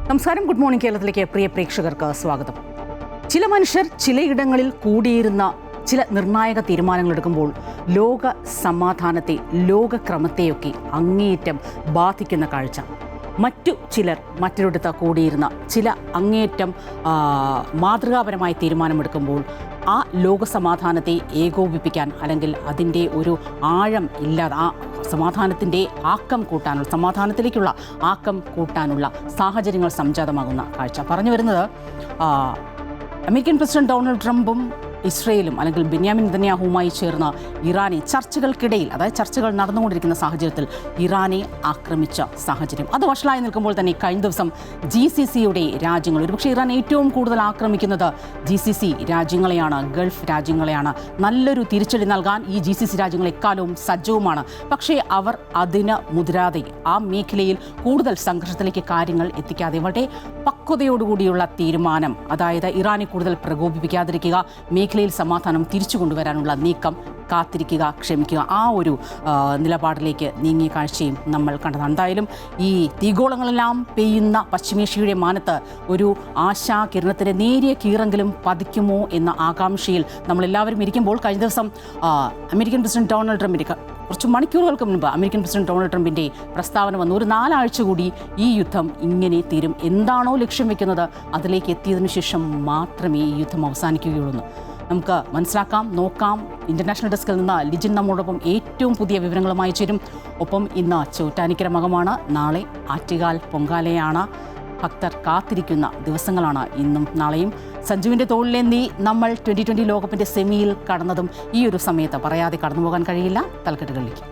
നമസ്കാരം. Good morning കേരളത്തിലേക്ക് പ്രിയ പ്രേക്ഷകർക്ക് സ്വാഗതം. ചില മനുഷ്യർ ചിലയിടങ്ങളിൽ കൂടിയിരുന്ന ചില നിർണായക തീരുമാനങ്ങൾ എടുക്കുമ്പോൾ ലോക സമാധാനത്തെ, ലോകക്രമത്തെയൊക്കെ അങ്ങേയറ്റം ബാധിക്കുന്ന കാഴ്ച. മറ്റു ചിലർ മറ്റൊരിടത്ത് കൂടിയിരുന്ന ചില അങ്ങേയറ്റം മാതൃകാപരമായ തീരുമാനമെടുക്കുമ്പോൾ ആ ലോകസമാധാനത്തെ ഏകോപിപ്പിക്കാൻ, അല്ലെങ്കിൽ അതിൻ്റെ ഒരു ആഴം ഇല്ലാതെ ആ സമാധാനത്തിൻ്റെ ആക്കം കൂട്ടാനുള്ള, സമാധാനത്തിലേക്കുള്ള ആക്കം കൂട്ടാനുള്ള സാഹചര്യങ്ങൾ സംജാതമാകുന്ന കാഴ്ച. പറഞ്ഞു വരുന്നത്, അമേരിക്കൻ പ്രസിഡന്റ് ഡൊണാൾഡ് ട്രംപും ഇസ്രയേലും അല്ലെങ്കിൽ ബെന്യാമിൻ നെതന്യാഹുവുമായി ചേർന്ന് ഇറാനെ ചർച്ചകൾക്കിടയിൽ, അതായത് ചർച്ചകൾ നടന്നുകൊണ്ടിരിക്കുന്ന സാഹചര്യത്തിൽ ഇറാനെ ആക്രമിച്ച സാഹചര്യം അത് വഷളായി നിൽക്കുമ്പോൾ തന്നെ കഴിഞ്ഞ ദിവസം GCCയുടെ രാജ്യങ്ങൾ, ഒരുപക്ഷെ ഇറാൻ ഏറ്റവും കൂടുതൽ ആക്രമിക്കുന്നത് GCC രാജ്യങ്ങളെയാണ്, ഗൾഫ് രാജ്യങ്ങളെയാണ്. നല്ലൊരു തിരിച്ചടി നൽകാൻ ഈ GCC രാജ്യങ്ങൾ എക്കാലവും സജ്ജവുമാണ്. പക്ഷേ അവർ അതിന് മുതിരാതെ, ആ മേഖലയിൽ കൂടുതൽ സംഘർഷത്തിലേക്ക് കാര്യങ്ങൾ എത്തിക്കാതെ വളരെ പക്വതയോടുകൂടിയുള്ള തീരുമാനം, അതായത് ഇറാനെ കൂടുതൽ പ്രകോപിപ്പിക്കാതിരിക്കുക, മേഖലയിൽ സമാധാനം തിരിച്ചു കൊണ്ടുവരാനുള്ള നീക്കം, കാത്തിരിക്കുക, ക്ഷമിക്കുക, ആ ഒരു നിലപാടിലേക്ക് നീങ്ങിയ കാഴ്ചയും നമ്മൾ കണ്ടതാണ്. എന്തായാലും ഈ തീഗോളങ്ങളെല്ലാം പെയ്യുന്ന പശ്ചിമേഷ്യയുടെ മാനത്ത് ഒരു ആശാകിരണത്തിൻ്റെ നേരിയ കീറെങ്കിലും പതിക്കുമോ എന്ന ആകാംക്ഷയിൽ നമ്മളെല്ലാവരും ഇരിക്കുമ്പോൾ കഴിഞ്ഞ ദിവസം അമേരിക്കൻ പ്രസിഡന്റ് ഡൊണാൾഡ് ട്രംപിൻ്റെ, കുറച്ച് മണിക്കൂറുകൾക്ക് മുൻപ് അമേരിക്കൻ പ്രസിഡന്റ് ഡൊണാൾഡ് ട്രംപിൻ്റെ പ്രസ്താവന വന്നു. ഒരു 4 ആഴ്ച കൂടി ഈ യുദ്ധം ഇങ്ങനെ തീരും, എന്താണോ ലക്ഷ്യം വെക്കുന്നത് അതിലേക്ക് എത്തിയതിനു ശേഷം മാത്രമേ ഈ യുദ്ധം അവസാനിക്കുകയുള്ളൂ. നമുക്ക് മനസ്സിലാക്കാം, നോക്കാം. ഇൻ്റർനാഷണൽ ഡെസ്കിൽ നിന്ന് ലിജിൻ നമ്മോടൊപ്പം ഏറ്റവും പുതിയ വിവരങ്ങളുമായി ചേരും. ഒപ്പം ഇന്ന് ചോറ്റാനിക്കര മകമാണ്, നാളെ ആറ്റുകാൽ പൊങ്കാലയാണ്. ഭക്തർ കാത്തിരിക്കുന്ന ദിവസങ്ങളാണ് ഇന്നും നാളെയും. സഞ്ജുവിൻ്റെ തോളിലേന്തി നമ്മൾ 2020 ലോകകപ്പിൻ്റെ സെമിയിൽ കടന്നതും ഈ ഒരു സമയത്ത് പറയാതെ കടന്നുപോകാൻ കഴിയില്ല. തലക്കെട്ടുകളിലേക്ക്.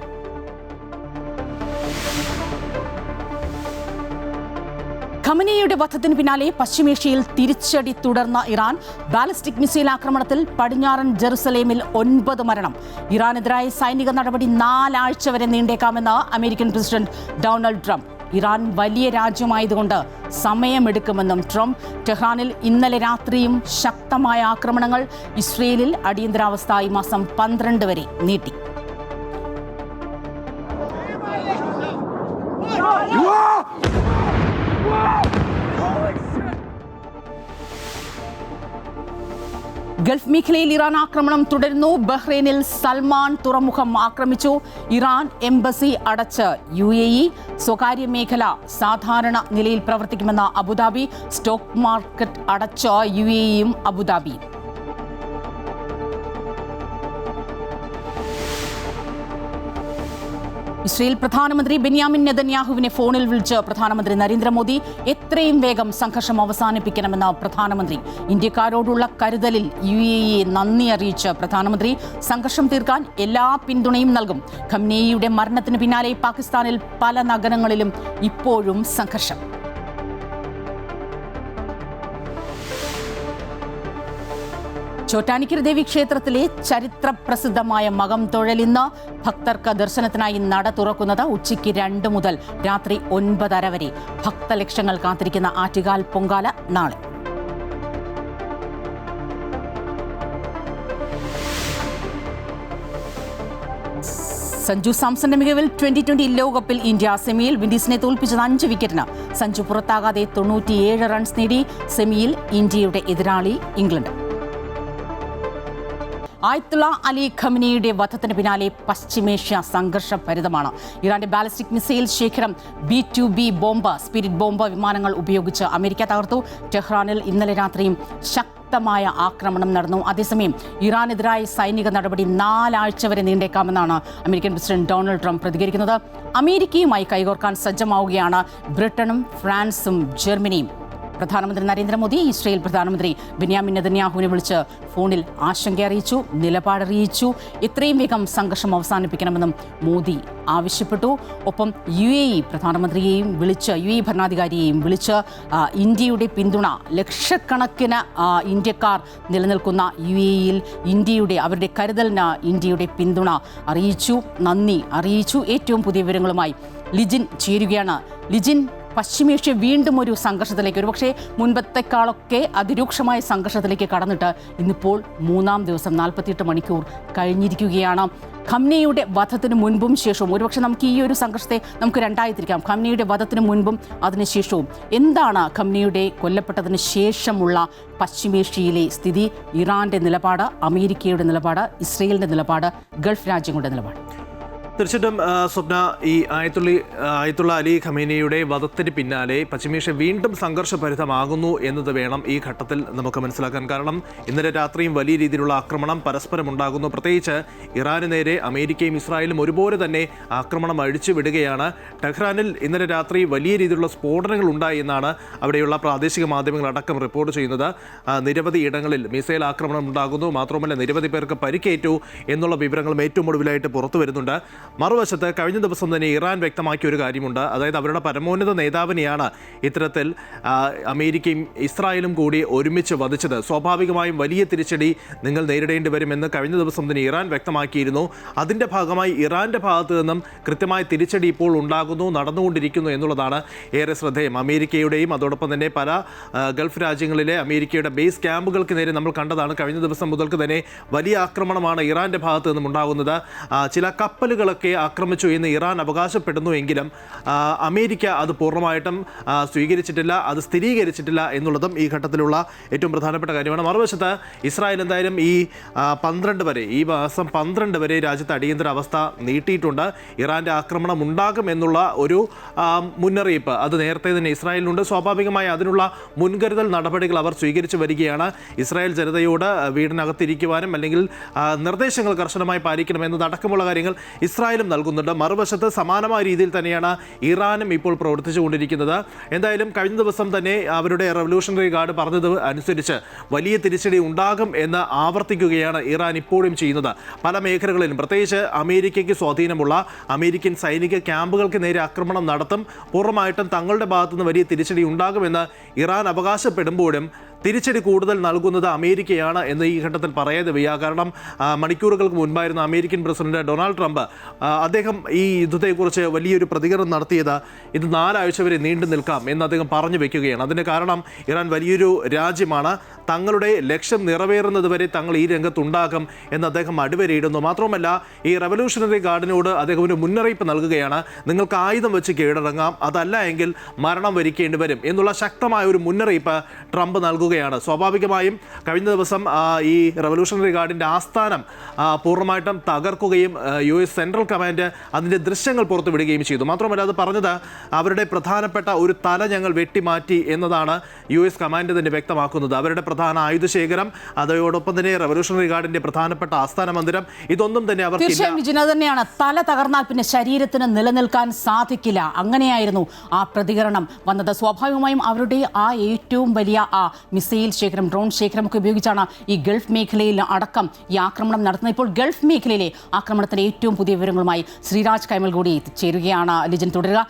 ഖമനേയിയുടെ വധത്തിന് പിന്നാലെ പശ്ചിമേഷ്യയിൽ തിരിച്ചടി തുടർന്ന ഇറാൻ. ബാലിസ്റ്റിക് മിസൈൽ ആക്രമണത്തിൽ പടിഞ്ഞാറൻ ജെറുസലേമിൽ 9 മരണം. ഇറാനെതിരായ സൈനിക നടപടി 4 ആഴ്ച വരെ നീണ്ടേക്കാമെന്ന് American president Donald Trump. Iran വലിയ രാജ്യമായതുകൊണ്ട് സമയമെടുക്കുമെന്നും ട്രംപ്. ടെഹ്റാനിൽ ഇന്നലെ രാത്രിയും ശക്തമായ ആക്രമണങ്ങൾ. ഇസ്രയേലിൽ അടിയന്തരാവസ്ഥ ഈ മാസം 12 വരെ നീട്ടി. ഗൾഫ് മേഖലയിൽ ഇറാൻ ആക്രമണം തുടരുന്നു. ബഹ്റൈനിൽ സൽമാൻ തുറമുഖം ആക്രമിച്ചു. ഇറാൻ എംബസി അടച്ച് UAE. സ്വകാര്യ മേഖല സാധാരണ നിലയിൽ പ്രവർത്തിക്കുമെന്ന് അബുദാബി. സ്റ്റോക്ക് മാർക്കറ്റ് അടച്ച് UAEയും അബുദാബിയും. ഇസ്രയേൽ പ്രധാനമന്ത്രി ബെന്യാമിൻ നെതന്യാഹുവിനെ ഫോണിൽ വിളിച്ച് പ്രധാനമന്ത്രി നരേന്ദ്രമോദി. എത്രയും വേഗം സംഘർഷം അവസാനിപ്പിക്കണമെന്ന് പ്രധാനമന്ത്രി. ഇന്ത്യക്കാരോടുള്ള കരുതലിൽ UAE നന്ദി അറിയിച്ച പ്രധാനമന്ത്രി സംഘർഷം തീർക്കാൻ എല്ലാ പിന്തുണയും നൽകും. ഖമനേയിയുടെ മരണത്തിന് പിന്നാലെ പാകിസ്ഥാനിൽ പല നഗരങ്ങളിലും ഇപ്പോഴും സംഘർഷം. ചോറ്റാനിക്കര ദേവി ക്ഷേത്രത്തിലെ ചരിത്ര പ്രസിദ്ധമായ മകം തൊഴൽ ഇന്ന്. ഭക്തർക്ക് ദർശനത്തിനായി നട തുറക്കുന്നത് ഉച്ചയ്ക്ക് 2 മുതൽ രാത്രി 9:30 വരെ. ഭക്തലക്ഷങ്ങൾ കാത്തിരിക്കുന്ന ആറ്റുകാൽ പൊങ്കാല നാളെ. സഞ്ജു സാംസന്റെ മികവിൽ 2020 ലോകകപ്പിൽ ഇന്ത്യ സെമിയിൽ. വിൻഡീസിനെ തോൽപ്പിച്ചത് 5 വിക്കറ്റിന്. സഞ്ജു പുറത്താകാതെ 97 റൺസ് നേടി. സെമിയിൽ ഇന്ത്യയുടെ എതിരാളി ഇംഗ്ലണ്ട്. ആയത്തുള്ള അലി ഖമനേയിയുടെ വധത്തിന് പിന്നാലെ പശ്ചിമേഷ്യ സംഘർഷഭരിതമാണ്. ഇറാന്റെ ബാലിസ്റ്റിക് മിസൈൽ ശേഖരം B-2B ബോംബ്, സ്പിരിറ്റ് ബോംബ് വിമാനങ്ങൾ ഉപയോഗിച്ച് അമേരിക്ക തകർത്തു. ടെഹ്റാനിൽ ഇന്നലെ രാത്രിയും ശക്തമായ ആക്രമണം നടന്നു. അതേസമയം ഇറാനെതിരായ സൈനിക നടപടി 4 ആഴ്ച വരെ നീണ്ടേക്കാമെന്നാണ് അമേരിക്കൻ പ്രസിഡന്റ് ഡൊണാൾഡ് ട്രംപ് പ്രതികരിക്കുന്നത്. അമേരിക്കയുമായി കൈകോർക്കാൻ സജ്ജമാവുകയാണ് ബ്രിട്ടനും ഫ്രാൻസും ജർമ്മനിയും. പ്രധാനമന്ത്രി നരേന്ദ്രമോദി ഇസ്രയേൽ പ്രധാനമന്ത്രി ബെന്യാമിൻ നെതന്യാഹുവിനെ വിളിച്ച് ഫോണിൽ ആശങ്ക അറിയിച്ചു, നിലപാടറിയിച്ചു. എത്രയും വേഗം സംഘർഷം അവസാനിപ്പിക്കണമെന്നും മോദി ആവശ്യപ്പെട്ടു. ഒപ്പം UAE പ്രധാനമന്ത്രിയെയും വിളിച്ച്, UAE ഭരണാധികാരിയെയും വിളിച്ച് ഇന്ത്യയുടെ പിന്തുണ, ലക്ഷക്കണക്കിന് ഇന്ത്യക്കാർ നിലനിൽക്കുന്ന UAEയിൽ അവരുടെ കരുതലിന് ഇന്ത്യയുടെ പിന്തുണ അറിയിച്ചു, നന്ദി അറിയിച്ചു. ഏറ്റവും പുതിയ വിവരങ്ങളുമായി ലിജിൻ ചേരുകയാണ്. ലിജിൻ, പശ്ചിമേഷ്യ വീണ്ടും ഒരു സംഘർഷത്തിലേക്ക്, ഒരുപക്ഷെ മുൻപത്തെക്കാളൊക്കെ അതിരൂക്ഷമായ സംഘർഷത്തിലേക്ക് കടന്നിട്ട് ഇന്നിപ്പോൾ 3-ാം ദിവസം 48 മണിക്കൂർ കഴിഞ്ഞിരിക്കുകയാണ്. ഖംനയുടെ വധത്തിന് മുൻപും ശേഷവും, ഒരുപക്ഷെ നമുക്ക് ഈ ഒരു സംഘർഷത്തെ നമുക്ക് രണ്ടായി തിരിക്കാം. ഖംനയുടെ വധത്തിന് മുൻപും അതിനുശേഷവും എന്താണ് ഖംനയുടെ കൊല്ലപ്പെട്ടതിന് ശേഷമുള്ള പശ്ചിമേഷ്യയിലെ സ്ഥിതി? ഇറാന്റെ നിലപാട്, അമേരിക്കയുടെ നിലപാട്, ഇസ്രയേലിന്റെ നിലപാട്, ഗൾഫ് രാജ്യങ്ങളുടെ നിലപാട്? തീർച്ചയായിട്ടും സ്വപ്ന, ഈ ആയത്തുള്ള അലി ഖമേനിയുടെ വധത്തിന് പിന്നാലെ പശ്ചിമേഷ്യ വീണ്ടും സംഘർഷഭരിതമാകുന്നു എന്നത് വേണം ഈ ഘട്ടത്തിൽ നമുക്ക് മനസ്സിലാക്കാൻ. കാരണം ഇന്നലെ രാത്രിയും വലിയ രീതിയിലുള്ള ആക്രമണം പരസ്പരം ഉണ്ടാകുന്നു. പ്രത്യേകിച്ച് ഇറാന് നേരെ അമേരിക്കയും ഇസ്രായേലും ഒരുപോലെ തന്നെ ആക്രമണം അഴിച്ചുവിടുകയാണ്. ടെഹ്റാനിൽ ഇന്നലെ രാത്രി വലിയ രീതിയിലുള്ള സ്ഫോടനങ്ങൾ ഉണ്ടായി എന്നാണ് അവിടെയുള്ള പ്രാദേശിക മാധ്യമങ്ങളടക്കം റിപ്പോർട്ട് ചെയ്യുന്നത്. നിരവധി ഇടങ്ങളിൽ മിസൈൽ ആക്രമണം ഉണ്ടാകുന്നു. മാത്രമല്ല നിരവധി പേർക്ക് പരിക്കേറ്റു എന്നുള്ള വിവരങ്ങളും ഏറ്റവും ഒടുവിലായിട്ട് പുറത്തു വരുന്നുണ്ട്. മറുവശത്ത് കഴിഞ്ഞ ദിവസം തന്നെ ഇറാൻ വ്യക്തമാക്കിയ ഒരു കാര്യമുണ്ട്. അതായത് അവരുടെ പരമോന്നത നേതാവിനെയാണ് ഇത്തരത്തിൽ അമേരിക്കയും ഇസ്രായേലും കൂടി ഒരുമിച്ച് വധിച്ചത്. സ്വാഭാവികമായും വലിയ തിരിച്ചടി നിങ്ങൾ നേരിടേണ്ടി വരുമെന്ന് കഴിഞ്ഞ ദിവസം തന്നെ ഇറാൻ വ്യക്തമാക്കിയിരുന്നു. അതിൻ്റെ ഭാഗമായി ഇറാൻ്റെ ഭാഗത്തു നിന്നും കൃത്യമായ തിരിച്ചടി ഇപ്പോൾ നടന്നുകൊണ്ടിരിക്കുന്നു എന്നുള്ളതാണ് ഏറെ ശ്രദ്ധേയം. അമേരിക്കയുടെയും അതോടൊപ്പം തന്നെ പല ഗൾഫ് രാജ്യങ്ങളിലെ അമേരിക്കയുടെ ബേസ് ക്യാമ്പുകൾക്ക് നേരെ നമ്മൾ കണ്ടതാണ്. കഴിഞ്ഞ ദിവസം മുതൽക്ക് തന്നെ വലിയ ആക്രമണമാണ് ഇറാൻ്റെ ഭാഗത്തു നിന്നും ഉണ്ടാകുന്നത്. ചില കപ്പലുകളൊക്കെ ആക്രമിച്ചു എന്ന് ഇറാൻ അവകാശപ്പെടുന്നു എങ്കിലും അമേരിക്ക അത് പൂർണ്ണമായിട്ടും സ്വീകരിച്ചിട്ടില്ല, അത് സ്ഥിരീകരിച്ചിട്ടില്ല എന്നുള്ളതും ഈ ഘട്ടത്തിലുള്ള ഏറ്റവും പ്രധാനപ്പെട്ട കാര്യമാണ്. മറുവശത്ത് ഇസ്രായേൽ എന്തായാലും ഈ മാസം 12 വരെ രാജ്യത്ത് അടിയന്തര അവസ്ഥ നീട്ടിയിട്ടുണ്ട്. ഇറാൻ്റെ ആക്രമണം ഉണ്ടാകും എന്നുള്ള ഒരു മുന്നറിയിപ്പ് അത് നേരത്തെ തന്നെ ഇസ്രായേലിനുണ്ട്. സ്വാഭാവികമായി അതിനുള്ള മുൻകരുതൽ നടപടികൾ അവർ സ്വീകരിച്ചു വരികയാണ്. ഇസ്രായേൽ ജനതയോട് വീടിനകത്തിരിക്കുവാനും അല്ലെങ്കിൽ നിർദ്ദേശങ്ങൾ കർശനമായി പാലിക്കണമെന്നതടക്കമുള്ള കാര്യങ്ങൾ ഇസ്രായേലും നൽകുന്നുണ്ട്. മറുവശത്ത് സമാനമായ രീതിയിൽ തന്നെയാണ് ഇറാനും ഇപ്പോൾ പ്രവർത്തിച്ചുകൊണ്ടിരിക്കുന്നത്. എന്തായാലും കഴിഞ്ഞ ദിവസം തന്നെ അവരുടെ റവല്യൂഷണറി ഗാർഡ് പറഞ്ഞത് അനുസരിച്ച് വലിയ തിരിച്ചടി ഉണ്ടാകും എന്ന് ആവർത്തിക്കുകയാണ് ഇറാൻ ഇപ്പോഴും ചെയ്യുന്നത്. പല മേഖലകളിലും പ്രത്യേകിച്ച് അമേരിക്കയ്ക്ക് സ്വാധീനമുള്ള അമേരിക്കൻ സൈനിക ക്യാമ്പുകൾക്ക് നേരെ ആക്രമണം നടത്തും. പൂർണ്ണമായിട്ടും തങ്ങളുടെ ഭാഗത്തുനിന്ന് വലിയ തിരിച്ചടി ഉണ്ടാകുമെന്ന് ഇറാൻ അവകാശപ്പെടുമ്പോഴും തിരിച്ചടി കൂടുതൽ നൽകുന്നത് അമേരിക്കയാണ് എന്ന് ഈ ഘട്ടത്തിൽ പറയാതെ വയ്യ. കാരണം മണിക്കൂറുകൾക്ക് മുൻപായിരുന്നു അമേരിക്കൻ പ്രസിഡന്റ് ഡൊണാൾഡ് ട്രംപ് അദ്ദേഹം ഈ യുദ്ധത്തെക്കുറിച്ച് വലിയൊരു പ്രതികരണം നടത്തിയത് ഇത് 4 ആഴ്ച വരെ നീണ്ടു നിൽക്കാം എന്ന് അദ്ദേഹം പറഞ്ഞു വെക്കുകയാണ്. അതിന് കാരണം ഇറാൻ വലിയൊരു രാജ്യമാണ്, തങ്ങളുടെ ലക്ഷ്യം നിറവേറുന്നത് വരെ തങ്ങൾ ഈ രംഗത്തുണ്ടാകും എന്ന് അദ്ദേഹം അടിവരയിടുന്നു. മാത്രമല്ല ഈ റവല്യൂഷണറി ഗാർഡിനോട് അദ്ദേഹം ഒരു മുന്നറിയിപ്പ് നൽകുകയാണ്, നിങ്ങൾക്ക് ആയുധം വെച്ച് കീഴടങ്ങാം, അതല്ല എങ്കിൽ മരണം വരിക്കേണ്ടി വരും എന്നുള്ള ശക്തമായ ഒരു മുന്നറിയിപ്പ് ട്രംപ് നൽകുകയാണ്. സ്വാഭാവികമായും കഴിഞ്ഞ ദിവസം ഈ റവല്യൂഷണറി ഗാർഡിൻ്റെ ആസ്ഥാനം പൂർണ്ണമായിട്ടും തകർക്കുകയും US സെൻട്രൽ കമാൻഡ് അതിൻ്റെ ദൃശ്യങ്ങൾ പുറത്തുവിടുകയും ചെയ്തു. മാത്രമല്ല അത് പറഞ്ഞത് അവരുടെ പ്രധാനപ്പെട്ട ഒരു തല ഞങ്ങൾ വെട്ടിമാറ്റി എന്നതാണ് US കമാൻഡ് തന്നെ വ്യക്തമാക്കുന്നത്. അവരുടെ പ്രധാന ആയുധശേഖരം, അതോടൊപ്പം തന്നെ റവല്യൂഷണറി ഗാർഡിൻ്റെ പ്രധാനപ്പെട്ട ആസ്ഥാന മന്ദിരം, ഇതൊന്നും തന്നെ അവർ തന്നെയാണ്. തല തകർന്നാൽ പിന്നെ ശരീരത്തിന് നിലനിൽക്കാൻ സാധിക്കില്ല. അങ്ങനെയായിരുന്നു ആ പ്രതികരണം വന്നത്. സ്വാഭാവികമായും അവരുടെ ആ ഏറ്റവും വലിയ ആ മിസൈൽ ശേഖരം, ഡ്രോൺ ശേഖരം ഒക്കെ ഉപയോഗിച്ചാണ് ഈ ഗൾഫ് മേഖലയിൽ അടക്കം ഈ ആക്രമണം നടത്തുന്നത്. ഇപ്പോൾ ഗൾഫ് മേഖലയിലെ ആക്രമണത്തിന്റെ ഏറ്റവും പുതിയ വിവരങ്ങളുമായി ശ്രീരാജ് കൈമൽ കൂടി ചേരുകയാണ്. ലിജൻ തുടരുക.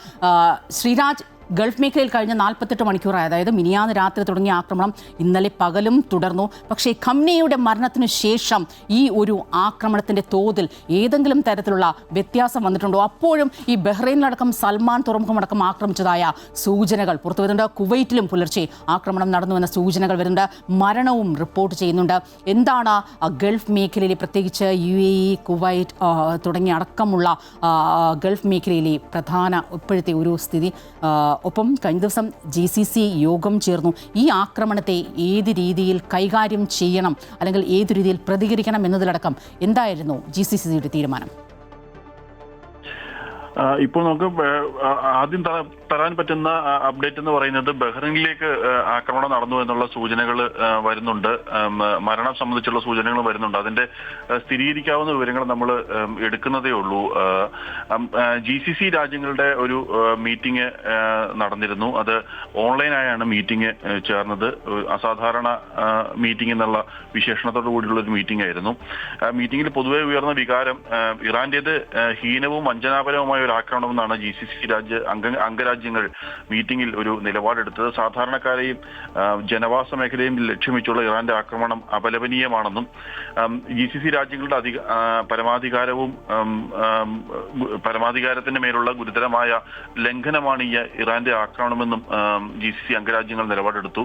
ശ്രീരാജ്, ഗൾഫ് മേഖലയിൽ കഴിഞ്ഞ 48 മണിക്കൂറായി, അതായത് മിനിയാന്ന് രാത്രി തുടങ്ങിയ ആക്രമണം ഇന്നലെ പകലും തുടർന്നു. പക്ഷേ ഖംനയുടെ മരണത്തിനു ശേഷം ഈ ഒരു ആക്രമണത്തിൻ്റെ തോതിൽ ഏതെങ്കിലും തരത്തിലുള്ള വ്യത്യാസം വന്നിട്ടുണ്ടോ? അപ്പോഴും ഈ ബഹ്റൈനിലടക്കം സൽമാൻ തുറമുഖമടക്കം ആക്രമിച്ചതായ സൂചനകൾ പുറത്തു വരുന്നുണ്ട്. കുവൈറ്റിലും പുലർച്ചെ ആക്രമണം നടന്നുവെന്ന സൂചനകൾ വരുന്നുണ്ട്. മരണവും റിപ്പോർട്ട് ചെയ്യുന്നുണ്ട്. എന്താണ് ഗൾഫ് മേഖലയിലെ, പ്രത്യേകിച്ച് UAE, കുവൈറ്റ് തുടങ്ങിയ അടക്കമുള്ള ഗൾഫ് മേഖലയിലെ പ്രധാന ഇപ്പോഴത്തെ ഒരു സ്ഥിതി? ഒപ്പം കഴിഞ്ഞ ദിവസം GCC യോഗം ചേർന്നു. ഈ ആക്രമണത്തെ ഏത് രീതിയിൽ കൈകാര്യം ചെയ്യണം അല്ലെങ്കിൽ ഏത് രീതിയിൽ പ്രതികരിക്കണം എന്നതിലടക്കം എന്തായിരുന്നു GCCയുടെ തീരുമാനം? ഇപ്പോൾ നമുക്ക് ആദ്യം തരാൻ പറ്റുന്ന അപ്ഡേറ്റ് എന്ന് പറയുന്നത് ബഹ്റൈനിലേക്ക് ആക്രമണം നടന്നു എന്നുള്ള സൂചനകൾ വരുന്നുണ്ട്. മരണം സംബന്ധിച്ചുള്ള സൂചനകൾ വരുന്നുണ്ട്. അതിന്റെ സ്ഥിരീകരിക്കാവുന്ന വിവരങ്ങൾ നമ്മൾ എടുക്കുന്നതേ ഉള്ളൂ. GCC രാജ്യങ്ങളുടെ ഒരു മീറ്റിംഗ് നടന്നിരുന്നു. അത് ഓൺലൈനായാണ് മീറ്റിംഗ് ചേർന്നത്. അസാധാരണ മീറ്റിംഗ് എന്നുള്ള വിശേഷണത്തോടു കൂടിയുള്ള ഒരു മീറ്റിംഗ് ആയിരുന്നു. മീറ്റിംഗിൽ പൊതുവെ ഉയർന്ന വികാരം ഇറാന്റേത് ഹീനവും വഞ്ചനാപരവുമായ ഒരു ആക്രമണമെന്നാണ് GCC അംഗരാജ്യങ്ങൾ മീറ്റിംഗിൽ ഒരു നിലപാടെടുത്തത്. സാധാരണക്കാരെയും ജനവാസ മേഖലയും ലക്ഷ്യം വെച്ചുള്ള ഇറാന്റെ ആക്രമണം അപലപനീയമാണെന്നും GCC രാജ്യങ്ങളുടെ പരമാധികാരത്തിന്റെ മേലുള്ള ഗുരുതരമായ ലംഘനമാണ് ഈ ഇറാന്റെ ആക്രമണമെന്നും GCC അംഗരാജ്യങ്ങൾ നിലപാടെടുത്തു.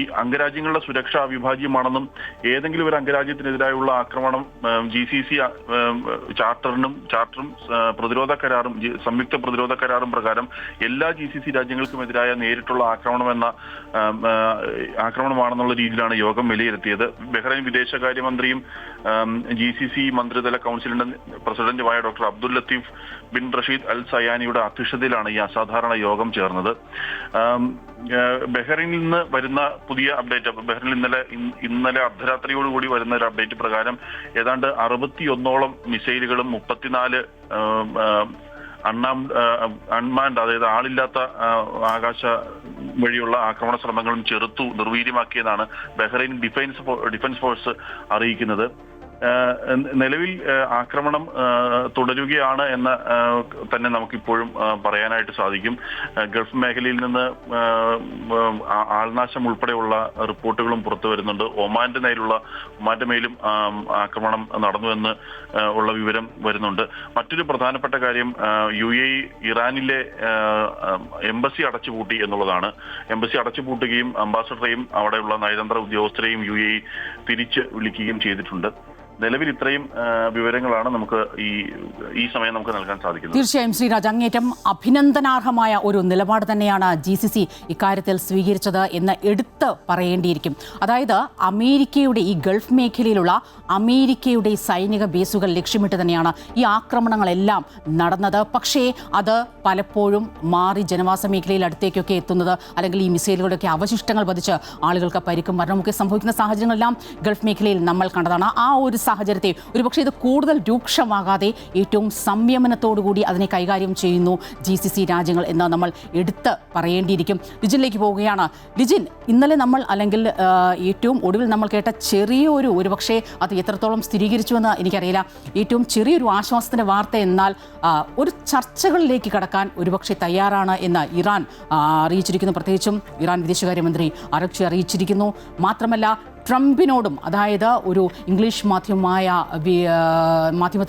ഈ അംഗരാജ്യങ്ങളുടെ സുരക്ഷ അവിഭാജ്യമാണെന്നും ഏതെങ്കിലും ഒരു അംഗരാജ്യത്തിനെതിരായുള്ള ആക്രമണം GCC ചാർട്ടറും പ്രതിരോധ കരാറും സംയുക്ത പ്രതിരോധ കരാറും പ്രകാരം എല്ലാ GCC രാജ്യങ്ങൾക്കുമെതിരായ നേരിട്ടുള്ള ആക്രമണമാണെന്നുള്ള രീതിയിലാണ് യോഗം വിലയിരുത്തിയത്. ബഹ്റൈൻ വിദേശകാര്യമന്ത്രിയും GCC മന്ത്രിതല കൗൺസിലിന്റെ പ്രസിഡന്റുമായ doctor Abdul Latif bin Rashid Al സയാനിയുടെ അധ്യക്ഷതയിലാണ് ഈ അസാധാരണ യോഗം ചേർന്നത്. ബഹ്റൈനിൽ നിന്ന് വരുന്ന പുതിയ അപ്ഡേറ്റ്, ബഹ്റൈനിൽ ഇന്നലെ അർദ്ധരാത്രിയോടുകൂടി വരുന്ന ഒരു അപ്ഡേറ്റ് പ്രകാരം ഏതാണ്ട് 61ഓളം മിസൈലുകളും 34 അൺമാൻഡ്, അതായത് ആളില്ലാത്ത ആകാശ വഴിയുള്ള ആക്രമണ ശ്രമങ്ങളും ചെറുത്തു നിർവീര്യമാക്കിയതാണ് ബഹ്റൈൻ ഡിഫൻസ് ഫോഴ്സ് അറിയിക്കുന്നത്. നിലവിൽ ആക്രമണം തുടരുകയാണ് എന്ന് തന്നെ നമുക്കിപ്പോഴും പറയാനായിട്ട് സാധിക്കും. ഗൾഫ് മേഖലയിൽ നിന്ന് ആൾനാശം ഉൾപ്പെടെയുള്ള റിപ്പോർട്ടുകളും പുറത്തു വരുന്നുണ്ട്. ഒമാന്റെ മേലും ആക്രമണം നടന്നുവെന്ന് ഉള്ള വിവരം വരുന്നുണ്ട്. മറ്റൊരു പ്രധാനപ്പെട്ട കാര്യം UAE ഇറാനിലെ എംബസി അടച്ചുപൂട്ടി എന്നുള്ളതാണ്. എംബസി അടച്ചുപൂട്ടുകയും അംബാസഡറെയും അവിടെയുള്ള നയതന്ത്ര ഉദ്യോഗസ്ഥരെയും UAE തിരിച്ച് വിളിക്കുകയും ചെയ്തിട്ടുണ്ട്. നിലവിൽ ഇത്രയും വിവരങ്ങളാണ് നമുക്ക് ഈ സമയം നമുക്ക് നൽകാൻ സാധിക്കുന്നത്. തീർച്ചയായും ശ്രീരാജ്, അങ്ങേറ്റം അഭിനന്ദനാർഹമായ ഒരു നിലപാട് തന്നെയാണ് GCC ഇക്കാര്യത്തിൽ സ്വീകരിച്ചത് എന്ന് എടുത്ത് പറയേണ്ടിയിരിക്കും. അതായത് അമേരിക്കയുടെ ഈ ഗൾഫ് മേഖലയിലുള്ള അമേരിക്കയുടെ സൈനിക ബേസുകൾ ലക്ഷ്യമിട്ട് തന്നെയാണ് ഈ ആക്രമണങ്ങളെല്ലാം നടന്നത്. പക്ഷേ അത് പലപ്പോഴും മാറി ജനവാസ മേഖലയിൽ അടുത്തേക്കൊക്കെ എത്തുന്നത്, അല്ലെങ്കിൽ ഈ മിസൈലുകളുടെയൊക്കെ അവശിഷ്ടങ്ങൾ പതിച്ച് ആളുകൾക്ക് പരിക്കും മരണമൊക്കെ സംഭവിക്കുന്ന സാഹചര്യങ്ങളെല്ലാം ഗൾഫ് മേഖലയിൽ നമ്മൾ കണ്ടതാണ്. ആ ഒരു സാഹചര്യത്തെ ഒരുപക്ഷെ ഇത് കൂടുതൽ രൂക്ഷമാകാതെ ഏറ്റവും സംയമനത്തോടുകൂടി അതിനെ കൈകാര്യം ചെയ്യുന്നു GCC രാജ്യങ്ങൾ എന്ന് നമ്മൾ എടുത്ത് പറയേണ്ടിയിരിക്കും. ലിജിനിലേക്ക് പോവുകയാണ്. ലിജിൻ, ഇന്നലെ നമ്മൾ അല്ലെങ്കിൽ ഏറ്റവും ഒടുവിൽ നമ്മൾ കേട്ട ഒരുപക്ഷെ അത് എത്രത്തോളം സ്ഥിരീകരിച്ചുവെന്ന് എനിക്കറിയില്ല, ഏറ്റവും ചെറിയൊരു ആശ്വാസത്തിൻ്റെ വാർത്ത എന്നാൽ ഒരു ചർച്ചകളിലേക്ക് കടക്കാൻ ഒരുപക്ഷെ തയ്യാറാണ് എന്ന് ഇറാൻ അറിയിച്ചിരിക്കുന്നു. പ്രത്യേകിച്ചും ഇറാൻ വിദേശകാര്യമന്ത്രി അറക്ചി അറിയിച്ചിരിക്കുന്നു. മാത്രമല്ല ട്രംപിനോടും, അതായത് ഒരു ഇംഗ്ലീഷ് മാധ്യമത്തിൽ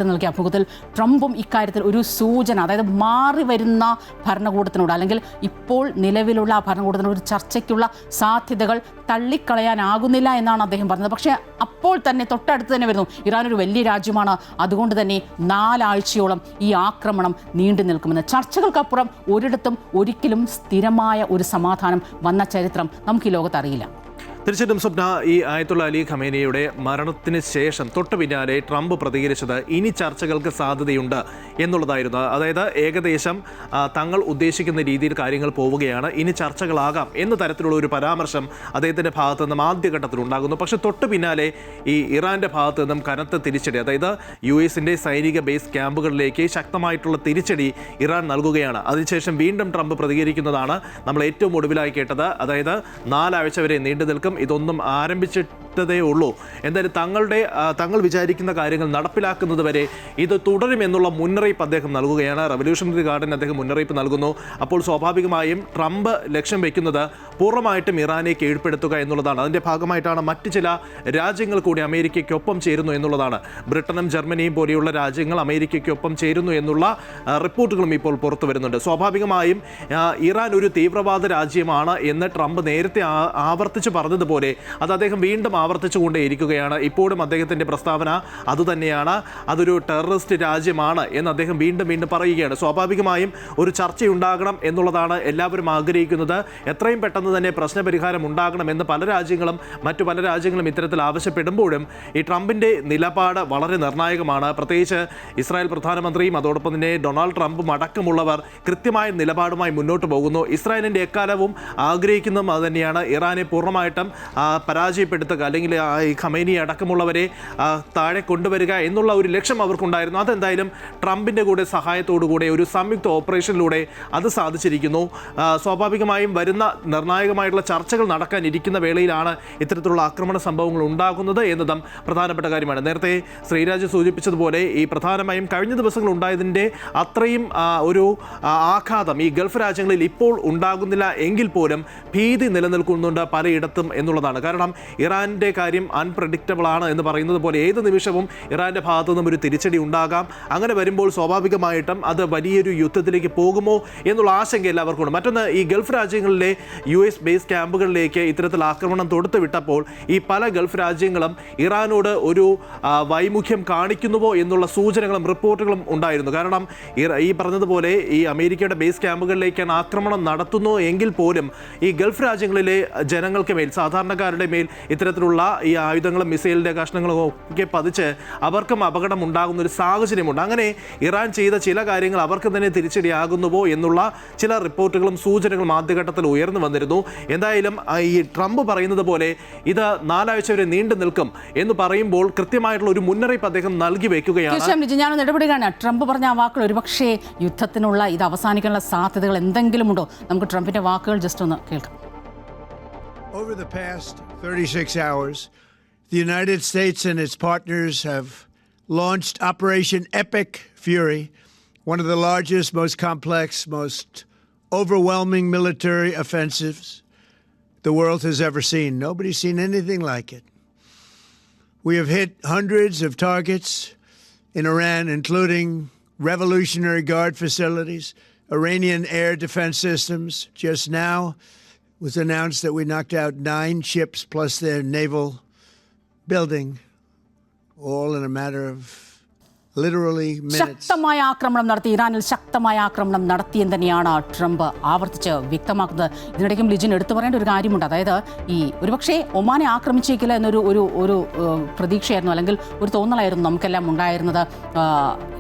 നൽകിയ അഭിമുഖത്തിൽ ട്രംപും ഇക്കാര്യത്തിൽ ഒരു സൂചന, അതായത് മാറി വരുന്ന ഭരണകൂടത്തിനോട് അല്ലെങ്കിൽ ഇപ്പോൾ നിലവിലുള്ള ഭരണകൂടത്തിനോട് ഒരു ചർച്ചയ്ക്കുള്ള സാധ്യതകൾ തള്ളിക്കളയാനാകുന്നില്ല എന്നാണ് അദ്ദേഹം പറഞ്ഞത്. പക്ഷേ അപ്പോൾ തന്നെ തൊട്ടടുത്ത് തന്നെ വരുന്നു, ഇറാൻ ഒരു വലിയ രാജ്യമാണ്, അതുകൊണ്ട് തന്നെ 4 ആഴ്ചയോളം ഈ ആക്രമണം നീണ്ടു നിൽക്കുമെന്ന്. ചർച്ചകൾക്കപ്പുറം ഒരിടത്തും ഒരിക്കലും സ്ഥിരമായ ഒരു സമാധാനം വന്ന ചരിത്രം നമുക്ക് ഈ ലോകത്ത് അറിയില്ല. തീർച്ചയായിട്ടും സ്വപ്ന, ഈ ആയത്തുള്ള അലി ഖമേനിയുടെ മരണത്തിന് ശേഷം തൊട്ടു പിന്നാലെ ട്രംപ് പ്രതികരിച്ചത് ഇനി ചർച്ചകൾക്ക് സാധ്യതയുണ്ട് എന്നുള്ളതായിരുന്നു. അതായത് ഏകദേശം തങ്ങൾ ഉദ്ദേശിക്കുന്ന രീതിയിൽ കാര്യങ്ങൾ പോവുകയാണ്, ഇനി ചർച്ചകളാകാം എന്ന തരത്തിലുള്ള ഒരു പരാമർശം അദ്ദേഹത്തിൻ്റെ ഭാഗത്തു നിന്നും ആദ്യഘട്ടത്തിൽ ഉണ്ടാകുന്നു. പക്ഷേ തൊട്ടു പിന്നാലെ ഈ ഇറാൻ്റെ ഭാഗത്തു നിന്നും കനത്ത തിരിച്ചടി, അതായത് US-ന്റെ സൈനിക ബേസ് ക്യാമ്പുകളിലേക്ക് ശക്തമായിട്ടുള്ള തിരിച്ചടി ഇറാൻ നൽകുകയാണ്. അതിനുശേഷം വീണ്ടും ട്രംപ് പ്രതികരിക്കുന്നതാണ് നമ്മൾ ഏറ്റവും ഒടുവിലായി കേട്ടത്. അതായത് 4 ആഴ്ച വരെ നീണ്ടു നിൽക്കും, ഇതൊന്നും ആരംഭിച്ചിട്ടതേ ഉള്ളൂ, എന്തായാലും തങ്ങൾ വിചാരിക്കുന്ന കാര്യങ്ങൾ നടപ്പിലാക്കുന്നത് വരെ ഇത് തുടരുമെന്നുള്ള മുന്നറിയിപ്പ് അദ്ദേഹം നൽകുകയാണ്. റവല്യൂഷണറി ഗാർഡിന് അദ്ദേഹം മുന്നറിയിപ്പ് നൽകുന്നു. അപ്പോൾ സ്വാഭാവികമായും ട്രംപ് ലക്ഷ്യം വയ്ക്കുന്നത് പൂർണ്ണമായിട്ടും ഇറാനെ കീഴ്പ്പെടുത്തുക എന്നുള്ളതാണ്. അതിൻ്റെ ഭാഗമായിട്ടാണ് മറ്റ് ചില രാജ്യങ്ങൾ കൂടി അമേരിക്കയ്ക്കൊപ്പം ചേരുന്നു എന്നുള്ളതാണ്. ബ്രിട്ടനും ജർമ്മനിയും പോലെയുള്ള രാജ്യങ്ങൾ അമേരിക്കയ്ക്കൊപ്പം ചേരുന്നു എന്നുള്ള റിപ്പോർട്ടുകളും ഇപ്പോൾ പുറത്തു വരുന്നുണ്ട്. സ്വാഭാവികമായും ഇറാൻ ഒരു തീവ്രവാദ രാജ്യമാണ് എന്ന് ട്രംപ് നേരത്തെ ആവർത്തിച്ച് പറഞ്ഞതുപോലെ അത് അദ്ദേഹം വീണ്ടും ആവർത്തിച്ചുകൊണ്ടേയിരിക്കുകയാണ്. ഇപ്പോഴും അദ്ദേഹത്തിൻ്റെ പ്രസ്താവന അതുതന്നെയാണ്, അതൊരു ടെററിസ്റ്റ് രാജ്യമാണ് എന്ന് അദ്ദേഹം വീണ്ടും പറയുകയാണ്. സ്വാഭാവികമായും ഒരു ചർച്ചയുണ്ടാകണം എന്നുള്ളതാണ് എല്ലാവരും ആഗ്രഹിക്കുന്നത്. എത്രയും പെട്ടെന്ന് തന്നെ പ്രശ്നപരിഹാരം ഉണ്ടാകണമെന്ന് മറ്റു പല രാജ്യങ്ങളും ഇത്തരത്തിൽ ആവശ്യപ്പെടുമ്പോഴും ഈ ട്രംപിൻ്റെ നിലപാട് വളരെ നിർണായകമാണ്. പ്രത്യേകിച്ച് ഇസ്രായേൽ പ്രധാനമന്ത്രിയും അതോടൊപ്പം തന്നെ ഡൊണാൾഡ് ട്രംപും അടക്കമുള്ളവർ കൃത്യമായ നിലപാടുമായി മുന്നോട്ട് പോകുന്നു. ഇസ്രായേലിൻ്റെ എക്കാലവും ആഗ്രഹിക്കുന്നതും അതുതന്നെയാണ്, ഇറാനെ പൂർണ്ണമായിട്ടും പരാജയപ്പെടുത്തുക, അല്ലെങ്കിൽ ഈ ഖമേനി അടക്കമുള്ളവരെ താഴെ കൊണ്ടുവരിക എന്നുള്ള ഒരു ലക്ഷ്യം അവർക്കുണ്ടായിരുന്നു. അതെന്തായാലും ട്രംപിൻ്റെ കൂടെ സഹായത്തോടുകൂടെ ഒരു സംയുക്ത ഓപ്പറേഷനിലൂടെ അത് സാധിച്ചിരിക്കുന്നു. സ്വാഭാവികമായും വരുന്ന നിർണായകമായിട്ടുള്ള ചർച്ചകൾ നടക്കാനിരിക്കുന്ന വേളയിലാണ് ഇത്തരത്തിലുള്ള ആക്രമണ സംഭവങ്ങൾ ഉണ്ടാകുന്നത് എന്നതും പ്രധാനപ്പെട്ട കാര്യമാണ്. നേരത്തെ ശ്രീരാജ് സൂചിപ്പിച്ചതുപോലെ ഈ പ്രധാനമായും കഴിഞ്ഞ ദിവസങ്ങൾ ഉണ്ടായതിൻ്റെ അത്രയും ഒരു ആഘാതം ഈ ഗൾഫ് രാജ്യങ്ങളിൽ ഇപ്പോൾ ഉണ്ടാകുന്നില്ല എങ്കിൽ പോലും ഭീതി നിലനിൽക്കുന്നുണ്ട് പലയിടത്തും എന്നുള്ളതാണ്. കാരണം ഇറാൻ്റെ കാര്യം അൺപ്രഡിക്റ്റബിൾ ആണ് എന്ന് പറയുന്നത് പോലെ ഏത് നിമിഷവും ഇറാൻ്റെ ഭാഗത്തു നിന്നും ഒരു തിരിച്ചടി ഉണ്ടാകാം. അങ്ങനെ വരുമ്പോൾ സ്വാഭാവികമായിട്ടും അത് വലിയൊരു യുദ്ധത്തിലേക്ക് പോകുമോ എന്നുള്ള ആശങ്ക എല്ലാവർക്കുണ്ട്. മറ്റൊന്ന്, ഈ ഗൾഫ് രാജ്യങ്ങളിലെ US ബേസ് ക്യാമ്പുകളിലേക്ക് ഇത്തരത്തിൽ ആക്രമണം തൊടുത്തു വിട്ടപ്പോൾ ഈ പല ഗൾഫ് രാജ്യങ്ങളും ഇറാനോട് ഒരു വൈമുഖ്യം കാണിക്കുന്നുവോ എന്നുള്ള സൂചനകളും റിപ്പോർട്ടുകളും ഉണ്ടായിരുന്നു. കാരണം ഈ പറഞ്ഞതുപോലെ ഈ അമേരിക്കയുടെ ബേസ് ക്യാമ്പുകളിലേക്കാണ് ആക്രമണം നടത്തുന്നു എങ്കിൽ പോലും ഈ ഗൾഫ് രാജ്യങ്ങളിലെ ജനങ്ങൾക്ക് മേൽ, സാധാരണക്കാരുടെ മേൽ ഇത്തരത്തിലുള്ള ഈ ആയുധങ്ങളും മിസൈലിൻ്റെ കഷ്ണങ്ങളും ഒക്കെ പതിച്ച് അവർക്കും അപകടം ഉണ്ടാകുന്ന ഒരു സാഹചര്യമുണ്ട്. അങ്ങനെ ഇറാൻ ചെയ്ത ചില കാര്യങ്ങൾ അവർക്ക് തന്നെ തിരിച്ചടിയാകുന്നുവോ എന്നുള്ള ചില റിപ്പോർട്ടുകളും സൂചനകളും ആദ്യഘട്ടത്തിൽ ഉയർന്നു വന്നിരുന്നു. എന്തായാലും ഈ ട്രംപ് പറയുന്നത് പോലെ ഇത് 4 ആഴ്ച വരെ നീണ്ടു നിൽക്കും എന്ന് പറയുമ്പോൾ കൃത്യമായിട്ടുള്ള ഒരു മുന്നറിയിപ്പ് അദ്ദേഹം നൽകി വെക്കുകയാണ്. ഞാനൊന്ന് ഇടപെടുകയാണ്. ട്രംപ് പറഞ്ഞ ആ വാക്കുകൾ ഒരുപക്ഷേ യുദ്ധത്തിനുള്ള ഇത് അവസാനിക്കാനുള്ള സാധ്യതകൾ എന്തെങ്കിലും ഉണ്ടോ? നമുക്ക് ട്രംപിന്റെ വാക്കുകൾ ജസ്റ്റ് ഒന്ന് കേൾക്കാം. Over the past 36 hours, the United States and its partners have launched Operation Epic Fury, one of the largest, most complex, most overwhelming military offensives the world has ever seen. Nobody's seen anything like it. We have hit hundreds of targets in Iran, including Revolutionary Guard facilities, Iranian air defense systems. Just now it was announced that we knocked out 9 ships plus their naval building, all in a matter of literally minutes. ശക്തമായ ആക്രമണം നടത്തി, ഇറാനിൽ ശക്തമായ ആക്രമണം നടത്തിയെന്ന് തന്നെയാണ് Trump ആവർത്തിച്ച് വ്യക്തമാക്കുന്നത്. ഇതിനിടയ്ക്കും ലിജിൻ എടുത്തു പറയേണ്ട ഒരു കാര്യമുണ്ട്. അതായത് ഈ ഒരുപക്ഷെ ഒമാനെ ആക്രമിച്ചേക്കില്ല എന്നൊരു ഒരു പ്രതീക്ഷയായിരുന്നു, അല്ലെങ്കിൽ ഒരു തോന്നലായിരുന്നു നമുക്കെല്ലാം ഉണ്ടായിരുന്നത്.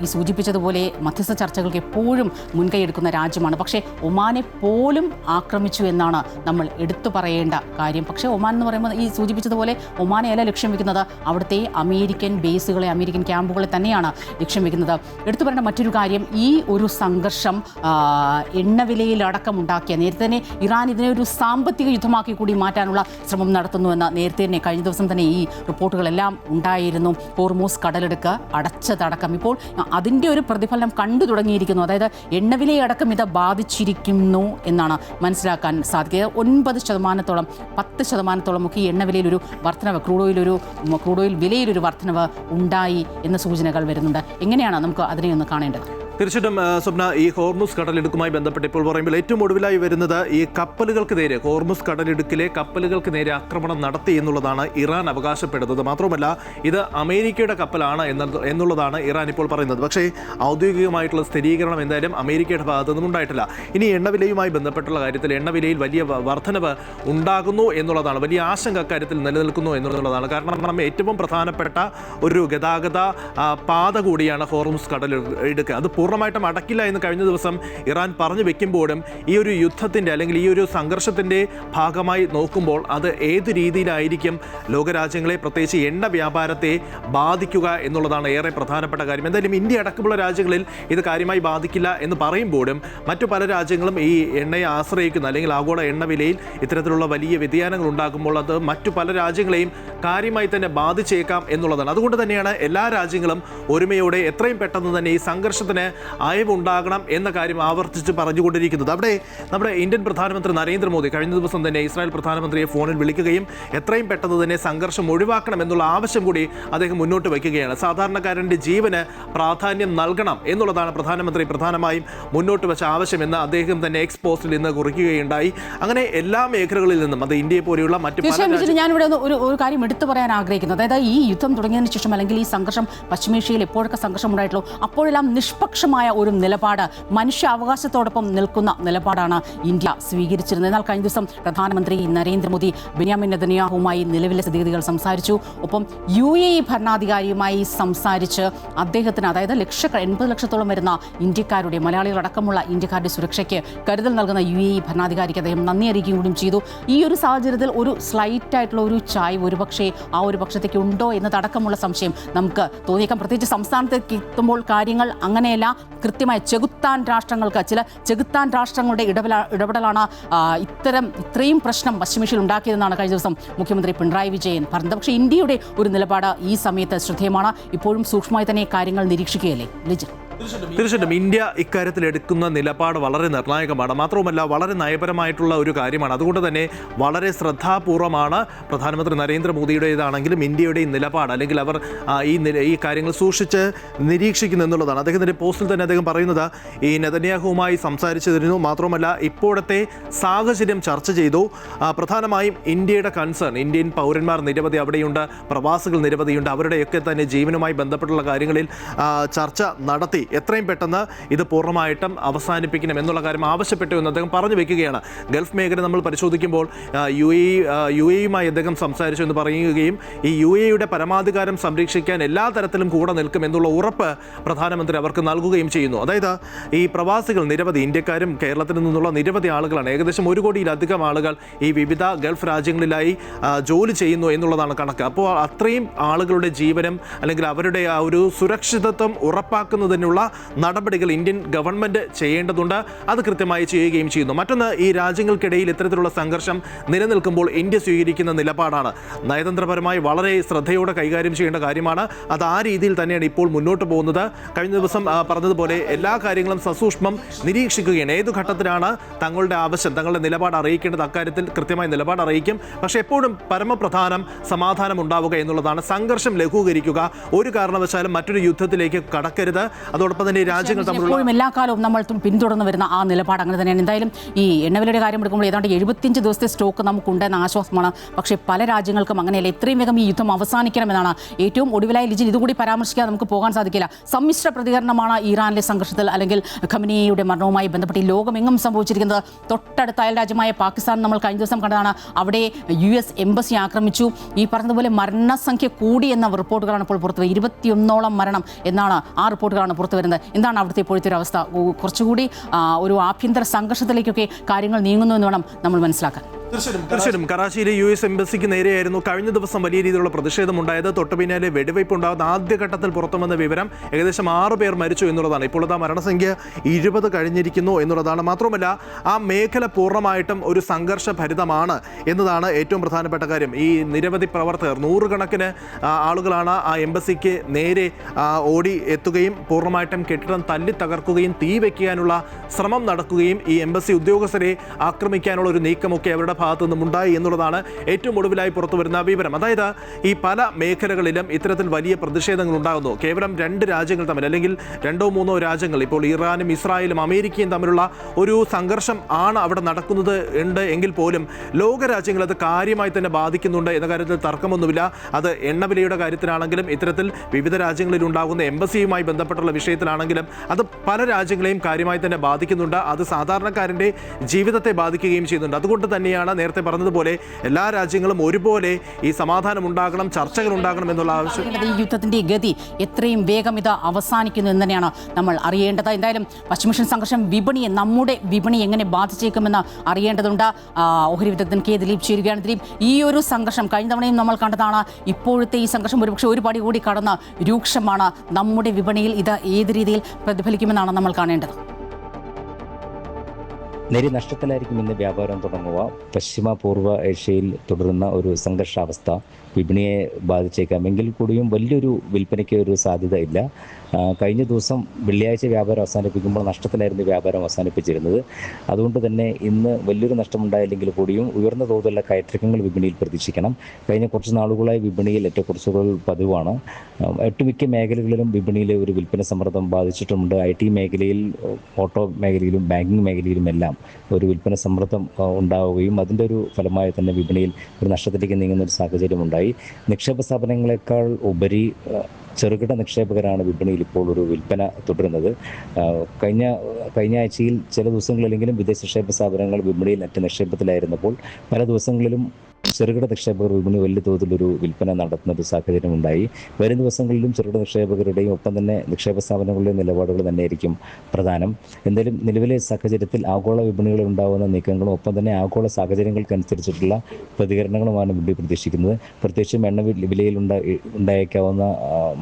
ഈ സൂചിപ്പിച്ചതുപോലെ മധ്യസ്ഥ ചർച്ചകൾക്ക് എപ്പോഴും മുൻകൈയെടുക്കുന്ന രാജ്യമാണ്. പക്ഷേ ഒമാനെ പോലും ആക്രമിച്ചു എന്നാണ് നമ്മൾ എടുത്തു പറയേണ്ട കാര്യം. പക്ഷേ ഒമാൻ എന്ന് പറയുമ്പോൾ ഈ സൂചിപ്പിച്ചതുപോലെ ഒമാനെയല്ല ലക്ഷ്യം വെക്കുന്നത്, അവിടുത്തെ അമേരിക്കൻ ബേസുകളെ, അമേരിക്കൻ ക്യാമ്പുകളെ തന്നെയാണ് ലക്ഷ്യം വെക്കുന്നത്. എടുത്തു പറയേണ്ട മറ്റൊരു കാര്യം, ഈ ഒരു സംഘർഷം എണ്ണവിലയിലടക്കം ഉണ്ടാക്കിയ, നേരത്തെ തന്നെ ഇറാൻ ഇതിനെ ഒരു സാമ്പത്തിക യുദ്ധമാക്കി കൂടി മാറ്റാനുള്ള ശ്രമം നടത്തുന്നുവെന്ന് നേരത്തെ തന്നെ കഴിഞ്ഞ ദിവസം തന്നെ ഈ റിപ്പോർട്ടുകളെല്ലാം ഉണ്ടായിരുന്നു. ഹോർമൂസ് കടലെടുക്ക് അടച്ചതടക്കം ഇപ്പോൾ അതിൻ്റെ ഒരു പ്രതിഫലനം കണ്ടു തുടങ്ങിയിരിക്കുന്നു. അതായത് എണ്ണവിലയടക്കം ഇത് ബാധിച്ചിരിക്കുന്നു എന്നാണ് മനസ്സിലാക്കാൻ സാധിക്കുക. 9%, 10% ഒക്കെ ഈ എണ്ണവിലയിലൊരു വർധനവ്, ക്രൂഡ് ഓയിൽ വിലയിലൊരു വർധനവ് ഉണ്ടായി എന്ന സൂചനകൾ വരുന്നുണ്ട്. എങ്ങനെയാണ് നമുക്ക് അതിനെ ഒന്ന് കാണേണ്ടത്? തീർച്ചയായിട്ടും സ്വപ്ന, ഈ ഹോർമുസ് കടലിടുക്കുമായി ബന്ധപ്പെട്ട് ഇപ്പോൾ പറയുമ്പോൾ ഏറ്റവും ഒടുവിലായി വരുന്നത് ഈ കപ്പലുകൾക്ക് നേരെ, ഹോർമുസ് കടലിടുക്കിലെ കപ്പലുകൾക്ക് നേരെ ആക്രമണം നടത്തി എന്നുള്ളതാണ് ഇറാൻ അവകാശപ്പെടുന്നത്. മാത്രമല്ല ഇത് അമേരിക്കയുടെ കപ്പലാണ് എന്നുള്ളതാണ് ഇറാൻ ഇപ്പോൾ പറയുന്നത്. പക്ഷേ ഔദ്യോഗികമായിട്ടുള്ള സ്ഥിരീകരണം എന്തായാലും അമേരിക്കയുടെ ഭാഗത്തു നിന്നും ഉണ്ടായിട്ടില്ല. ഇനി എണ്ണവിലയുമായി ബന്ധപ്പെട്ടുള്ള കാര്യത്തിൽ എണ്ണവിലയിൽ വലിയ വർധനവ് ഉണ്ടാകുന്നു എന്നുള്ളതാണ്, വലിയ ആശങ്ക അക്കാര്യത്തിൽ നിലനിൽക്കുന്നു എന്നുള്ളതാണ്. കാരണം ഏറ്റവും പ്രധാനപ്പെട്ട ഒരു ഗതാഗത പാത കൂടിയാണ് ഹോർമുസ് കടലിടുക്ക്. അത് പൂർണ്ണമായിട്ടും അടക്കില്ല എന്ന് കഴിഞ്ഞ ദിവസം ഇറാൻ പറഞ്ഞു വെക്കുമ്പോഴും ഈ ഒരു യുദ്ധത്തിൻ്റെ അല്ലെങ്കിൽ ഈ ഒരു സംഘർഷത്തിൻ്റെ ഭാഗമായി നോക്കുമ്പോൾ അത് ഏത് രീതിയിലായിരിക്കും ലോകരാജ്യങ്ങളെ, പ്രത്യേകിച്ച് എണ്ണ വ്യാപാരത്തെ ബാധിക്കുക എന്നുള്ളതാണ് ഏറെ പ്രധാനപ്പെട്ട കാര്യം. എന്തായാലും ഇന്ത്യ അടക്കമുള്ള രാജ്യങ്ങളിൽ ഇത് കാര്യമായി ബാധിക്കില്ല എന്ന് പറയുമ്പോഴും മറ്റു പല രാജ്യങ്ങളും ഈ എണ്ണയെ ആശ്രയിക്കുന്ന, അല്ലെങ്കിൽ ആഗോള എണ്ണ വിലയിൽ ഇത്തരത്തിലുള്ള വലിയ വ്യതിയാനങ്ങൾ ഉണ്ടാകുമ്പോൾ അത് മറ്റു പല രാജ്യങ്ങളെയും കാര്യമായി തന്നെ ബാധിച്ചേക്കാം എന്നുള്ളതാണ്. അതുകൊണ്ട് തന്നെയാണ് എല്ലാ രാജ്യങ്ങളും ഒരുമയോടെ എത്രയും പെട്ടെന്ന് തന്നെ ഈ സംഘർഷത്തിന് അയവുണ്ടാകണം എന്ന കാര്യം ആവർത്തിച്ച് പറഞ്ഞുകൊണ്ടിരിക്കുന്നത്. അവിടെ നമ്മുടെ ഇന്ത്യൻ പ്രധാനമന്ത്രി നരേന്ദ്രമോദി കഴിഞ്ഞ ദിവസം തന്നെ ഇസ്രായേൽ പ്രധാനമന്ത്രിയെ ഫോണിൽ വിളിക്കുകയും എത്രയും പെട്ടെന്ന് തന്നെ സംഘർഷം ഒഴിവാക്കണം എന്നുള്ള ആവശ്യം കൂടി അദ്ദേഹം മുന്നോട്ട് വയ്ക്കുകയാണ്. സാധാരണക്കാരൻ്റെ ജീവന് പ്രാധാന്യം നൽകണം എന്നുള്ളതാണ് പ്രധാനമന്ത്രി പ്രധാനമായും മുന്നോട്ട് വെച്ച ആവശ്യമെന്ന് അദ്ദേഹം തന്നെ എക്സ് പോസ്റ്റിൽ ഇന്ന് കുറിക്കുകയുണ്ടായി. അങ്ങനെ എല്ലാ മേഖലകളിൽ നിന്നും, അത് ഇന്ത്യയെ പോലെയുള്ള മറ്റു ഞാനിവിടെ ഒരു കാര്യം എടുത്തു പറയാൻ ആഗ്രഹിക്കുന്നത്, അതായത് ഈ യുദ്ധം തുടങ്ങിയതിന് ശേഷം അല്ലെങ്കിൽ ഈ സംഘർഷം പശ്ചിമേഷ്യയിൽ എപ്പോഴൊക്കെ സംഘർഷം ഉണ്ടായിട്ടുള്ളൂ അപ്പോഴെല്ലാം നിഷ്പക്ഷ സംഘർഷമായ ഒരു നിലപാട്, മനുഷ്യാവകാശത്തോടൊപ്പം നിൽക്കുന്ന നിലപാടാണ് ഇന്ത്യ സ്വീകരിച്ചിരുന്നത്. എന്നാൽ കഴിഞ്ഞ ദിവസം പ്രധാനമന്ത്രി നരേന്ദ്രമോദി ബെന്യാമിൻ നെതന്യാഹുവുമായി നിലവിലെ സ്ഥിതിഗതികൾ സംസാരിച്ചു. ഒപ്പം UAE ഭരണാധികാരിയുമായി സംസാരിച്ച് അദ്ദേഹത്തിന്, അതായത് 80 ലക്ഷത്തോളം വരുന്ന ഇന്ത്യക്കാരുടെ, മലയാളികളടക്കമുള്ള ഇന്ത്യക്കാരുടെ സുരക്ഷയ്ക്ക് കരുതൽ നൽകുന്ന UAE ഭരണാധികാരിക്ക് അദ്ദേഹം നന്ദി അറിയിക്കുകയും കൂടി ചെയ്തു. ഈ ഒരു സാഹചര്യത്തിൽ ഒരു സ്ലൈറ്റ് ആയിട്ടുള്ള ഒരു ചായ്വ് ഒരുപക്ഷെ ആ ഒരു പക്ഷത്തേക്ക് ഉണ്ടോ എന്നതടക്കമുള്ള സംശയം നമുക്ക് തോന്നിയേക്കാം. പ്രത്യേകിച്ച് സംസ്ഥാനത്തേക്ക് എത്തുമ്പോൾ കാര്യങ്ങൾ അങ്ങനെയല്ല. കൃത്യമായ ചെകുത്താൻ രാഷ്ട്രങ്ങൾക്ക്, ചില ചെകുത്താൻ രാഷ്ട്രങ്ങളുടെ ഇടപെടലാണ് ഇത്രയും പ്രശ്നം പശ്ചിമേഷ്യയിൽ ഉണ്ടാക്കിയതെന്നാണ് കഴിഞ്ഞ ദിവസം മുഖ്യമന്ത്രി പിണറായി വിജയൻ പറഞ്ഞത്. പക്ഷേ ഇന്ത്യയുടെ ഒരു നിലപാട് ഈ സമയത്ത് ശ്രദ്ധേയമാണ്. ഇപ്പോഴും സൂക്ഷ്മമായി തന്നെ കാര്യങ്ങൾ നിരീക്ഷിക്കുകയല്ലേ ലിജൻ? തീർച്ചയായിട്ടും ഇന്ത്യ ഇക്കാര്യത്തിൽ എടുക്കുന്ന നിലപാട് വളരെ നിർണായകമാണ്. മാത്രവുമല്ല വളരെ നയപരമായിട്ടുള്ള ഒരു കാര്യമാണ്. അതുകൊണ്ട് തന്നെ വളരെ ശ്രദ്ധാപൂർവമാണ് പ്രധാനമന്ത്രി നരേന്ദ്രമോദിയുടേതാണെങ്കിലും ഇന്ത്യയുടെ ഈ നിലപാട്, അല്ലെങ്കിൽ അവർ ഈ കാര്യങ്ങൾ സൂക്ഷിച്ച് നിരീക്ഷിക്കുന്നു എന്നുള്ളതാണ്. അദ്ദേഹത്തിൻ്റെ പോസ്റ്റിൽ തന്നെ അദ്ദേഹം പറയുന്നത് ഈ നെതന്യാഹുവുമായി സംസാരിച്ചിരുന്നു. മാത്രമല്ല ഇപ്പോഴത്തെ സാഹചര്യം ചർച്ച ചെയ്തു. പ്രധാനമായും ഇന്ത്യയുടെ കൺസേൺ, ഇന്ത്യൻ പൗരന്മാർ നിരവധി അവിടെയുണ്ട്, പ്രവാസികൾ നിരവധിയുണ്ട്, അവരുടെയൊക്കെ തന്നെ ജീവനുമായി ബന്ധപ്പെട്ടുള്ള കാര്യങ്ങളിൽ ചർച്ച നടത്തി എത്രയും പെട്ടെന്ന് ഇത് പൂർണ്ണമായിട്ടും അവസാനിപ്പിക്കണം എന്നുള്ള കാര്യം ആവശ്യപ്പെട്ടു എന്ന് അദ്ദേഹം പറഞ്ഞു വെക്കുകയാണ്. ഗൾഫ് മേഖല നമ്മൾ പരിശോധിക്കുമ്പോൾ UAE-യുമായി അദ്ദേഹം സംസാരിച്ചു എന്ന് പറയുകയും ഈ UAE-യുടെ പരമാധികാരം സംരക്ഷിക്കാൻ എല്ലാ തരത്തിലും കൂടെ നിൽക്കും എന്നുള്ള ഉറപ്പ് പ്രധാനമന്ത്രി അവർക്ക് നൽകുകയും ചെയ്യുന്നു. അതായത് ഈ പ്രവാസികൾ നിരവധി, ഇന്ത്യക്കാരും കേരളത്തിൽ നിന്നുള്ള നിരവധി ആളുകളാണ്. ഏകദേശം 1 കോടിയിലധികം ആളുകൾ ഈ വിവിധ ഗൾഫ് രാജ്യങ്ങളിലായി ജോലി ചെയ്യുന്നു എന്നുള്ളതാണ് കണക്ക്. അപ്പോൾ അത്രയും ആളുകളുടെ ജീവനും അല്ലെങ്കിൽ അവരുടെ ആ ഒരു സുരക്ഷിതത്വം ഉറപ്പാക്കുന്നതിനുള്ള നടപടികൾ ഇന്ത്യൻ ഗവൺമെന്റ് ചെയ്യേണ്ടതുണ്ട്. അത് കൃത്യമായി ചെയ്യുകയും ചെയ്യുന്നു. മറ്റൊന്ന്, ഈ രാജ്യങ്ങൾക്കിടയിൽ ഇത്തരത്തിലുള്ള സംഘർഷം നിലനിൽക്കുമ്പോൾ ഇന്ത്യ സ്വീകരിക്കുന്ന നിലപാടാണ് നയതന്ത്രപരമായി വളരെ ശ്രദ്ധയോടെ കൈകാര്യം ചെയ്യേണ്ട കാര്യമാണ്. അത് ആ രീതിയിൽ തന്നെയാണ് ഇപ്പോൾ മുന്നോട്ട് പോകുന്നത്. കഴിഞ്ഞ ദിവസം പറഞ്ഞതുപോലെ എല്ലാ കാര്യങ്ങളും സസൂക്ഷ്മം നിരീക്ഷിക്കുകയാണ്. ഏതു ഘട്ടത്തിലാണ് തങ്ങളുടെ ആവശ്യം, തങ്ങളുടെ നിലപാട് അറിയിക്കേണ്ടത്, അക്കാര്യത്തിൽ കൃത്യമായ നിലപാട് അറിയിക്കും. പക്ഷേ എപ്പോഴും പരമപ്രധാനം സമാധാനം ഉണ്ടാവുക എന്നുള്ളതാണ്. സംഘർഷം ലഘൂകരിക്കുക, ഒരു കാരണവശാലും മറ്റൊരു യുദ്ധത്തിലേക്ക് കടക്കരുത്. അതോടൊപ്പം തന്നെ രാജ്യങ്ങൾ തമ്മിലുള്ള എല്ലാ കാലവും നമ്മൾ പിന്തുടർന്ന് വരുന്ന ആ നിലപാട് അങ്ങനെ തന്നെയാണ്. എന്തായാലും ഈ എണ്ണവിലയുടെ കാര്യം എടുക്കുമ്പോൾ ഏതാണ്ട് 75 ദിവസത്തെ സ്റ്റോക്ക് നമുക്കുണ്ടെന്ന ആശ്വാസമാണ്. പക്ഷേ പല രാജ്യങ്ങൾക്കും അങ്ങനെയല്ല. എത്രയും വേഗം ഈ യുദ്ധം അവസാനിക്കണമെന്നാണ്. ഏറ്റവും ഒടുവിലായി ലിജിൻ ഇതുകൂടി പരാമർശിക്കാതെ നമുക്ക് പോകാൻ സാധിക്കില്ല. സമ്മിശ്ര പ്രതികരണമാണ് ഇറാനിലെ സംഘർഷത്തിൽ അല്ലെങ്കിൽ ഖമനേയിയുടെ മരണവുമായി ബന്ധപ്പെട്ട് ഈ ലോകമെങ്ങും സംഭവിച്ചിരിക്കുന്നത്. തൊട്ടടുത്ത അയൽ രാജ്യമായ പാകിസ്ഥാൻ നമ്മൾ കഴിഞ്ഞ ദിവസം കണ്ടതാണ്. അവിടെ US എംബസി ആക്രമിച്ചു. ഈ പറഞ്ഞതുപോലെ മരണസംഖ്യ കൂടി എന്ന റിപ്പോർട്ടുകളാണ് ഇപ്പോൾ പുറത്തു വരുന്നത്. 21ഓളം മരണം എന്നാണ് ആ റിപ്പോർട്ടുകളാണ് പുറത്തു വരുന്നത്. എന്താണ് അവിടുത്തെ ഇപ്പോഴത്തെ ഒരു അവസ്ഥ? കുറച്ചുകൂടി ഒരു ആഭ്യന്തര സംഘർഷത്തിലേക്കൊക്കെ കാര്യങ്ങൾ നീങ്ങുന്നു എന്ന് വേണം നമ്മൾ മനസ്സിലാക്കാൻ. തീർച്ചയായും കറാച്ചിയിലെ US എംബസിക്ക് നേരെയായിരുന്നു കഴിഞ്ഞ ദിവസം വലിയ രീതിയിലുള്ള പ്രതിഷേധമുണ്ടായത്. തൊട്ടു പിന്നാലെ വെടിവയ്പ് ഉണ്ടാകുന്ന ആദ്യഘട്ടത്തിൽ പുറത്തു വന്ന വിവരം ഏകദേശം 6 പേർ മരിച്ചു എന്നുള്ളതാണ്. ഇപ്പോൾ ആ മരണസംഖ്യ 20 കഴിഞ്ഞിരിക്കുന്നു എന്നുള്ളതാണ്. മാത്രമല്ല ആ മേഖല പൂർണ്ണമായിട്ടും ഒരു സംഘർഷഭരിതമാണ് എന്നതാണ് ഏറ്റവും പ്രധാനപ്പെട്ട കാര്യം. ഈ നിരവധി പ്രവർത്തകർ, 100 കണക്കിന് ആളുകളാണ് ആ എംബസിക്ക് നേരെ ഓടി എത്തുകയും പൂർണ്ണമായിട്ടും കെട്ടിടം തല്ലി തകർക്കുകയും തീ വയ്ക്കാനുള്ള ശ്രമം നടക്കുകയും ഈ എംബസി ഉദ്യോഗസ്ഥരെ ആക്രമിക്കാനുള്ള ഒരു നീക്കമൊക്കെ അവരുടെ ഭാഗത്തു നിന്നും ഉണ്ടായി എന്നുള്ളതാണ് ഏറ്റവും ഒടുവിലായി പുറത്തു വരുന്ന വിവരം. അതായത് ഈ പല മേഖലകളിലും ഇത്തരത്തിൽ വലിയ പ്രതിഷേധങ്ങൾ ഉണ്ടാകുന്നു. കേവലം 2 രാജ്യങ്ങൾ തമ്മിൽ, അല്ലെങ്കിൽ 2 or 3 രാജ്യങ്ങൾ, ഇപ്പോൾ ഇറാനും ഇസ്രായേലും അമേരിക്കയും തമ്മിലുള്ള ഒരു സംഘർഷം ആണ് അവിടെ നടക്കുന്നത് ഉണ്ട് എങ്കിൽ പോലും ലോകരാജ്യങ്ങൾ അത് കാര്യമായി തന്നെ ബാധിക്കുന്നുണ്ട് എന്ന കാര്യത്തിൽ തർക്കമൊന്നുമില്ല. അത് എണ്ണവിലയുടെ കാര്യത്തിലാണെങ്കിലും ഇത്തരത്തിൽ വിവിധ രാജ്യങ്ങളിൽ ഉണ്ടാകുന്ന എംബസിയുമായി ബന്ധപ്പെട്ടുള്ള വിഷയത്തിലാണെങ്കിലും അത് പല രാജ്യങ്ങളെയും കാര്യമായി തന്നെ ബാധിക്കുന്നുണ്ട്. അത് സാധാരണക്കാരൻ്റെ ജീവിതത്തെ ബാധിക്കുകയും ചെയ്യുന്നുണ്ട്. അതുകൊണ്ട് തന്നെയാണ് നേരത്തെ പറഞ്ഞതുപോലെ എല്ലാ രാജ്യങ്ങളും ഒരുപോലെ ഈ സമാധാനം ഉണ്ടാകണം, ചർച്ചകൾ ഉണ്ടാകണം എന്നുള്ള ആവശ്യം. ഈ യുദ്ധത്തിന്റെ ഗതി എത്രയും വേഗം ഇത് അവസാനിക്കുന്നു എന്ന് തന്നെയാണ് നമ്മൾ അറിയേണ്ടത്. എന്തായാലും പശ്ചിമേഷ്യൻ സംഘർഷം വിപണിയെ, നമ്മുടെ വിപണി എങ്ങനെ ബാധിച്ചേക്കുമെന്ന് അറിയേണ്ടതുണ്ട്. ഓഹരി വിദഗ്ധൻ K. ദിലീപ് ചേരുകയാണ്. ദിലീപ്, ഈ ഒരു സംഘർഷം കഴിഞ്ഞ തവണയും നമ്മൾ കണ്ടതാണ്. ഇപ്പോഴത്തെ ഈ സംഘർഷം ഒരുപക്ഷെ ഒരു പടി കൂടി കടന്ന് രൂക്ഷമാണ്. നമ്മുടെ വിപണിയിൽ ഇത് ഏത് രീതിയിൽ പ്രതിഫലിക്കുമെന്നാണ് നമ്മൾ കാണേണ്ടത്? നേരിയ നഷ്ടത്തിലായിരിക്കും ഇന്ന് വ്യാപാരം തുടങ്ങുക. പശ്ചിമ പൂർവ്വ ഏഷ്യയിൽ തുടരുന്ന ഒരു സംഘർഷാവസ്ഥ വിപണിയെ ബാധിച്ചേക്കാം. എങ്കിൽ കൂടിയും വലിയൊരു വിൽപ്പനയ്ക്ക് ഒരു സാധ്യത ഇല്ല. കഴിഞ്ഞ ദിവസം വെള്ളിയാഴ്ച വ്യാപാരം അവസാനിപ്പിക്കുമ്പോൾ നഷ്ടത്തിലായിരുന്നു വ്യാപാരം അവസാനിപ്പിച്ചിരുന്നത്. അതുകൊണ്ട് തന്നെ ഇന്ന് വലിയൊരു നഷ്ടമുണ്ടായില്ലെങ്കിൽ കൂടിയും ഉയർന്ന തോതിലുള്ള കയറ്റിറക്കങ്ങൾ വിപണിയിൽ പ്രതീക്ഷിക്കണം. കഴിഞ്ഞ കുറച്ച് നാളുകളായി വിപണിയിൽ ഏറ്റക്കുറച്ചുകൾ പതിവാണ്. ഒട്ടുമിക്ക മേഖലകളിലും വിപണിയിലെ ഒരു വിൽപ്പന സമ്മർദ്ദം ബാധിച്ചിട്ടുമുണ്ട്. IT മേഖലയിൽ, ഓട്ടോ മേഖലയിലും ബാങ്കിങ് മേഖലയിലുമെല്ലാം ഒരു വിൽപ്പന സമ്മർദ്ദം ഉണ്ടാവുകയും അതിൻ്റെ ഒരു ഫലമായി തന്നെ വിപണിയിൽ ഒരു നഷ്ടത്തിലേക്ക് നീങ്ങുന്ന ഒരു സാഹചര്യമുണ്ടായി. നിക്ഷേപ സ്ഥാപനങ്ങളെക്കാൾ ഉപരി ചെറുകിട നിക്ഷേപകരാണ് വിപണിയിൽ ഇപ്പോൾ ഒരു വിൽപ്പന തുടരുന്നത്. കഴിഞ്ഞ ആഴ്ചയിൽ ചില ദിവസങ്ങളിലെങ്കിലും വിദേശ നിക്ഷേപ സ്ഥാപനങ്ങൾ വിപണിയിൽ നെറ്റ് നിക്ഷേപത്തിലായിരുന്നപ്പോൾ പല ദിവസങ്ങളിലും ചെറുകിട നിക്ഷേപകർ വിപണി വലിയ തോതിലൊരു വിൽപ്പന നടത്തുന്ന ഒരു സാഹചര്യമുണ്ടായി. വരും ദിവസങ്ങളിലും ചെറുകിട നിക്ഷേപകരുടെയും ഒപ്പം തന്നെ നിക്ഷേപ സ്ഥാപനങ്ങളുടെയും നിലപാടുകൾ തന്നെയായിരിക്കും പ്രധാനം. എന്തായാലും നിലവിലെ സാഹചര്യത്തിൽ ആഗോള വിപണികളിൽ ഉണ്ടാകുന്ന നീക്കങ്ങളും ഒപ്പം തന്നെ ആഗോള സാഹചര്യങ്ങൾക്കനുസരിച്ചിട്ടുള്ള പ്രതികരണങ്ങളുമാണ് വിപണി പ്രതീക്ഷിക്കുന്നത്. പ്രത്യേകിച്ചും എണ്ണ വിലയിൽ ഉണ്ടായേക്കാവുന്ന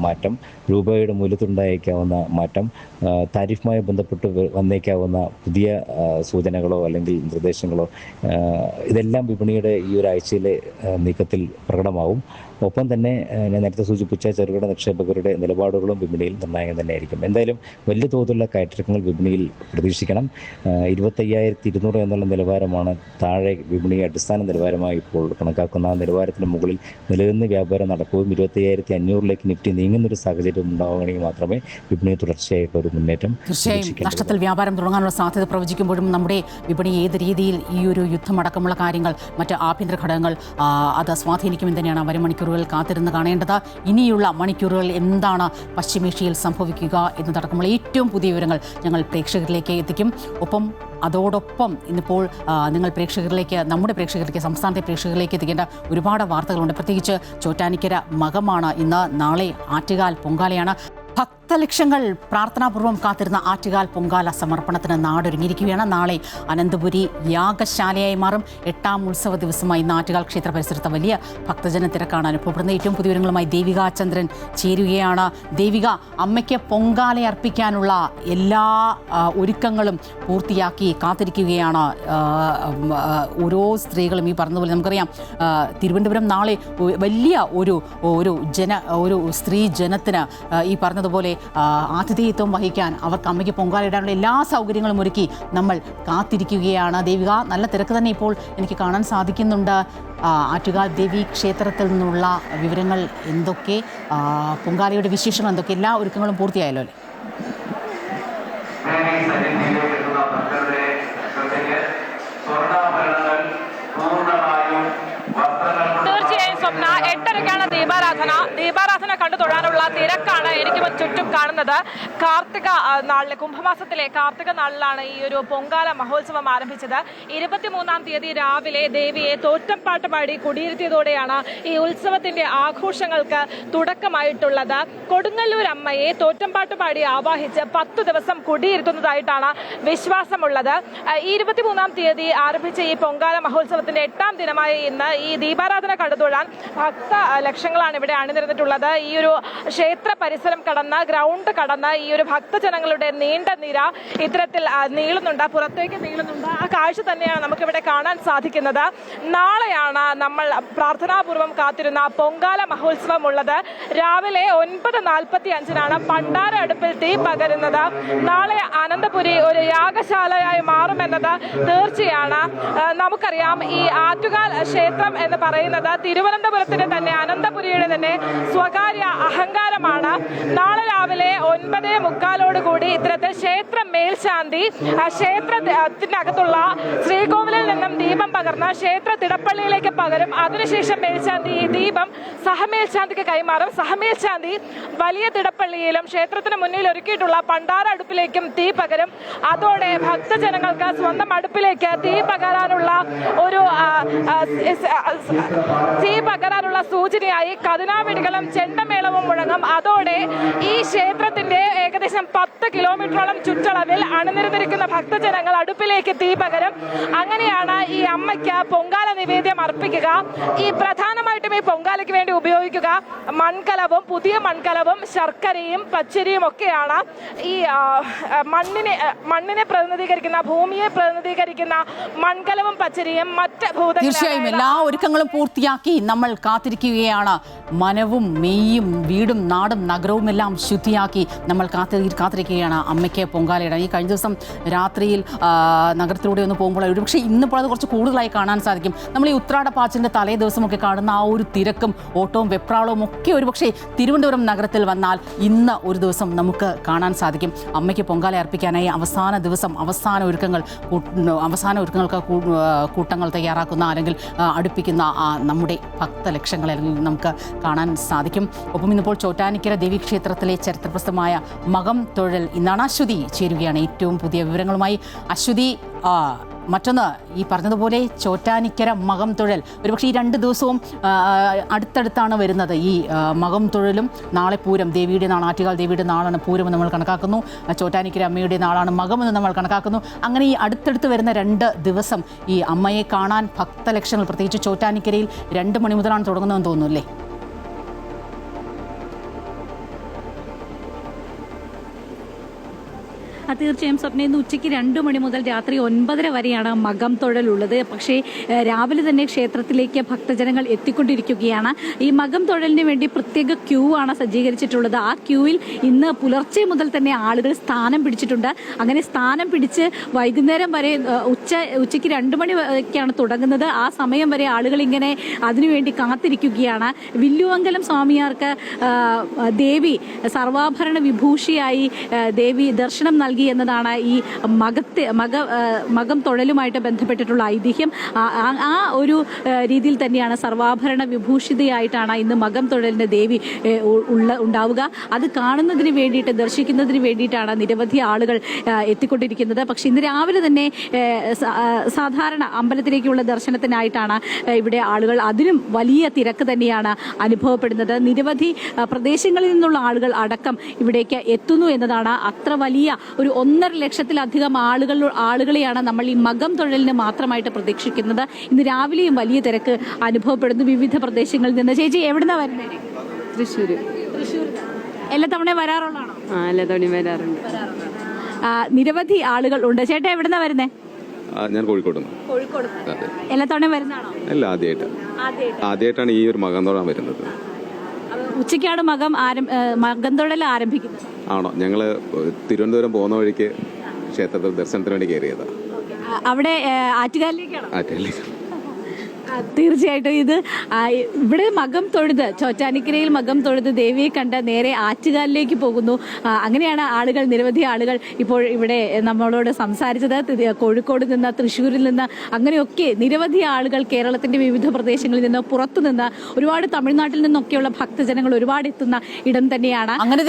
മാറ്റം, രൂപയുടെ മൂല്യത്തിലുണ്ടായേക്കാവുന്ന മാറ്റം, താരിഫുമായി ബന്ധപ്പെട്ട് വന്നേക്കാവുന്ന പുതിയ സൂചനകളോ അല്ലെങ്കിൽ നിർദ്ദേശങ്ങളോ ഇതെല്ലാം വിപണിയുടെ ഈ ഒരാഴ്ചയിലെ നീക്കത്തിൽ പ്രകടമാവും. ഒപ്പം തന്നെ ഞാൻ നേരത്തെ സൂചിപ്പിച്ച ചെറുകിട നിക്ഷേപകരുടെ നിലപാടുകളും വിപണിയിൽ നിർണായകം തന്നെയായിരിക്കും. എന്തായാലും വലിയ തോതിലുള്ള കയറ്റിറക്കങ്ങൾ വിപണിയിൽ പ്രതീക്ഷിക്കണം. 25,200 എന്നുള്ള നിലവാരമാണ് താഴെ വിപണി അടിസ്ഥാന നിലവാരമായി ഇപ്പോൾ കണക്കാക്കുന്ന. ആ നിലവാരത്തിന് മുകളിൽ നിലനിന്ന് വ്യാപാരം നടക്കുകയും 25,500 നിഫ്റ്റി നീങ്ങുന്നൊരു സാഹചര്യം ഉണ്ടാവുകയാണെങ്കിൽ മാത്രമേ വിപണി തുടർച്ചയായിട്ടുള്ള ഒരു മുന്നേറ്റം. തീർച്ചയായും നഷ്ടത്തിൽ വ്യാപാരം തുടങ്ങാനുള്ള സാധ്യത പ്രവചിക്കുമ്പോഴും നമ്മുടെ വിപണി ഏത് രീതിയിൽ ഈ ഒരു യുദ്ധമടക്കമുള്ള കാര്യങ്ങൾ, മറ്റ് ആഭ്യന്തര ഘടകങ്ങൾ അത് സ്വാധീനിക്കുമെന്ന് തന്നെയാണ് വരും മണിക്കൂറുകൾ കാത്തിരുന്ന് കാണേണ്ടത്. ഇനിയുള്ള മണിക്കൂറുകൾ എന്താണ് പശ്ചിമേഷ്യയിൽ സംഭവിക്കുക എന്നതടക്കമുള്ള ഏറ്റവും പുതിയ വിവരങ്ങൾ ഞങ്ങൾ പ്രേക്ഷകരിലേക്ക് എത്തിക്കും. അതോടൊപ്പം ഇന്നിപ്പോൾ നിങ്ങൾ നമ്മുടെ പ്രേക്ഷകരിലേക്ക്, സംസ്ഥാനത്തെ പ്രേക്ഷകരിലേക്ക് എത്തിക്കേണ്ട ഒരുപാട് വാർത്തകളുണ്ട്. പ്രത്യേകിച്ച് ചോറ്റാനിക്കര മകമാണ് ഇന്ന്, നാളെ ആറ്റുകാൽ പൊങ്കാലയാണ്. ഭക്തലക്ഷങ്ങൾ പ്രാർത്ഥനാപൂർവ്വം കാത്തിരുന്ന ആറ്റുകാൽ പൊങ്കാല സമർപ്പണത്തിന് നാടൊരുങ്ങിയിരിക്കുകയാണ്. നാളെ അനന്തപുരി യാഗശാലയായി മാറും. 8ാം ഉത്സവ ദിവസമായി ഇന്ന് ആറ്റുകാൽ ക്ഷേത്ര പരിസരത്ത് വലിയ ഭക്തജന തിരക്കാണ് അനുഭവപ്പെടുന്നത്. ഏറ്റവും പുതിയ വിവരങ്ങളുമായി ദേവിക ചന്ദ്രൻ ചേരുകയാണ്. ദേവിക, അമ്മയ്ക്ക് പൊങ്കാല അർപ്പിക്കാനുള്ള എല്ലാ ഒരുക്കങ്ങളും പൂർത്തിയാക്കി കാത്തിരിക്കുകയാണ് ഓരോ സ്ത്രീകളും. ഈ പറഞ്ഞതുപോലെ നമുക്കറിയാം, തിരുവനന്തപുരം നാളെ വലിയ ഒരു സ്ത്രീ ജനത്തിന് ഈ പറഞ്ഞതുപോലെ ആതിഥേയത്വം വഹിക്കാൻ, അവർക്ക് അമ്മയ്ക്ക് പൊങ്കാലയിടാനുള്ള എല്ലാ സൗകര്യങ്ങളും ഒരുക്കി നമ്മൾ കാത്തിരിക്കുകയാണ്. ദേവിക, നല്ല തിരക്ക് തന്നെ ഇപ്പോൾ എനിക്ക് കാണാൻ സാധിക്കുന്നുണ്ട്. ആറ്റുകാൽ ദേവി ക്ഷേത്രത്തിൽ നിന്നുള്ള വിവരങ്ങൾ എന്തൊക്കെ, പൊങ്കാലയുടെ വിശേഷങ്ങൾ എന്തൊക്കെ, എല്ലാ ഒരുക്കങ്ങളും പൂർത്തിയായല്ലോ അല്ലേ? തീർച്ചയായും സ്വപ്ന, 8:30-ക്കാണ് ദീപാരാധന കണ്ടു തൊഴാനുള്ള തിരക്കാണ് എനിക്ക് ചുറ്റും കാണുന്നത്. കാർത്തിക നാളിലെ, കുംഭമാസത്തിലെ കാർത്തിക നാളിലാണ് ഈ ഒരു പൊങ്കാല മഹോത്സവം ആരംഭിച്ചത്. 23-ാം തീയതി രാവിലെ ദേവിയെ തോറ്റംപാട്ട് പാടി കുടിയിരുത്തിയതോടെയാണ് ഈ ഉത്സവത്തിന്റെ ആഘോഷങ്ങൾക്ക് തുടക്കമായിട്ടുള്ളത്. കൊടുങ്ങല്ലൂർ അമ്മയെ തോറ്റംപാട്ട് പാടി ആവാഹിച്ച് 10 ദിവസം കുടിയിരുത്തുന്നതായിട്ടാണ് വിശ്വാസമുള്ളത്. ഈ 23-ാം തീയതി ആരംഭിച്ച ഈ പൊങ്കാല മഹോത്സവത്തിന്റെ 8ാം ദിനമായ ഇന്ന് ഈ ദീപാരാധന കണ്ടുതൊഴാൻ ഭക്ത ലക്ഷങ്ങളാണ് ഇവിടെ അണിനിരന്നിട്ടുള്ളത്. ഈ ഒരു ക്ഷേത്ര പരിസരം കടന്ന്, ഗ്രൗണ്ട് കടന്ന് ഈ ഒരു ഭക്തജനങ്ങളുടെ നീണ്ട നിര ഇത്തരത്തിൽ പുറത്തേക്ക് നീളുന്നുണ്ട്. ആ കാഴ്ച തന്നെയാണ് നമുക്കിവിടെ കാണാൻ സാധിക്കുന്നത്. നാളെയാണ് നമ്മൾ പ്രാർത്ഥനാപൂർവ്വം കാത്തിരുന്ന പൊങ്കാല മഹോത്സവം ഉള്ളത്. രാവിലെ 9:45-നാണ് പണ്ടാര അടുപ്പിൽ തീ പകരുന്നത്. നാളെ അനന്തപുരി ഒരു യാഗശാലയായി മാറുമെന്നത് തീർച്ചയാണ്. നമുക്കറിയാം, ഈ ആറ്റുകാൽ ക്ഷേത്രം എന്ന് പറയുന്നത് തിരുവനന്തപുരത്തിന്റെ തന്നെ, അനന്തപുരിയുടെ തന്നെ സ്വകാര്യ അഹങ്കാരമാണ്. നാളെ രാവിലെ 9:45 ഇത്തരത്തിൽ ക്ഷേത്ര മേൽശാന്തി ക്ഷേത്രത്തിനകത്തുള്ള ശ്രീകോവിലിൽ നിന്നും ദീപം പകർന്ന് ക്ഷേത്ര തിടപ്പള്ളിയിലേക്ക് പകരും. അതിനുശേഷം മേൽശാന്തി ഈ ദീപം സഹമേൽശാന്തിക്ക് കൈമാറും. സഹമേൽശാന്തി വലിയ തിടപ്പള്ളിയിലും ക്ഷേത്രത്തിന് മുന്നിൽ ഒരുക്കിയിട്ടുള്ള പണ്ടാര അടുപ്പിലേക്കും തീ പകരും. അതോടെ ഭക്തജനങ്ങൾക്ക് സ്വന്തം അടുപ്പിലേക്ക് തീ പകരാനുള്ള സൂചനയായി കതിനാവെടികളും ചെണ്ടമേളവും മുഴങ്ങും. അതോടെ ഈ ക്ഷേത്രത്തിന്റെ ഏകദേശം 10 കിലോമീറ്ററോളം ചുറ്റളവിൽ അണിനിരന്നിരിക്കുന്ന ഭക്തജനങ്ങൾ അടുപ്പിലേക്ക് തീ പകരും. അങ്ങനെയാണ് ഈ അമ്മയ്ക്ക് പൊങ്കാല നിവേദ്യം അർപ്പിക്കുക. ഈ പ്രധാനമായിട്ടും ഈ പൊങ്കാലയ്ക്ക് വേണ്ടി ഉപയോഗിക്കുക മൺകലവും, പുതിയ മൺകലവും, ശർക്കരയും പച്ചരിയും ഒക്കെയാണ്. ഈ മണ്ണിനെ പ്രതിനിധീകരിക്കുന്ന, ഭൂമിയെ പ്രതിനിധീകരിക്കുന്ന മൺകലവും പച്ചരിയും മറ്റ് തീർച്ചയായും എല്ലാ ഒരുക്കങ്ങളും പൂർത്തിയാക്കി നമ്മൾ കാത്തിരിക്കുകയാണ്. മനവും മെയ്യും വീടും നാടും നഗരവും എല്ലാം ശുദ്ധിയാക്കി നമ്മൾ കാത്തിരിക്കുകയാണ് അമ്മയ്ക്ക് പൊങ്കാലയിടാൻ. ഈ കഴിഞ്ഞ ദിവസം രാത്രിയിൽ നഗരത്തിലൂടെ ഒന്ന് പോകുമ്പോൾ ഒരുപക്ഷെ ഇന്നിപ്പോൾ അത് കുറച്ച് കൂടുതലായി കാണാൻ സാധിക്കും. നമ്മൾ ഈ ഉത്രാടപ്പാച്ചിൻ്റെ തലേ ദിവസമൊക്കെ കാണുന്ന ആ ഒരു തിരക്കും ഓട്ടവും വെപ്രാളവും ഒക്കെ ഒരുപക്ഷെ തിരുവനന്തപുരം നഗരത്തിൽ വന്നാൽ ഇന്ന് ഒരു ദിവസം നമുക്ക് കാണാൻ സാധിക്കും. അമ്മയ്ക്ക് പൊങ്കാല അർപ്പിക്കാനായി അവസാന ദിവസം അവസാന ഒരുക്കങ്ങൾക്ക് കൂട്ടങ്ങൾ തയ്യാറാക്കുന്ന അല്ലെങ്കിൽ അടുപ്പിക്കുന്ന നമ്മുടെ ഭക്തലക്ഷങ്ങളെ നമുക്ക് കാണാൻ സാധിക്കും. ഒപ്പം ഇന്നിപ്പോൾ ചോറ്റാനിക്കര ദേവീക്ഷേത്രത്തിലെ ചരിത്രപ്രസിദ്ധമായ മകം തൊഴൽ ഇന്നാണ്. അശ്വതി ചേരുകയാണ് ഏറ്റവും പുതിയ വിവരങ്ങളുമായി. അശ്വതി, മറ്റൊന്ന് ഈ പറഞ്ഞതുപോലെ ചോറ്റാനിക്കര മകം തൊഴൽ ഒരുപക്ഷെ ഈ 2 ദിവസവും അടുത്തടുത്താണ് വരുന്നത്. ഈ മകം തൊഴലും നാളെ പൂരം, ദേവിയുടെ നാൾ, ആറ്റുകാൽ ദേവിയുടെ നാളാണ് പൂരമെന്ന് നമ്മൾ കണക്കാക്കുന്നു. ചോറ്റാനിക്കര അമ്മയുടെ നാളാണ് മകമെന്ന് നമ്മൾ കണക്കാക്കുന്നു. അങ്ങനെ ഈ അടുത്തടുത്ത് വരുന്ന 2 ദിവസം ഈ അമ്മയെ കാണാൻ ഭക്തലക്ഷങ്ങൾ, പ്രത്യേകിച്ച് ചോറ്റാനിക്കരയിൽ 2 മണി മുതലാണ് തുടങ്ങുന്നതെന്ന് തോന്നുന്നു അല്ലേ? തീർച്ചയായും സ്വപ്ന, ഇന്ന് ഉച്ചയ്ക്ക് 2 മണി മുതൽ രാത്രി 9:30 വരെയാണ് മകം തൊഴലുള്ളത്. പക്ഷേ രാവിലെ തന്നെ ക്ഷേത്രത്തിലേക്ക് ഭക്തജനങ്ങൾ എത്തിക്കൊണ്ടിരിക്കുകയാണ്. ഈ മകം തൊഴലിന് വേണ്ടി പ്രത്യേക ക്യൂ ആണ് സജ്ജീകരിച്ചിട്ടുള്ളത്. ആ ക്യൂവിൽ ഇന്ന് പുലർച്ചെ മുതൽ തന്നെ ആളുകൾ സ്ഥാനം പിടിച്ചിട്ടുണ്ട്. അങ്ങനെ സ്ഥാനം പിടിച്ച് വൈകുന്നേരം വരെ ഉച്ചയ്ക്ക് 2 മണിക്കാണ് തുടങ്ങുന്നത്. ആ സമയം വരെ ആളുകൾ ഇങ്ങനെ അതിനുവേണ്ടി കാത്തിരിക്കുകയാണ്. വില്ലുവങ്കലം സ്വാമിയാർക്ക് ദേവി സർവാഭരണ വിഭൂഷിയായി ദേവി ദർശനം നൽകി എന്നതാണ് ഈ മകം തൊഴലുമായിട്ട് ബന്ധപ്പെട്ടിട്ടുള്ള ഐതിഹ്യം. ആ ഒരു രീതിയിൽ തന്നെയാണ് സർവാഭരണ വിഭൂഷിതയായിട്ടാണ് ഇന്ന് മകം തൊഴലിന് ദേവി ഉണ്ടാവുക. അത് കാണുന്നതിന് വേണ്ടിയിട്ട്, ദർശിക്കുന്നതിന് വേണ്ടിയിട്ടാണ് നിരവധി ആളുകൾ എത്തിക്കൊണ്ടിരിക്കുന്നത്. പക്ഷെ ഇന്ന് രാവിലെ തന്നെ സാധാരണ അമ്പലത്തിലേക്കുള്ള ദർശനത്തിനായിട്ടാണ് ഇവിടെ ആളുകൾ, അതിനും വലിയ തിരക്ക് തന്നെയാണ് അനുഭവപ്പെടുന്നത്. നിരവധി പ്രദേശങ്ങളിൽ നിന്നുള്ള ആളുകൾ അടക്കം ഇവിടേക്ക് എത്തുന്നു എന്നതാണ്. അത്ര വലിയ ഒരു 1.5 ലക്ഷത്തിലധികം ആളുകളെയാണ് നമ്മൾ ഈ മകം തൊഴലിന് മാത്രമായിട്ട് പ്രതീക്ഷിക്കുന്നത്. ഇന്ന് രാവിലെയും വലിയ തിരക്ക് അനുഭവപ്പെടുന്നു വിവിധ പ്രദേശങ്ങളിൽ നിന്ന്. ചേച്ചി, എവിടുന്നാ വരുന്നത്? തൃശ്ശൂർ. എല്ലാ തവണയും വരാറുള്ളതാണോ? എല്ലാ തവണയും വരാറുണ്ട്. നിരവധി ആളുകൾ ഉണ്ട്. ചേട്ടാ, എവിടുന്നാ വരുന്നേ? ഞാൻ കോഴിക്കോട്. എല്ലാ തവണയും വരുന്നതാണോ? അല്ല, ആദ്യമായിട്ടാണ് ഈ ഒരു മകം തൊഴാൻ വരുന്നത്. ഉച്ചയ്ക്കാണ് മകം തൊഴൽ ആരംഭിക്കുന്നത്. ആണോ? ഞങ്ങള് തിരുവനന്തപുരം പോകുന്ന വഴിക്ക് ക്ഷേത്രത്തിൽ ദർശനത്തിന് വേണ്ടി കയറിയതാ. അവിടെ ആറ്റുകാലിലേക്കാണോ? ആറ്റുകാലിലേക്ക്. തീർച്ചയായിട്ടും ഇത് ഇവിടെ മകം തൊഴുത്, ചോറ്റാനിക്കരയിൽ മകം തൊഴുത് ദേവിയെ കണ്ട് നേരെ ആറ്റുകാലിലേക്ക് പോകുന്നു. അങ്ങനെയാണ് ആളുകൾ, നിരവധി ആളുകൾ ഇപ്പോൾ ഇവിടെ നമ്മളോട് സംസാരിച്ചത്. കോഴിക്കോട് നിന്ന്, തൃശ്ശൂരിൽ നിന്ന്, അങ്ങനെയൊക്കെ നിരവധി ആളുകൾ, കേരളത്തിന്റെ വിവിധ പ്രദേശങ്ങളിൽ നിന്ന്, പുറത്തുനിന്ന്, ഒരുപാട് തമിഴ്നാട്ടിൽ നിന്നൊക്കെയുള്ള ഭക്തജനങ്ങൾ ഒരുപാട് എത്തുന്ന ഇടം തന്നെയാണ്. അങ്ങനെ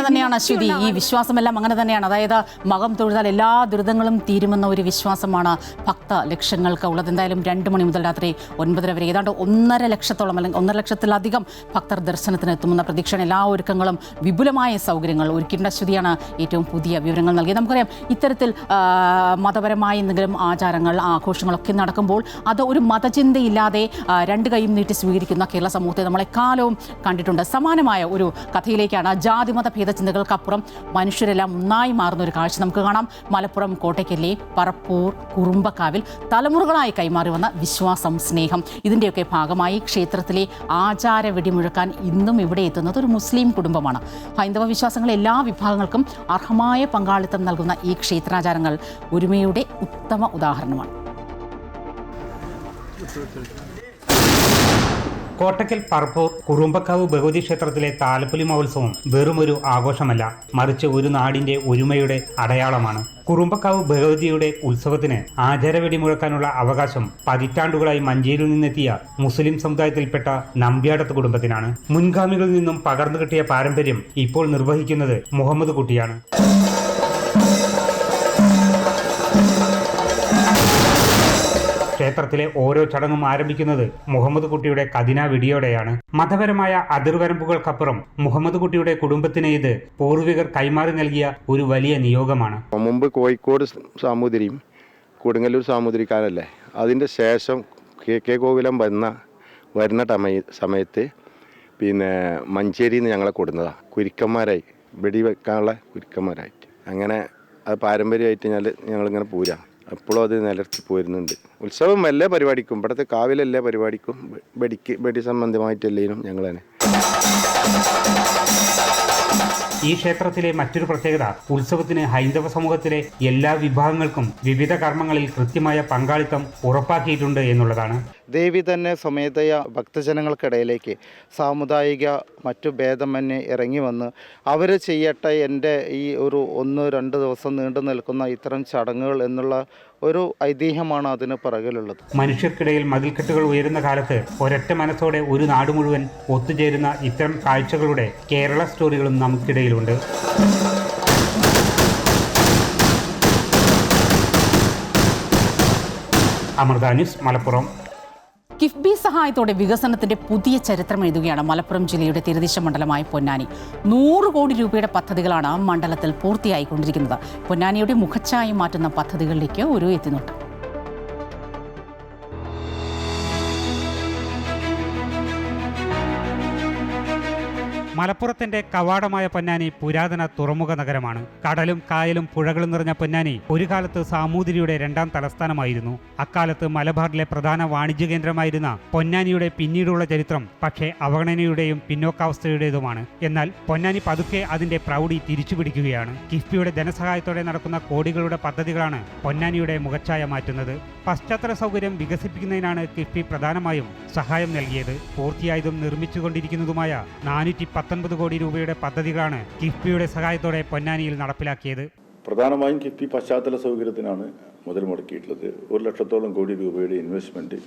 തന്നെയാണ് അശ്വതി. ഈ വിശ്വാസമെല്ലാം അങ്ങനെ തന്നെയാണ്. അതായത് മകം തൊഴുതാൽ എല്ലാ ദുരിതങ്ങളും തീരുമെന്ന ഒരു വിശ്വാസമാണ് ഭക്ത ലക്ഷങ്ങൾക്ക് ഉള്ളത്. എന്തായാലും 2 മണി മുതൽ രാത്രി 9:30 വരെ ഏതാണ്ട് 1.5 ലക്ഷത്തോളം അല്ലെങ്കിൽ 1.5 ലക്ഷത്തിലധികം ഭക്തർ ദർശനത്തിന് എത്തുമെന്ന പ്രതീക്ഷയാണ്. എല്ലാ ഒരുക്കങ്ങളും, വിപുലമായ സൗകര്യങ്ങൾ ഒരുക്കിയിട്ടുള്ള അശ്വതിയാണ് ഏറ്റവും പുതിയ വിവരങ്ങൾ നൽകിയത്. നമുക്കറിയാം, ഇത്തരത്തിൽ മതപരമായ എന്തെങ്കിലും ആചാരങ്ങൾ, ആഘോഷങ്ങളൊക്കെ നടക്കുമ്പോൾ അത് ഒരു മതചിന്തയില്ലാതെ 2 കൈയും നീട്ടി സ്വീകരിക്കുന്ന കേരള സമൂഹത്തെ നമ്മളെക്കാലവും കണ്ടിട്ടുണ്ട്. സമാനമായ ഒരു കഥയിലേക്കാണ് ജാതിമത ഭേദചിന്തകൾക്കപ്പുറം മനുഷ്യരെല്ലാം ഒന്നായി മാറുന്ന ഒരു കാഴ്ച നമുക്ക് കാണാം. മലപ്പുറം കോട്ടയ്ക്കലിലെ പറപ്പൂർ കുറുമ്പക്കാവിൽ തലമുറകളായി കൈമാറി വന്ന വിശ്വാസം, സ്നേഹം, ഇതിൻ്റെയൊക്കെ ഭാഗമായി ക്ഷേത്രത്തിലെ ആചാര വെടിമുഴക്കാൻ ഇന്നും ഇവിടെ എത്തുന്നത് ഒരു മുസ്ലിം കുടുംബമാണ്. ഹൈന്ദവ വിശ്വാസങ്ങളെ എല്ലാ വിഭാഗങ്ങൾക്കും അർഹമായ പങ്കാളിത്തം നൽകുന്ന ഈ ക്ഷേത്രാചാരങ്ങൾ ഒരുമയുടെ ഉത്തമ ഉദാഹരണമാണ്. കോട്ടക്കൽ പറപ്പൂർ കുറുമ്പക്കാവ് ഭഗവതി ക്ഷേത്രത്തിലെ താലപ്പൊലി മഹോത്സവം വെറുമൊരു ആഘോഷമല്ല, മറിച്ച് ഒരു നാടിന്റെ ഒരുമയുടെ അടയാളമാണ്. കുറുമ്പക്കാവ് ഭഗവതിയുടെ ഉത്സവത്തിന് ആചാരവെടി മുഴക്കാനുള്ള അവകാശം പതിറ്റാണ്ടുകളായി മഞ്ചേരിയിൽ നിന്നെത്തിയ മുസ്ലിം സമുദായത്തിൽപ്പെട്ട നമ്പ്യാടത്ത് കുടുംബത്തിനാണ്. മുൻഗാമികളിൽ നിന്നും പകർന്നു കിട്ടിയ പാരമ്പര്യം ഇപ്പോൾ നിർവഹിക്കുന്നത് മുഹമ്മദ് കുട്ടിയാണ്. ക്ഷേത്രത്തിലെ ഓരോ ചടങ്ങും ആരംഭിക്കുന്നത് മുഹമ്മദ് കുട്ടിയുടെ കദിന വെടിയോടെയാണ്. മതപരമായ അതിർവരമ്പുകൾക്കപ്പുറം മുഹമ്മദ് കുട്ടിയുടെ കുടുംബത്തിന് ഇത് പൂർവികർ കൈമാറി നൽകിയ ഒരു വലിയ നിയോഗമാണ്. മുമ്പ് കോഴിക്കോട് സാമൂതിരിയും കൊടുങ്ങല്ലൂർ സാമൂതിരിക്കാരല്ലേ, അതിൻ്റെ ശേഷം കെ കോവിലം വരുന്ന സമയത്ത് പിന്നെ മഞ്ചേരിയിൽ നിന്ന് ഞങ്ങളെ കൊടുന്നതാണ്. വെടി വെക്കാനുള്ള കുരുക്കന്മാരായിട്ട്. അങ്ങനെ അത് പാരമ്പര്യമായിട്ട് ഞങ്ങളിങ്ങനെ പോരാ. അപ്പോഴും അത് നിലർത്തി പോരുന്നുണ്ട്. ഉത്സവം എല്ലാ പരിപാടിക്കും, ഇവിടുത്തെ കാവിലെല്ലാ പരിപാടിക്കും വെടി സംബന്ധമായിട്ടല്ലേനും ഞങ്ങൾ തന്നെ. ഈ ക്ഷേത്രത്തിലെ മറ്റൊരു പ്രത്യേകത ഉത്സവത്തിന് ഹൈന്ദവ സമൂഹത്തിലെ എല്ലാ വിഭാഗങ്ങൾക്കും വിവിധ കർമ്മങ്ങളിൽ കൃത്യമായ പങ്കാളിത്തം ഉറപ്പാക്കിയിട്ടുണ്ട് എന്നുള്ളതാണ്. ദേവി തന്നെ സ്വമേധയാ ഭക്തജനങ്ങൾക്കിടയിലേക്ക് സാമുദായിക മറ്റു ഭേദമന്യേ ഇറങ്ങി വന്ന് അവർ ചെയ്യട്ടെ, എൻ്റെ ഈ ഒരു 1-2 ദിവസം നീണ്ടു നിൽക്കുന്ന ഇത്തരം ചടങ്ങുകൾ എന്നുള്ള ഒരു ഐതിഹ്യമാണ് അതിന് പിറകിലുള്ളത്. മനുഷ്യർക്കിടയിൽ മതിൽക്കെട്ടുകൾ ഉയരുന്ന കാലത്ത് ഒരൊറ്റ മനസ്സോടെ ഒരു നാട് മുഴുവൻ ഒത്തുചേരുന്ന ഇത്തരം കാഴ്ചകളുടെ കേരള സ്റ്റോറികളും നമുക്കിടയിലുണ്ട്. അമൃത ന്യൂസ്, മലപ്പുറം. കിഫ്ബി സഹായത്തോടെ വികസനത്തിന്റെ പുതിയ ചരിത്രം എഴുതുകയാണ് മലപ്പുറം ജില്ലയുടെ തീരദേശ മണ്ഡലമായ പൊന്നാനി. 100 കോടി രൂപയുടെ പദ്ധതികളാണ് മണ്ഡലത്തിൽ പൂർത്തിയായിക്കൊണ്ടിരിക്കുന്നത്. പൊന്നാനിയുടെ മുഖച്ഛായ മാറ്റുന്ന പദ്ധതികളിലേക്ക് ഒരു എത്തിനോട്ടം. മലപ്പുറത്തിന്റെ കവാടമായ പൊന്നാനി പുരാതന തുറമുഖ നഗരമാണ്. കടലും കായലും പുഴകളും നിറഞ്ഞ പൊന്നാനി ഒരു കാലത്ത് സാമൂതിരിയുടെ 2ാം തലസ്ഥാനമായിരുന്നു. അക്കാലത്ത് മലബാറിലെ പ്രധാന വാണിജ്യ കേന്ദ്രമായിരുന്ന പൊന്നാനിയുടെ പിന്നീടുള്ള ചരിത്രം പക്ഷേ അവഗണനയുടെയും പിന്നോക്കാവസ്ഥയുടേതുമാണ്. എന്നാൽ പൊന്നാനി പതുക്കെ അതിന്റെ പ്രൗഢി തിരിച്ചുപിടിക്കുകയാണ്. കിഫ്ബിയുടെ ധനസഹായത്തോടെ നടക്കുന്ന കോടികളുടെ പദ്ധതികളാണ് പൊന്നാനിയുടെ മുഖച്ഛായ മാറ്റുന്നത്. പശ്ചാത്തല സൗകര്യം വികസിപ്പിക്കുന്നതിനാണ് കിഫ്ബി പ്രധാനമായും സഹായം നൽകിയത്. പൂർത്തിയായതും നിർമ്മിച്ചുകൊണ്ടിരിക്കുന്നതുമായ 419 കോടി രൂപയുടെ പദ്ധതികളാണ് കിഫ്ബിയുടെ സഹായത്തോടെ പൊന്നാനിയിൽ നടപ്പിലാക്കിയത്. പ്രധാനമായും കിഫ്ബി പശ്ചാത്തല സൗകര്യത്തിനാണ് മുതൽ മുടക്കിയിട്ടുള്ളത്. 1 ലക്ഷത്തോളം കോടി രൂപയുടെ ഇൻവെസ്റ്റ്മെൻറ്റ്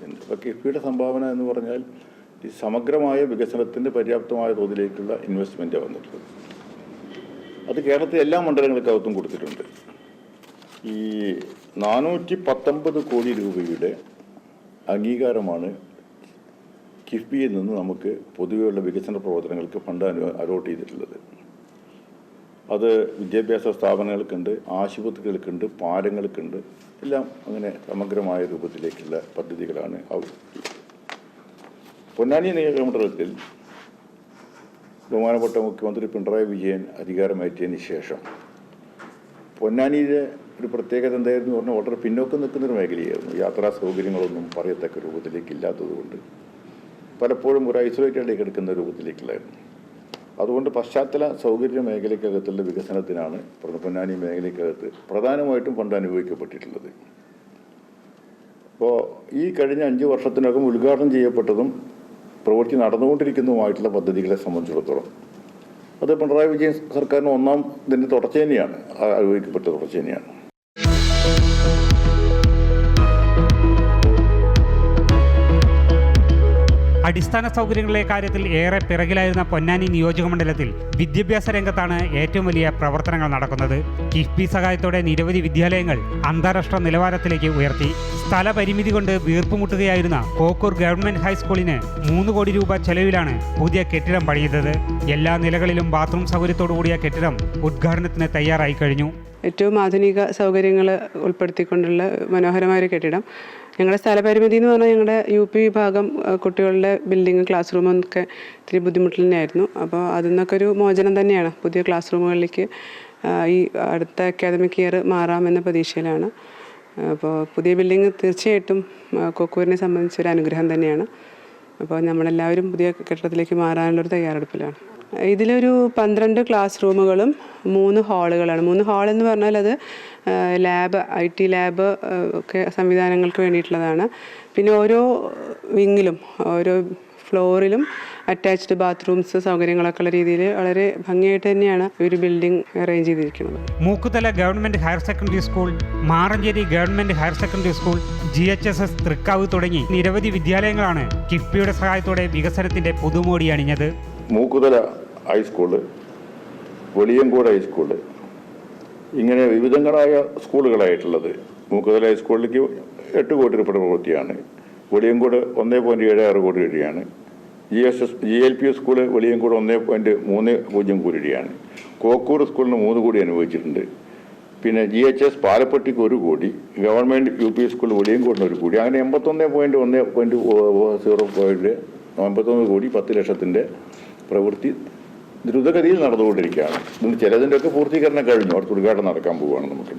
ഉണ്ട്. അപ്പോൾ കിഫ്ബിയുടെ സംഭാവന എന്ന് പറഞ്ഞാൽ ഈ സമഗ്രമായ വികസനത്തിൻ്റെ പര്യാപ്തമായ തോതിലേക്കുള്ള ഇൻവെസ്റ്റ്മെൻറ്റാണ് വന്നിട്ടുള്ളത്. അത് കേരളത്തിലെ എല്ലാ മണ്ഡലങ്ങൾക്കകത്തും കൊടുത്തിട്ടുണ്ട്. ഈ 419 കോടി രൂപയുടെ അംഗീകാരമാണ് കിഫ്ബിയിൽ നിന്ന് നമുക്ക് പൊതുവെയുള്ള വികസന പ്രവർത്തനങ്ങൾക്ക് ഫണ്ട് അലോട്ട് ചെയ്തിട്ടുള്ളത്. അത് വിദ്യാഭ്യാസ സ്ഥാപനങ്ങൾക്കുണ്ട്, ആശുപത്രികൾക്കുണ്ട്, പാലങ്ങൾക്കുണ്ട്, എല്ലാം അങ്ങനെ സമഗ്രമായ രൂപത്തിലേക്കുള്ള പദ്ധതികളാണ് പൊന്നാനി നിയോജകമണ്ഡലത്തിൽ ബഹുമാനപ്പെട്ട മുഖ്യമന്ത്രി പിണറായി വിജയൻ അധികാരമേറ്റതിന് ശേഷം പൊന്നാനിയിലെ ഒരു പ്രത്യേകത എന്തായിരുന്നു പറഞ്ഞാൽ വളരെ പിന്നോക്കം നിൽക്കുന്നൊരു മേഖലയായിരുന്നു. യാത്രാ സൗകര്യങ്ങളൊന്നും പറയത്തക്ക രൂപത്തിലേക്ക് ഇല്ലാത്തതുകൊണ്ട് പലപ്പോഴും ഒരു ഐസൊലേറ്റഡിലേക്ക് എടുക്കുന്ന രൂപത്തിലേക്കുള്ളായിരുന്നു. അതുകൊണ്ട് പശ്ചാത്തല സൗകര്യ മേഖലയ്ക്കകത്തുള്ള വികസനത്തിനാണ് പൊന്നാനി മേഖലയ്ക്കകത്ത് പ്രധാനമായിട്ടും ഫണ്ട് അനുഭവിക്കപ്പെട്ടിട്ടുള്ളത്. അപ്പോൾ ഈ കഴിഞ്ഞ 5 വർഷത്തിനകം ഉദ്ഘാടനം ചെയ്യപ്പെട്ടതും പ്രവൃത്തി നടന്നുകൊണ്ടിരിക്കുന്നതുമായിട്ടുള്ള പദ്ധതികളെ സംബന്ധിച്ചിടത്തോളം അത് പിണറായി വിജയൻ സർക്കാരിന് ഒന്നാം ഇതിൻ്റെ തുടർച്ച തന്നെയാണ്, അനുഭവിക്കപ്പെട്ട തുടർച്ച തന്നെയാണ്. അടിസ്ഥാന സൗകര്യങ്ങളുടെ കാര്യത്തിൽ ഏറെ പിറകിലായിരുന്ന പൊന്നാനി നിയോജകമണ്ഡലത്തിൽ വിദ്യാഭ്യാസ രംഗത്താണ് ഏറ്റവും വലിയ പ്രവർത്തനങ്ങൾ നടക്കുന്നത്. കിഫ്ബി സഹായത്തോടെ നിരവധി വിദ്യാലയങ്ങൾ അന്താരാഷ്ട്ര നിലവാരത്തിലേക്ക് ഉയർത്തി. സ്ഥലപരിമിതി കൊണ്ട് വീർപ്പുമുട്ടുകയായിരുന്ന കോക്കൂർ ഗവൺമെന്റ് ഹൈസ്കൂളിന് 3 കോടി രൂപ ചെലവിലാണ് പുതിയ കെട്ടിടം പണിയുന്നത്. എല്ലാ നിലകളിലും ബാത്റൂം സൗകര്യത്തോടുകൂടിയ കെട്ടിടം ഉദ്ഘാടനത്തിന് തയ്യാറായി കഴിഞ്ഞു. ഏറ്റവും ആധുനിക സൗകര്യങ്ങൾ ഉൾപ്പെടുത്തിക്കൊണ്ടുള്ള മനോഹരമായൊരു കെട്ടിടം. ഞങ്ങളുടെ സ്ഥലപരിമിതി എന്ന് പറഞ്ഞാൽ ഞങ്ങളുടെ UP വിഭാഗം കുട്ടികളുടെ ബിൽഡിങ് ക്ലാസ് റൂമൊക്കെ ഇത്തിരി ബുദ്ധിമുട്ടിൽ തന്നെയായിരുന്നു. അപ്പോൾ അതിൽ നിന്നൊക്കെ ഒരു മോചനം തന്നെയാണ്. പുതിയ ക്ലാസ് റൂമുകളിലേക്ക് ഈ അടുത്ത അക്കാദമിക് ഇയർ മാറാമെന്ന പ്രതീക്ഷയിലാണ്. അപ്പോൾ പുതിയ ബിൽഡിങ് തീർച്ചയായിട്ടും കൊക്കൂരിനെ സംബന്ധിച്ചൊരു അനുഗ്രഹം തന്നെയാണ്. അപ്പോൾ നമ്മളെല്ലാവരും പുതിയ കെട്ടിടത്തിലേക്ക് മാറാനുള്ളൊരു തയ്യാറെടുപ്പിലാണ്. ഇതിലൊരു 12 ക്ലാസ് റൂമുകളും 3 ഹാളുകളാണ്. 3 ഹാൾ എന്ന് പറഞ്ഞാൽ അത് ലാബ്, IT ലാബ് ഒക്കെ സംവിധാനങ്ങൾക്ക് വേണ്ടിയിട്ടുള്ളതാണ്. പിന്നെ ഓരോ വിങ്ങിലും ഓരോ ഫ്ലോറിലും അറ്റാച്ച്ഡ് ബാത്റൂംസ് സൗകര്യങ്ങളൊക്കെ ഉള്ള രീതിയിൽ വളരെ ഭംഗിയായിട്ട് തന്നെയാണ് ഒരു ബിൽഡിംഗ് അറേഞ്ച് ചെയ്തിരിക്കുന്നത്. Mookkuthala government higher secondary school, Maranchery government higher secondary school, GHSS Thrikkavu തുടങ്ങി നിരവധി വിദ്യാലയങ്ങളാണ് കിഫ്ബിയുടെ സഹായത്തോടെ വികസനത്തിന്റെ പുതുമോടി അണിഞ്ഞത്. മൂക്കുതല ഹൈസ്കൂള്, വെളിയങ്കോട് ഹൈസ്കൂള്, ഇങ്ങനെ വിവിധങ്ങളായ സ്കൂളുകളായിട്ടുള്ളത്. മൂക്കുതല ഹൈസ്കൂളിലേക്ക് 8 കോടി രൂപയുടെ പ്രവൃത്തിയാണ്. വെളിയങ്കോട് 1.76 കോടി രൂപയാണ്. GLP സ്കൂള് വെളിയങ്കോട് 1.30 കോടി രൂപയാണ്. കോക്കൂർ സ്കൂളിന് 3 കോടി അനുവദിച്ചിട്ടുണ്ട്. പിന്നെ GHS പാലപ്പെട്ടിക്ക് 1 കോടി, ഗവൺമെൻറ് UP സ്കൂൾ വെളിയങ്കോടിന് 1 കോടി, അങ്ങനെ 81 കോടി 10 ലക്ഷത്തിൻ്റെ പ്രവൃത്തി ദ്രുതഗതിയിൽ നടന്നുകൊണ്ടിരിക്കുകയാണ്. ചിലതിൻ്റെയൊക്കെ പൂർത്തീകരണം കഴിഞ്ഞു. അടുത്ത ഉദ്ഘാടനം നടക്കാൻ പോവുകയാണ് നമുക്ക്.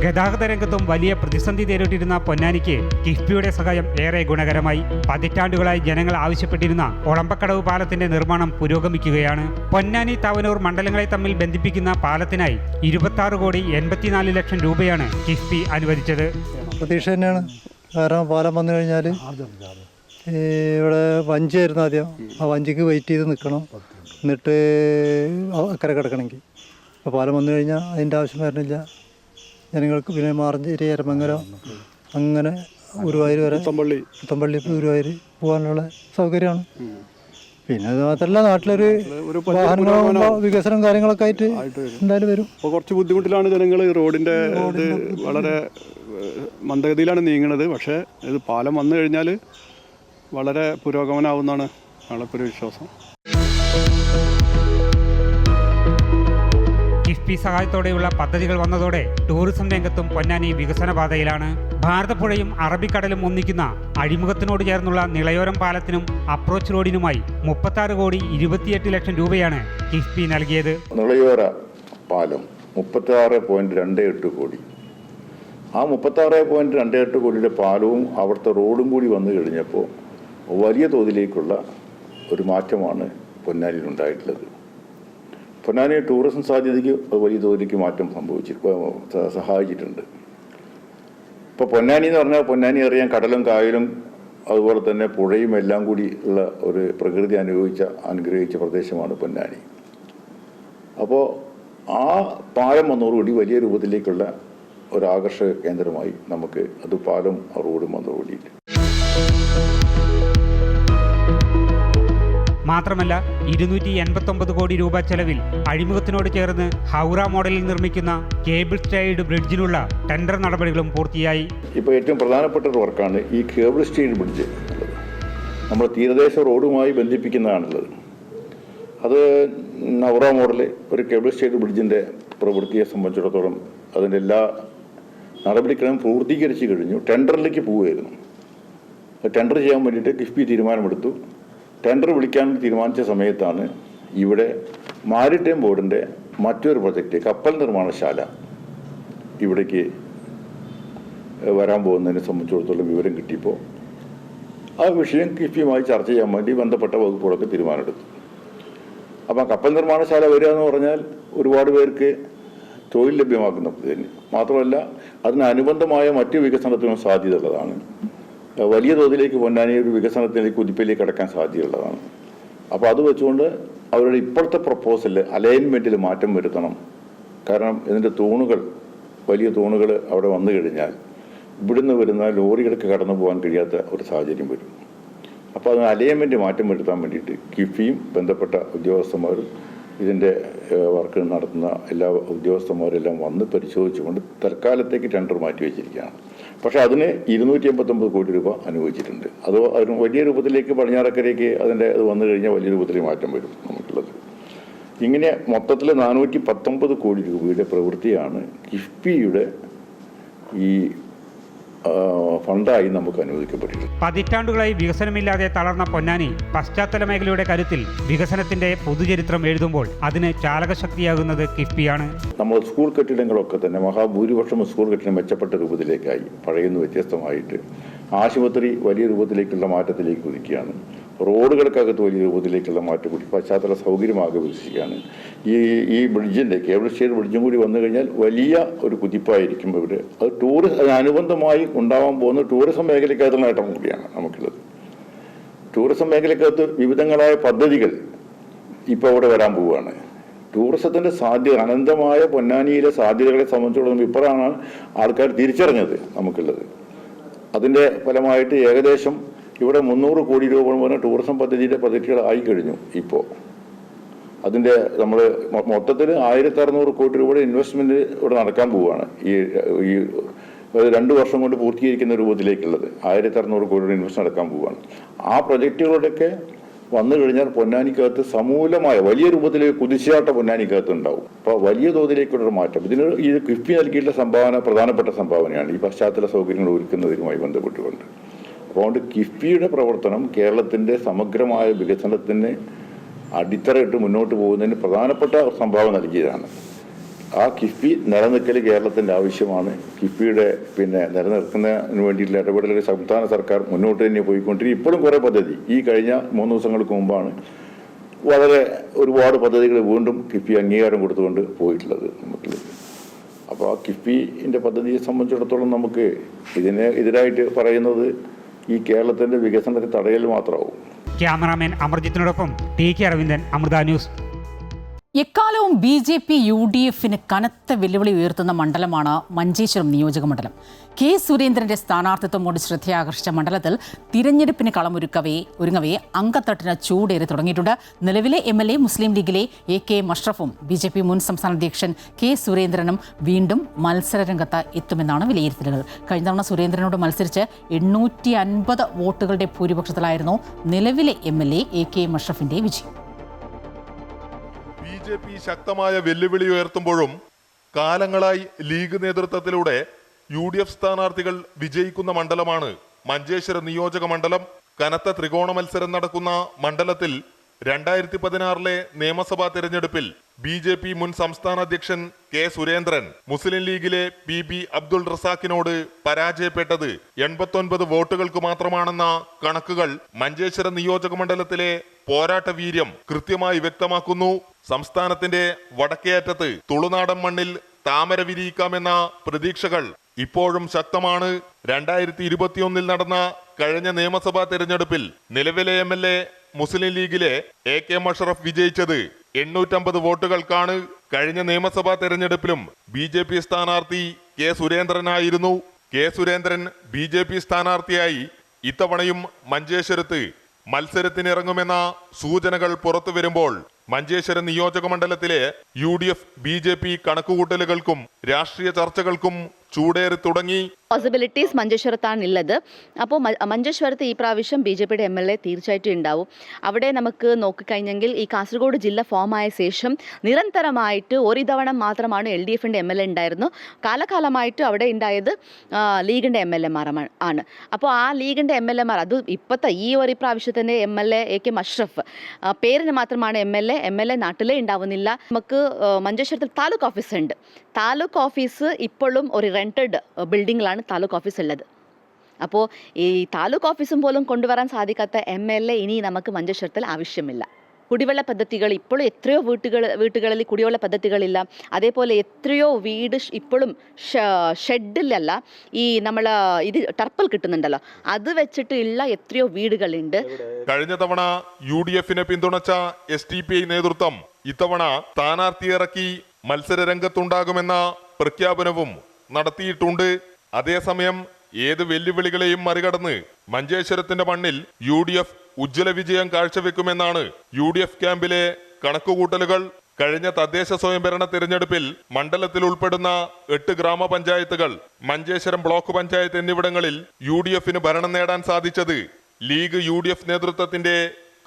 ഗതാഗത രംഗത്തും വലിയ പ്രതിസന്ധി നേരിട്ടിരുന്ന പൊന്നാനിക്ക് കിഫ്ബിയുടെ സഹായം ഏറെ ഗുണകരമായി. പതിറ്റാണ്ടുകളായി ജനങ്ങൾ ആവശ്യപ്പെട്ടിരുന്ന ഒളമ്പക്കടവ് പാലത്തിന്റെ നിർമ്മാണം പുരോഗമിക്കുകയാണ്. പൊന്നാനി താവനൂർ മണ്ഡലങ്ങളെ തമ്മിൽ ബന്ധിപ്പിക്കുന്ന പാലത്തിനായി 26,84,00,000 രൂപയാണ് കിഫ്ബി അനുവദിച്ചത്. പ്രതീക്ഷ തന്നെയാണ്. കാരണം പാലം വന്നു കഴിഞ്ഞാൽ ഇവിടെ വഞ്ചിയായിരുന്നു ആദ്യം, ആ വഞ്ചിക്ക് വെയിറ്റ് ചെയ്ത് നിൽക്കണം, എന്നിട്ട് അക്കരെ കിടക്കണമെങ്കിൽ. അപ്പോൾ പാലം വന്നു കഴിഞ്ഞാൽ അതിൻ്റെ ആവശ്യം വരുന്നില്ല ജനങ്ങൾക്ക്. പിന്നെ മാറഞ്ചേരി, എരമംഗലം, അങ്ങനെ ഗുരുവായൂർ വരെ, പുത്തമ്പള്ളി ഗുരുവായൂർ പോകാനുള്ള സൗകര്യമാണ്. പിന്നെ അത് മാത്രമല്ല നാട്ടിലൊരു വാഹനങ്ങളും വികസനം കാര്യങ്ങളൊക്കെ ആയിട്ട് എന്തായാലും വരും. അപ്പോൾ കുറച്ച് ബുദ്ധിമുട്ടിലാണ് ജനങ്ങൾ. റോഡിൻ്റെ വളരെ മന്ദഗതിയിലാണ് നീങ്ങുന്നത്. പക്ഷേ ഇത് പാലം വന്നു കഴിഞ്ഞാൽ വളരെ പുരോഗമനമാവുന്നതാണ് ഞങ്ങൾക്കൊരു വിശ്വാസം. കിഫ്ബി സഹായത്തോടെയുള്ള പദ്ധതികൾ വന്നതോടെ ടൂറിസം രംഗത്തും പൊന്നാനി വികസന പാതയിലാണ്. ഭാരതപ്പുഴയും അറബിക്കടലും ഒന്നിക്കുന്ന അഴിമുഖത്തിനോട് ചേർന്നുള്ള നിളയോരം പാലത്തിനും അപ്രോച്ച് റോഡിനുമായി 36,28,00,000 രൂപയാണ് കിഫ്ബി നൽകിയത്. നിളയോര പാലം 36.28 കോടി. ആ 36.28 കോടിയുടെ പാലവും അവിടുത്തെ റോഡും കൂടി വന്നു കഴിഞ്ഞപ്പോൾ വലിയ തോതിലേക്കുള്ള ഒരു മാറ്റമാണ് പൊന്നാനിയിൽ ഉണ്ടായിട്ടുള്ളത്. പൊന്നാനി ടൂറിസം സാധ്യതയ്ക്ക് വലിയ തോതിലേക്ക് മാറ്റം സഹായിച്ചിട്ടുണ്ട്. ഇപ്പോൾ പൊന്നാനി എന്ന് പറഞ്ഞാൽ പൊന്നാനി അറിയാൻ കടലും കായലും അതുപോലെ തന്നെ പുഴയും എല്ലാം കൂടി ഉള്ള ഒരു പ്രകൃതി അനുഗ്രഹിച്ച പ്രദേശമാണ് പൊന്നാനി. അപ്പോൾ ആ പാലം വന്നതോടുകൂടി വലിയ രൂപത്തിലേക്കുള്ള ഒരു ആകർഷക കേന്ദ്രമായി നമുക്ക് അത് പാലം റോഡും വന്നതോടുകൂടി. മാത്രമല്ല 289 കോടി രൂപ ചെലവിൽ അഴിമുഖത്തിനോട് ചേർന്ന് ഹൗറ മോഡലിൽ നിർമ്മിക്കുന്ന കേബിൾ സ്റ്റൈഡ് ബ്രിഡ്ജിനുള്ള ടെൻഡർ നടപടികളും പൂർത്തിയായി. ഇപ്പോൾ ഏറ്റവും പ്രധാനപ്പെട്ട ഒരു വർക്കാണ് ഈ കേബിൾ സ്റ്റൈഡ് ബ്രിഡ്ജ് എന്നുള്ളത്. നമ്മൾ തീരദേശ റോഡുമായി ബന്ധിപ്പിക്കുന്നതാണുള്ളത്. അത് ഹൗറ മോഡൽ ഒരു കേബിൾ സ്റ്റൈഡ് ബ്രിഡ്ജിൻ്റെ പ്രവൃത്തിയെ സംബന്ധിച്ചിടത്തോളം അതിൻ്റെ എല്ലാ നടപടിക്രമം പൂർത്തീകരിച്ച് കഴിഞ്ഞു. ടെൻഡറിലേക്ക് പോവുകയായിരുന്നു. ടെൻഡർ ചെയ്യാൻ വേണ്ടിയിട്ട് കിഫ്ബി തീരുമാനമെടുത്തു. ടെൻഡർ വിളിക്കാൻ തീരുമാനിച്ച സമയത്താണ് ഇവിടെ മാരിടൈം ബോർഡിൻ്റെ മറ്റൊരു പ്രൊജക്റ്റ് കപ്പൽ നിർമ്മാണശാല ഇവിടേക്ക് വരാൻ പോകുന്നതിനെ സംബന്ധിച്ചിടത്തോളം വിവരം കിട്ടിയപ്പോൾ ആ വിഷയം കിഫ്ബിയുമായി ചർച്ച ചെയ്യാൻ വേണ്ടി ബന്ധപ്പെട്ട വകുപ്പുകളൊക്കെ തീരുമാനമെടുത്തു. അപ്പം കപ്പൽ നിർമ്മാണശാല വരിക എന്ന് പറഞ്ഞാൽ ഒരുപാട് പേർക്ക് തൊഴിൽ ലഭ്യമാക്കുന്ന തന്നെ മാത്രമല്ല അതിനനുബന്ധമായ മറ്റു വികസനത്തിനും സാധ്യതയുള്ളതാണ്. വലിയ തോതിലേക്ക് പൊന്നാനി ഒരു വികസനത്തിലേക്ക് കുതിപ്പിലേക്ക് കടക്കാൻ സാധ്യതയുള്ളതാണ്. അപ്പോൾ അത് വെച്ചുകൊണ്ട് അവരുടെ ഇപ്പോഴത്തെ പ്രപ്പോസലിൽ അലൈൻമെൻറ്റിൽ മാറ്റം വരുത്തണം. കാരണം ഇതിൻ്റെ തൂണുകൾ വലിയ തൂണുകൾ അവിടെ വന്നു കഴിഞ്ഞാൽ ഇവിടുന്ന് വരുന്ന ലോറികൾക്ക് കടന്നു പോകാൻ കഴിയാത്ത ഒരു സാഹചര്യം വരും. അപ്പോൾ അതിന് അലൈൻമെൻറ്റ് മാറ്റം വരുത്താൻ വേണ്ടിയിട്ട് കിഫ്ബിയും ബന്ധപ്പെട്ട ഉദ്യോഗസ്ഥന്മാരും ഇതിൻ്റെ വർക്ക് നടത്തുന്ന എല്ലാ ഉദ്യോഗസ്ഥന്മാരെല്ലാം വന്ന് പരിശോധിച്ചുകൊണ്ട് തൽക്കാലത്തേക്ക് ടെൻഡർ മാറ്റി വെച്ചിരിക്കുകയാണ്. പക്ഷേ അതിന് 289 കോടി രൂപ അനുവദിച്ചിട്ടുണ്ട്. അത് അതിന് വലിയ രൂപത്തിലേക്ക് പടിഞ്ഞാറക്കരയ്ക്ക് അതിൻ്റെ അത് വന്നു കഴിഞ്ഞാൽ വലിയ രൂപത്തിൽ മാറ്റം വരും നമുക്കുള്ളത്. ഇങ്ങനെ മൊത്തത്തിൽ 419 കോടി രൂപയുടെ പ്രവൃത്തിയാണ് കിഫ്ബിയുടെ ഈ ഫണ്ടായി നമുക്ക് അനുവദിക്കപ്പെട്ടിട്ടുണ്ട്. പതിറ്റാണ്ടുകളായി വികസനമില്ലാതെ തളർന്ന പൊന്നാനി പശ്ചാത്തല മേഖലയുടെ കരുത്തിൽ വികസനത്തിന്റെ പുതുചരിത്രം എഴുതുമ്പോൾ അതിന് ചാലകശക്തിയാകുന്നത് കിഫ്ബിയാണ്. നമ്മൾ സ്കൂൾ കെട്ടിടങ്ങളൊക്കെ തന്നെ മഹാഭൂരിപക്ഷം സ്കൂൾ കെട്ടിടം മെച്ചപ്പെട്ട രൂപത്തിലേക്കായി പഴയുന്ന വ്യത്യസ്തമായിട്ട്. ആശുപത്രി വലിയ രൂപത്തിലേക്കുള്ള മാറ്റത്തിലേക്ക് കുതിക്കുകയാണ്. റോഡുകൾക്കകത്ത് വലിയ രൂപത്തിലേക്കുള്ള മാറ്റം കൂടി പശ്ചാത്തല സൗകര്യമാകെ വികസിക്കുകയാണ്. ഈ ബ്രിഡ്ജിൻ്റെ കേബിൾ സ്റ്റൈഡ് ബ്രിഡ്ജും കൂടി വന്നു കഴിഞ്ഞാൽ വലിയ ഒരു കുതിപ്പായിരിക്കും ഇവിടെ. അത് അതിനനുബന്ധമായി ഉണ്ടാവാൻ പോകുന്ന ടൂറിസം മേഖലയ്ക്കകത്തുള്ള നേട്ടം കൂടിയാണ് നമുക്കുള്ളത്. ടൂറിസം മേഖലയ്ക്കകത്ത് വിവിധങ്ങളായ പദ്ധതികൾ ഇപ്പോൾ അവിടെ വരാൻ പോവുകയാണ്. ടൂറിസത്തിൻ്റെ സാധ്യത അനന്തമായ പൊന്നാനിയിലെ സാധ്യതകളെ സംബന്ധിച്ചിടത്തോളം ഇപ്പോഴാണ് ആൾക്കാർ തിരിച്ചറിഞ്ഞത് നമുക്കുള്ളത്. അതിൻ്റെ ഫലമായിട്ട് ഏകദേശം ഇവിടെ 300 കോടി രൂപ പറഞ്ഞ ടൂറിസം പദ്ധതിയുടെ പ്രൊജക്റ്റുകൾ ആയിക്കഴിഞ്ഞു. ഇപ്പോൾ അതിൻ്റെ നമ്മൾ മൊത്തത്തിൽ 1600 കോടി രൂപയുടെ ഇൻവെസ്റ്റ്മെൻറ്റ് ഇവിടെ നടക്കാൻ പോവുകയാണ്. ഈ 2 വർഷം കൊണ്ട് പൂർത്തീകരിക്കുന്ന രൂപത്തിലേക്കുള്ളത് 1600 കോടിയുടെ ഇൻവെസ്റ്റ് നടക്കാൻ പോവുകയാണ്. ആ പ്രൊജക്റ്റുകളുടെയൊക്കെ വന്നു കഴിഞ്ഞാൽ പൊന്നാനിക്കകത്ത് സമൂലമായ വലിയ രൂപത്തിലേക്ക് കുതിച്ചാട്ട പൊന്നാനിക്കകത്ത് ഉണ്ടാവും. അപ്പോൾ വലിയ തോതിലേക്കുള്ള മാറ്റം ഇതിന് ഈ കിഫ്ബി നൽകിയിട്ടുള്ള സംഭാവന പ്രധാനപ്പെട്ട സംഭാവനയാണ് ഈ പശ്ചാത്തല സൗകര്യങ്ങൾ ഒരുക്കുന്നതിനുമായി ബന്ധപ്പെട്ടുകൊണ്ട്. അതുകൊണ്ട് കിഫ്ബിയുടെ പ്രവർത്തനം കേരളത്തിൻ്റെ സമഗ്രമായ വികസനത്തിന് അടിത്തറയിട്ട് മുന്നോട്ട് പോകുന്നതിന് പ്രധാനപ്പെട്ട സംഭാവന നൽകിയതാണ്. ആ കിഫ്ബി നിലനിൽക്കൽ കേരളത്തിൻ്റെ ആവശ്യമാണ്. കിഫ്ബിയുടെ നിലനിർത്തുന്നതിന് വേണ്ടിയിട്ടുള്ള ഇടപെടലുകൾ സംസ്ഥാന സർക്കാർ മുന്നോട്ട് തന്നെ പോയിക്കൊണ്ടിരിക്കും. ഇപ്പോഴും കുറേ പദ്ധതി ഈ കഴിഞ്ഞ 3 ദിവസങ്ങൾക്ക് മുമ്പാണ് ഒരുപാട് പദ്ധതികൾ വീണ്ടും കിഫ്ബി അംഗീകാരം കൊടുത്തുകൊണ്ട് പോയിട്ടുള്ളത് നമുക്കുള്ളത്. അപ്പോൾ ആ കിഫ്ബിൻ്റെ പദ്ധതിയെ സംബന്ധിച്ചിടത്തോളം നമുക്ക് എതിരായിട്ട് പറയുന്നത് ഈ കേരളത്തിൻ്റെ വികസനത്തെ തടയൽ മാത്രമാവും. ക്യാമറാമാൻ അമർജിത്തിനോടൊപ്പം ടി.കെ. അരവിന്ദൻ, അമൃത ന്യൂസ്. എക്കാലവും BJP UDFന് കനത്ത വെല്ലുവിളി ഉയർത്തുന്ന മണ്ഡലമാണ് മഞ്ചേശ്വരം നിയോജക മണ്ഡലം. കെ സുരേന്ദ്രന്റെ സ്ഥാനാർത്ഥിത്വം കൊണ്ട് ശ്രദ്ധയാകർഷിച്ച മണ്ഡലത്തിൽ തിരഞ്ഞെടുപ്പിന് കളമൊരുങ്ങവേ അങ്കത്തട്ടിന് ചൂടേറി തുടങ്ങിയിട്ടുണ്ട്. നിലവിലെ MLA മുസ്ലിം ലീഗിലെ AK മഷ്റഫും BJP മുൻ സംസ്ഥാന അധ്യക്ഷൻ കെ സുരേന്ദ്രനും വീണ്ടും മത്സരരംഗത്ത് എത്തുമെന്നാണ് വിലയിരുത്തലുകൾ. കഴിഞ്ഞ തവണ സുരേന്ദ്രനോട് മത്സരിച്ച് 850 വോട്ടുകളുടെ ഭൂരിപക്ഷത്തിലായിരുന്നു നിലവിലെ MLA AK മഷ്റഫിന്റെ വിജയം. BJP ശക്തമായ വെല്ലുവിളി ഉയർത്തുമ്പോഴും കാലങ്ങളായി ലീഗ് നേതൃത്വത്തിലൂടെ UDF സ്ഥാനാർത്ഥികൾ വിജയിക്കുന്ന മണ്ഡലമാണ് മഞ്ചേശ്വരം നിയോജക മണ്ഡലം. കനത്ത ത്രികോണ മത്സരം നടക്കുന്ന മണ്ഡലത്തിൽ 2016 നിയമസഭാ തെരഞ്ഞെടുപ്പിൽ BJP മുൻ സംസ്ഥാന അധ്യക്ഷൻ കെ സുരേന്ദ്രൻ മുസ്ലിം ലീഗിലെ PB അബ്ദുൾ റസാഖിനോട് പരാജയപ്പെട്ടത് 89 വോട്ടുകൾക്ക് മാത്രമാണെന്ന കണക്കുകൾ മഞ്ചേശ്വരം നിയോജക മണ്ഡലത്തിലെ പോരാട്ട വീര്യം കൃത്യമായി വ്യക്തമാക്കുന്നു. സംസ്ഥാനത്തിന്റെ വടക്കേ അറ്റത്ത് തുളുനാടൻ മണ്ണിൽ താമര വിരിയിക്കാമെന്ന പ്രതീക്ഷകൾ ഇപ്പോഴും ശക്തമാണ്. 2021 നടന്ന കഴിഞ്ഞ നിയമസഭാ തെരഞ്ഞെടുപ്പിൽ നിലവിലെ MLA മുസ്ലിം ലീഗിലെ AK മഷ്റഫ് വിജയിച്ചത് 850 വോട്ടുകൾക്കാണ്. കഴിഞ്ഞ നിയമസഭാ തെരഞ്ഞെടുപ്പിലും BJP സ്ഥാനാർത്ഥി കെ സുരേന്ദ്രനായിരുന്നു. കെ സുരേന്ദ്രൻ BJP സ്ഥാനാർത്ഥിയായി ഇത്തവണയും മഞ്ചേശ്വരത്ത് മത്സരത്തിനിറങ്ങുമെന്ന സൂചനകൾ പുറത്തു വരുമ്പോൾ മഞ്ചേശ്വരം നിയോജക മണ്ഡലത്തിലെ UDF BJP കണക്കുകൂട്ടലുകൾക്കും രാഷ്ട്രീയ ചർച്ചകൾക്കും ചൂടേറി തുടങ്ങി. പോസിബിലിറ്റീസ് മഞ്ചേശ്വരത്താണുള്ളത്. അപ്പോൾ മഞ്ചേശ്വരത്ത് ഈ പ്രാവശ്യം BJPയുടെ MLA തീർച്ചയായിട്ടും ഉണ്ടാവും. അവിടെ നമുക്ക് നോക്കിക്കഴിഞ്ഞെങ്കിൽ ഈ കാസർഗോഡ് ജില്ല ഫോമായ ശേഷം നിരന്തരമായിട്ട് ഒരു തവണ മാത്രമാണ് LDFന്റെ MLA ഉണ്ടായിരുന്നു. കാലകാലമായിട്ട് അവിടെ ഉണ്ടായത് ലീഗിൻ്റെ MLA ആണ്. അപ്പോൾ ആ ലീഗിൻ്റെ MLA അത് ഇപ്പോഴത്തെ ഈ ഒരു പ്രാവശ്യത്തിൻ്റെ MLA AK മഷ്റഫ് പേരിന് മാത്രമാണ് MLA നാട്ടിലേ ഉണ്ടാവുന്നില്ല. നമുക്ക് മഞ്ചേശ്വരത്തിൽ താലൂക്ക് ഓഫീസ് ഉണ്ട്. താലൂക്ക് ഓഫീസ് ഇപ്പോഴും ഒരു റെന്റഡ് ബിൽഡിങ്ങിലാണ് താലൂക്ക് ഓഫീസ് ഉള്ളത്. അപ്പോൾ ഈ താലൂക്ക് ഓഫീസും പോലും കൊണ്ടുവരാൻ സാധിക്കാത്ത MLA ഇനി നമുക്ക് മഞ്ചേശ്വരത്തിൽ ആവശ്യമില്ല. കുടിവെള്ള പദ്ധതികൾ ഇപ്പോഴും എത്രയോ വീട്ടുകളിൽ കുടിവെള്ള പദ്ധതികളില്ല. അതേപോലെ എത്രയോ വീട് ഇപ്പോഴും ഷെഡിലല്ല ഈ നമ്മൾ ഇത് ടർപ്പൽ കിട്ടുന്നുണ്ടല്ലോ, അത് വെച്ചിട്ടുള്ള എത്രയോ വീടുകളുണ്ട്. കഴിഞ്ഞ തവണ UDFനെ പിന്തുണച്ച SDPI നേതൃത്വം ഇത്തവണ സ്ഥാനാർത്ഥി ഇറക്കി മത്സര രംഗത്തുണ്ടാകുമെന്ന പ്രഖ്യാപനവും നടത്തിയിട്ടുണ്ട്. അതേസമയം ഏത് വെല്ലുവിളികളെയും മറികടന്ന് മഞ്ചേശ്വരത്തിന്റെ മണ്ണിൽ UDF ഉജ്ജ്വല വിജയം കാഴ്ചവെക്കുമെന്നാണ് UDF ക്യാമ്പിലെ കണക്കുകൂട്ടലുകൾ. കഴിഞ്ഞ തദ്ദേശ സ്വയംഭരണ തിരഞ്ഞെടുപ്പിൽ മണ്ഡലത്തിൽ ഉൾപ്പെടുന്ന 8 ഗ്രാമപഞ്ചായത്തുകൾ, മഞ്ചേശ്വരം ബ്ലോക്ക് പഞ്ചായത്ത് എന്നിവിടങ്ങളിൽ UDFന് ഭരണം നേടാൻ സാധിച്ചത് ലീഗ് UDF നേതൃത്വത്തിന്റെ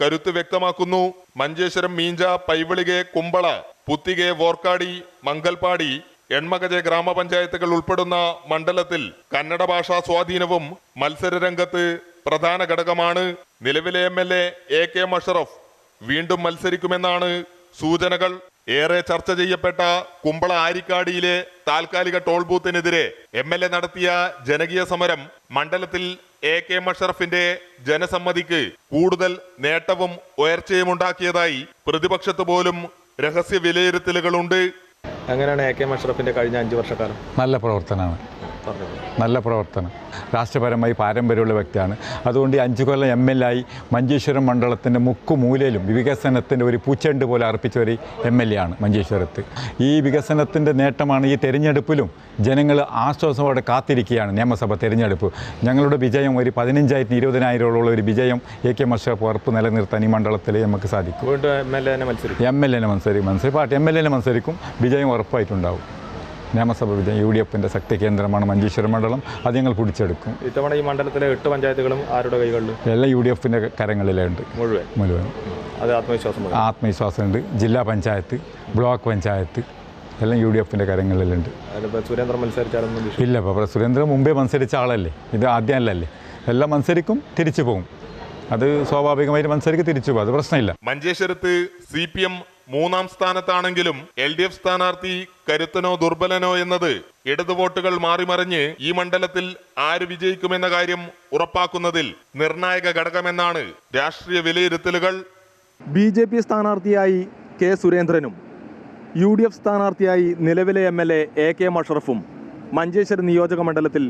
കരുത്ത് വ്യക്തമാക്കുന്നു. മഞ്ചേശ്വരം, മീഞ്ച, പൈവിളികെ, കുമ്പള, പുത്തികെ, വോർക്കാടി, മംഗൽപാടി, എൺമകജെ ഗ്രാമപഞ്ചായത്തുകൾ ഉൾപ്പെടുന്ന മണ്ഡലത്തിൽ കന്നഡ ഭാഷാ സ്വാധീനവും മത്സരരംഗത്ത് പ്രധാന ഘടകമാണ്. നിലവിലെ MLA AK മഷ്റഫ് വീണ്ടും മത്സരിക്കുമെന്നാണ് സൂചനകൾ. ഏറെ ചർച്ച ചെയ്യപ്പെട്ട കുമ്പള ആരിക്കാടിയിലെ താൽക്കാലിക ടോൾ ബൂത്തിനെതിരെ MLA നടത്തിയ ജനകീയ സമരം മണ്ഡലത്തിൽ AK മഷ്റഫിന്റെ ജനസമ്മതിക്ക് കൂടുതൽ നേട്ടവും ഉയർച്ചയും ഉണ്ടാക്കിയതായി പ്രതിപക്ഷത്ത് പോലും രഹസ്യ വിലയിരുത്തലുകളുണ്ട്. അങ്ങനെയാണ് AK മഷ്റഫിന്റെ കഴിഞ്ഞ 5 വർഷക്കാലം നല്ല പ്രവർത്തനമാണ്. നല്ല പ്രവർത്തനം, രാഷ്ട്രപരമായി പാരമ്പര്യമുള്ള വ്യക്തിയാണ്. അതുകൊണ്ട് 5 കൊല്ലം MLA ആയി മഞ്ചേശ്വരം മണ്ഡലത്തിൻ്റെ മുക്കുമൂലയിലും വികസനത്തിൻ്റെ ഒരു പൂച്ചെണ്ട് പോലെ അർപ്പിച്ച ഒരു MLA ആണ് മഞ്ചേശ്വരത്ത്. ഈ വികസനത്തിൻ്റെ നേട്ടമാണ് ഈ തെരഞ്ഞെടുപ്പിലും ജനങ്ങൾ ആശ്വാസത്തോടെ കാത്തിരിക്കുകയാണ്. നിയമസഭ തെരഞ്ഞെടുപ്പ് ഞങ്ങളുടെ വിജയം ഒരു 15,000 20,000 ഒരു വിജയം AK മഷ്റഫ് ഉറപ്പ് നിലനിർത്താൻ ഈ മണ്ഡലത്തിൽ നമുക്ക് സാധിക്കും. MLA മത്സരിക്കും. വിജയം ഉറപ്പായിട്ടുണ്ടാവും. നിയമസഭ വിജയം UDFന്റെ ശക്തി കേന്ദ്രമാണ് മഞ്ചേശ്വരം മണ്ഡലം. അത് ഞങ്ങൾ പിടിച്ചെടുക്കും. ഇത്തവണ ഈ മണ്ഡലത്തിലെ 8 പഞ്ചായത്തുകളും ആരുടെ കൈകളിൽ? എല്ലാം UDFന്റെ കരങ്ങളിലുണ്ട് മുഴുവൻ. അത് ആത്മവിശ്വാസമുണ്ട്. ജില്ലാ പഞ്ചായത്ത്, ബ്ലോക്ക് പഞ്ചായത്ത് എല്ലാം UDFന്റെ കരങ്ങളിലുണ്ട്. സുരേന്ദ്രൻ മത്സരിച്ചാലൊന്നും ഇല്ല. ഇപ്പോൾ സുരേന്ദ്രൻ മുമ്പേ മത്സരിച്ച ആളല്ലേ, ഇത് ആദ്യമല്ലല്ലേ. എല്ലാം മത്സരിക്കും, തിരിച്ചു പോകും. അത് സ്വാഭാവികമായിട്ട് മത്സരിക്ക് തിരിച്ചു പോകും. അത് പ്രശ്നമില്ല. മഞ്ചേശ്വരത്ത് CPM മൂന്നാം സ്ഥാനത്താണെങ്കിലും LDF സ്ഥാനാർത്ഥി കരുത്തനോ ദുർബലനോ എന്നത് ഇടതു വോട്ടുകൾ മാറിമറിഞ്ഞ് ഈ മണ്ഡലത്തിൽ ആര് വിജയിക്കുമെന്ന കാര്യം ഉറപ്പാക്കുന്നതിൽ നിർണായക ഘടകമെന്നാണ് രാഷ്ട്രീയ വിലയിരുത്തലുകൾ. BJP സ്ഥാനാർത്ഥിയായി K. സുരേന്ദ്രനും UDF സ്ഥാനാർത്ഥിയായി നിലവിലെ MLA AK മഷറഫും മഞ്ചേശ്വരം നിയോജക മണ്ഡലത്തിൽ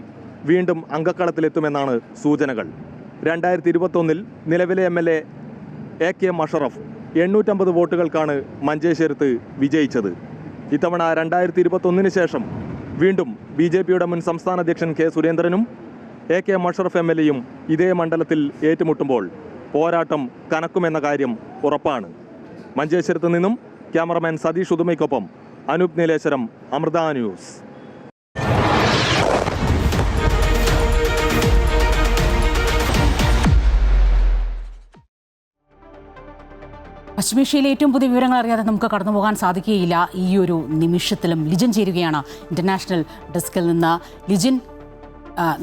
വീണ്ടും അങ്കക്കളത്തിലെത്തുമെന്നാണ് സൂചനകൾ. 2021 നിലവിലെ MLA AK മഷറഫ് 850 വോട്ടുകൾക്കാണ് മഞ്ചേശ്വരത്ത് വിജയിച്ചത്. ഇത്തവണ 2021 ശേഷം വീണ്ടും BJPയുടെ മുൻ സംസ്ഥാന അധ്യക്ഷൻ K. സുരേന്ദ്രനും AK മഷറഫ് MLAയും ഇതേ മണ്ഡലത്തിൽ ഏറ്റുമുട്ടുമ്പോൾ പോരാട്ടം കനക്കുമെന്ന കാര്യം ഉറപ്പാണ്. മഞ്ചേശ്വരത്ത് നിന്നും ക്യാമറമാൻ സതീഷ് ഉദുമയ്ക്കൊപ്പം അനൂപ് നീലേശ്വരം, അമൃത ന്യൂസ്. പശ്ചിമേഷ്യയിലെ ഏറ്റവും പുതിയ വിവരങ്ങൾ അറിയാതെ നമുക്ക് കടന്നു പോകാൻ സാധിക്കുകയില്ല. ഈ ഒരു നിമിഷത്തിലും ലിജിൻ ചേരുകയാണ് ഇന്റർനാഷണൽ ഡെസ്കിൽ നിന്ന്. ലിജിൻ,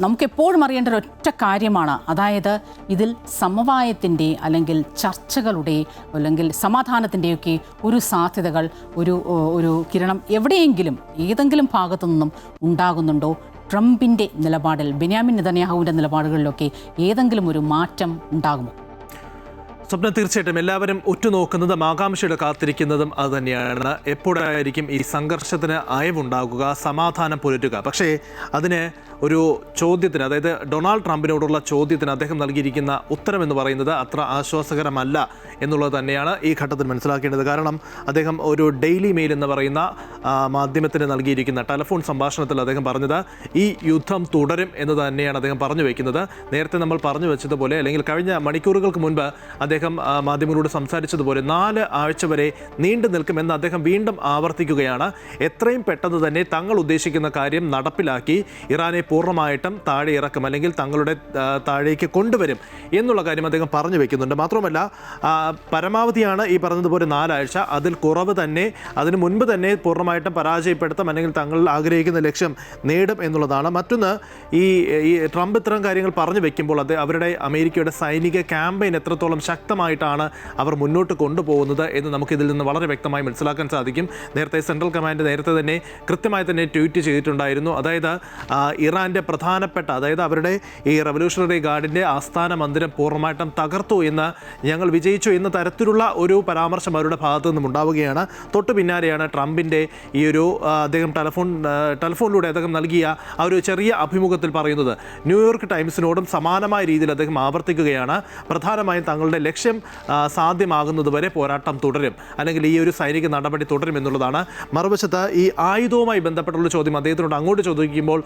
നമുക്കെപ്പോഴും അറിയേണ്ട ഒരൊറ്റ കാര്യമാണ്, അതായത് ഇതിൽ സമവായത്തിൻ്റെ അല്ലെങ്കിൽ ചർച്ചകളുടെ അല്ലെങ്കിൽ സമാധാനത്തിൻ്റെയൊക്കെ ഒരു സാധ്യതകൾ, ഒരു കിരണം എവിടെയെങ്കിലും ഏതെങ്കിലും ഭാഗത്തു നിന്നും ഉണ്ടാകുന്നുണ്ടോ? ട്രംപിൻ്റെ നിലപാടിൽ, ബെന്യാമിൻ നെതന്യാഹുവിൻ്റെ നിലപാടുകളിലൊക്കെ ഏതെങ്കിലും ഒരു മാറ്റം ഉണ്ടാകുമോ? സ്വപ്ന, തീർച്ചയായിട്ടും എല്ലാവരും ഉറ്റുനോക്കുന്നതും ആകാംക്ഷയുടെ കാത്തിരിക്കുന്നതും അത് തന്നെയാണ്. എപ്പോഴായിരിക്കും ഈ സംഘർഷത്തിന് അയവുണ്ടാകുക, സമാധാനം പുലരുക? പക്ഷേ അതിന് ഒരു ചോദ്യത്തിന്, അതായത് ഡൊണാൾഡ് ട്രംപിനോടുള്ള ചോദ്യത്തിന് അദ്ദേഹം നൽകിയിരിക്കുന്ന ഉത്തരം എന്ന് പറയുന്നത് അത്ര ആശ്വാസകരമല്ല എന്നുള്ളത് തന്നെയാണ് ഈ ഘട്ടത്തിൽ മനസ്സിലാക്കേണ്ടത്. കാരണം അദ്ദേഹം ഒരു ഡെയിലി മെയിൽ എന്ന് പറയുന്ന മാധ്യമത്തിന് നൽകിയിരിക്കുന്ന ടെലിഫോൺ സംഭാഷണത്തിൽ അദ്ദേഹം പറഞ്ഞത് ഈ യുദ്ധം തുടരും എന്ന് തന്നെയാണ് അദ്ദേഹം പറഞ്ഞു വയ്ക്കുന്നത്. നേരത്തെ നമ്മൾ പറഞ്ഞു വെച്ചതുപോലെ, അല്ലെങ്കിൽ കഴിഞ്ഞ മണിക്കൂറുകൾക്ക് മുൻപ് അദ്ദേഹം മാധ്യമങ്ങളോട് സംസാരിച്ചതുപോലെ 4 ആഴ്ച വരെ നീണ്ടു നിൽക്കുമെന്ന് അദ്ദേഹം വീണ്ടും ആവർത്തിക്കുകയാണ്. എത്രയും പെട്ടെന്ന് തന്നെ തങ്ങൾ ഉദ്ദേശിക്കുന്ന കാര്യം നടപ്പിലാക്കി ഇറാനെ പൂർണ്ണമായിട്ടും താഴെ ഇറക്കും, അല്ലെങ്കിൽ തങ്ങളുടെ താഴേക്ക് കൊണ്ടുവരും എന്നുള്ള കാര്യം അദ്ദേഹം പറഞ്ഞു വയ്ക്കുന്നുണ്ട്. മാത്രമല്ല, പരമാവധിയാണ് ഈ പറഞ്ഞതുപോലെ 4 ആഴ്ച, അതിൽ കുറവ് തന്നെ അതിന് മുൻപ് തന്നെ പൂർണ്ണമായിട്ടും പരാജയപ്പെടുത്തും, അല്ലെങ്കിൽ തങ്ങൾ ആഗ്രഹിക്കുന്ന ലക്ഷ്യം നേടും എന്നുള്ളതാണ്. മറ്റൊന്ന്, ഈ ട്രംപ് ഇത്തരം കാര്യങ്ങൾ പറഞ്ഞു വെക്കുമ്പോൾ അവരുടെ അമേരിക്കയുടെ സൈനിക ക്യാമ്പയിൻ എത്രത്തോളം ശക്തമായിട്ടാണ് അവർ മുന്നോട്ട് കൊണ്ടുപോകുന്നത് എന്ന് നമുക്കിതിൽ നിന്ന് വളരെ വ്യക്തമായി മനസ്സിലാക്കാൻ സാധിക്കും. നേരത്തെ സെൻട്രൽ കമാൻഡ് നേരത്തെ തന്നെ കൃത്യമായി തന്നെ ട്വീറ്റ് ചെയ്തിട്ടുണ്ടായിരുന്നു. അതായത് ഇറാൻ്റെ പ്രധാനപ്പെട്ട, അതായത് അവരുടെ ഈ റവല്യൂഷണറി ഗാർഡിൻ്റെ ആസ്ഥാന മന്ദിരം പൂർണ്ണമായിട്ടും തകർത്തു എന്ന്, ഞങ്ങൾ വിജയിച്ചു എന്ന തരത്തിലുള്ള ഒരു പരാമർശം അവരുടെ ഭാഗത്തു നിന്നും ഉണ്ടാവുകയാണ്. തൊട്ടു പിന്നാലെയാണ് ട്രംപിൻ്റെ ഈ ഒരു അദ്ദേഹം ടെലിഫോണിലൂടെ അദ്ദേഹം നൽകിയ ആ ഒരു ചെറിയ അഭിമുഖത്തിൽ പറയുന്നത്. ന്യൂയോർക്ക് ടൈംസിനോടും സമാനമായ രീതിയിൽ അദ്ദേഹം ആവർത്തിക്കുകയാണ്, പ്രധാനമായും തങ്ങളുടെ ലക്ഷ്യം സാധ്യമാകുന്നതുവരെ പോരാട്ടം തുടരും, അല്ലെങ്കിൽ ഈ ഒരു സൈനിക നടപടി തുടരും എന്നുള്ളതാണ്. മറുവശത്ത് ഈ ആയുധവുമായി ബന്ധപ്പെട്ടുള്ള ചോദ്യം അദ്ദേഹത്തിനോട് അങ്ങോട്ട് ചോദിക്കുമ്പോൾ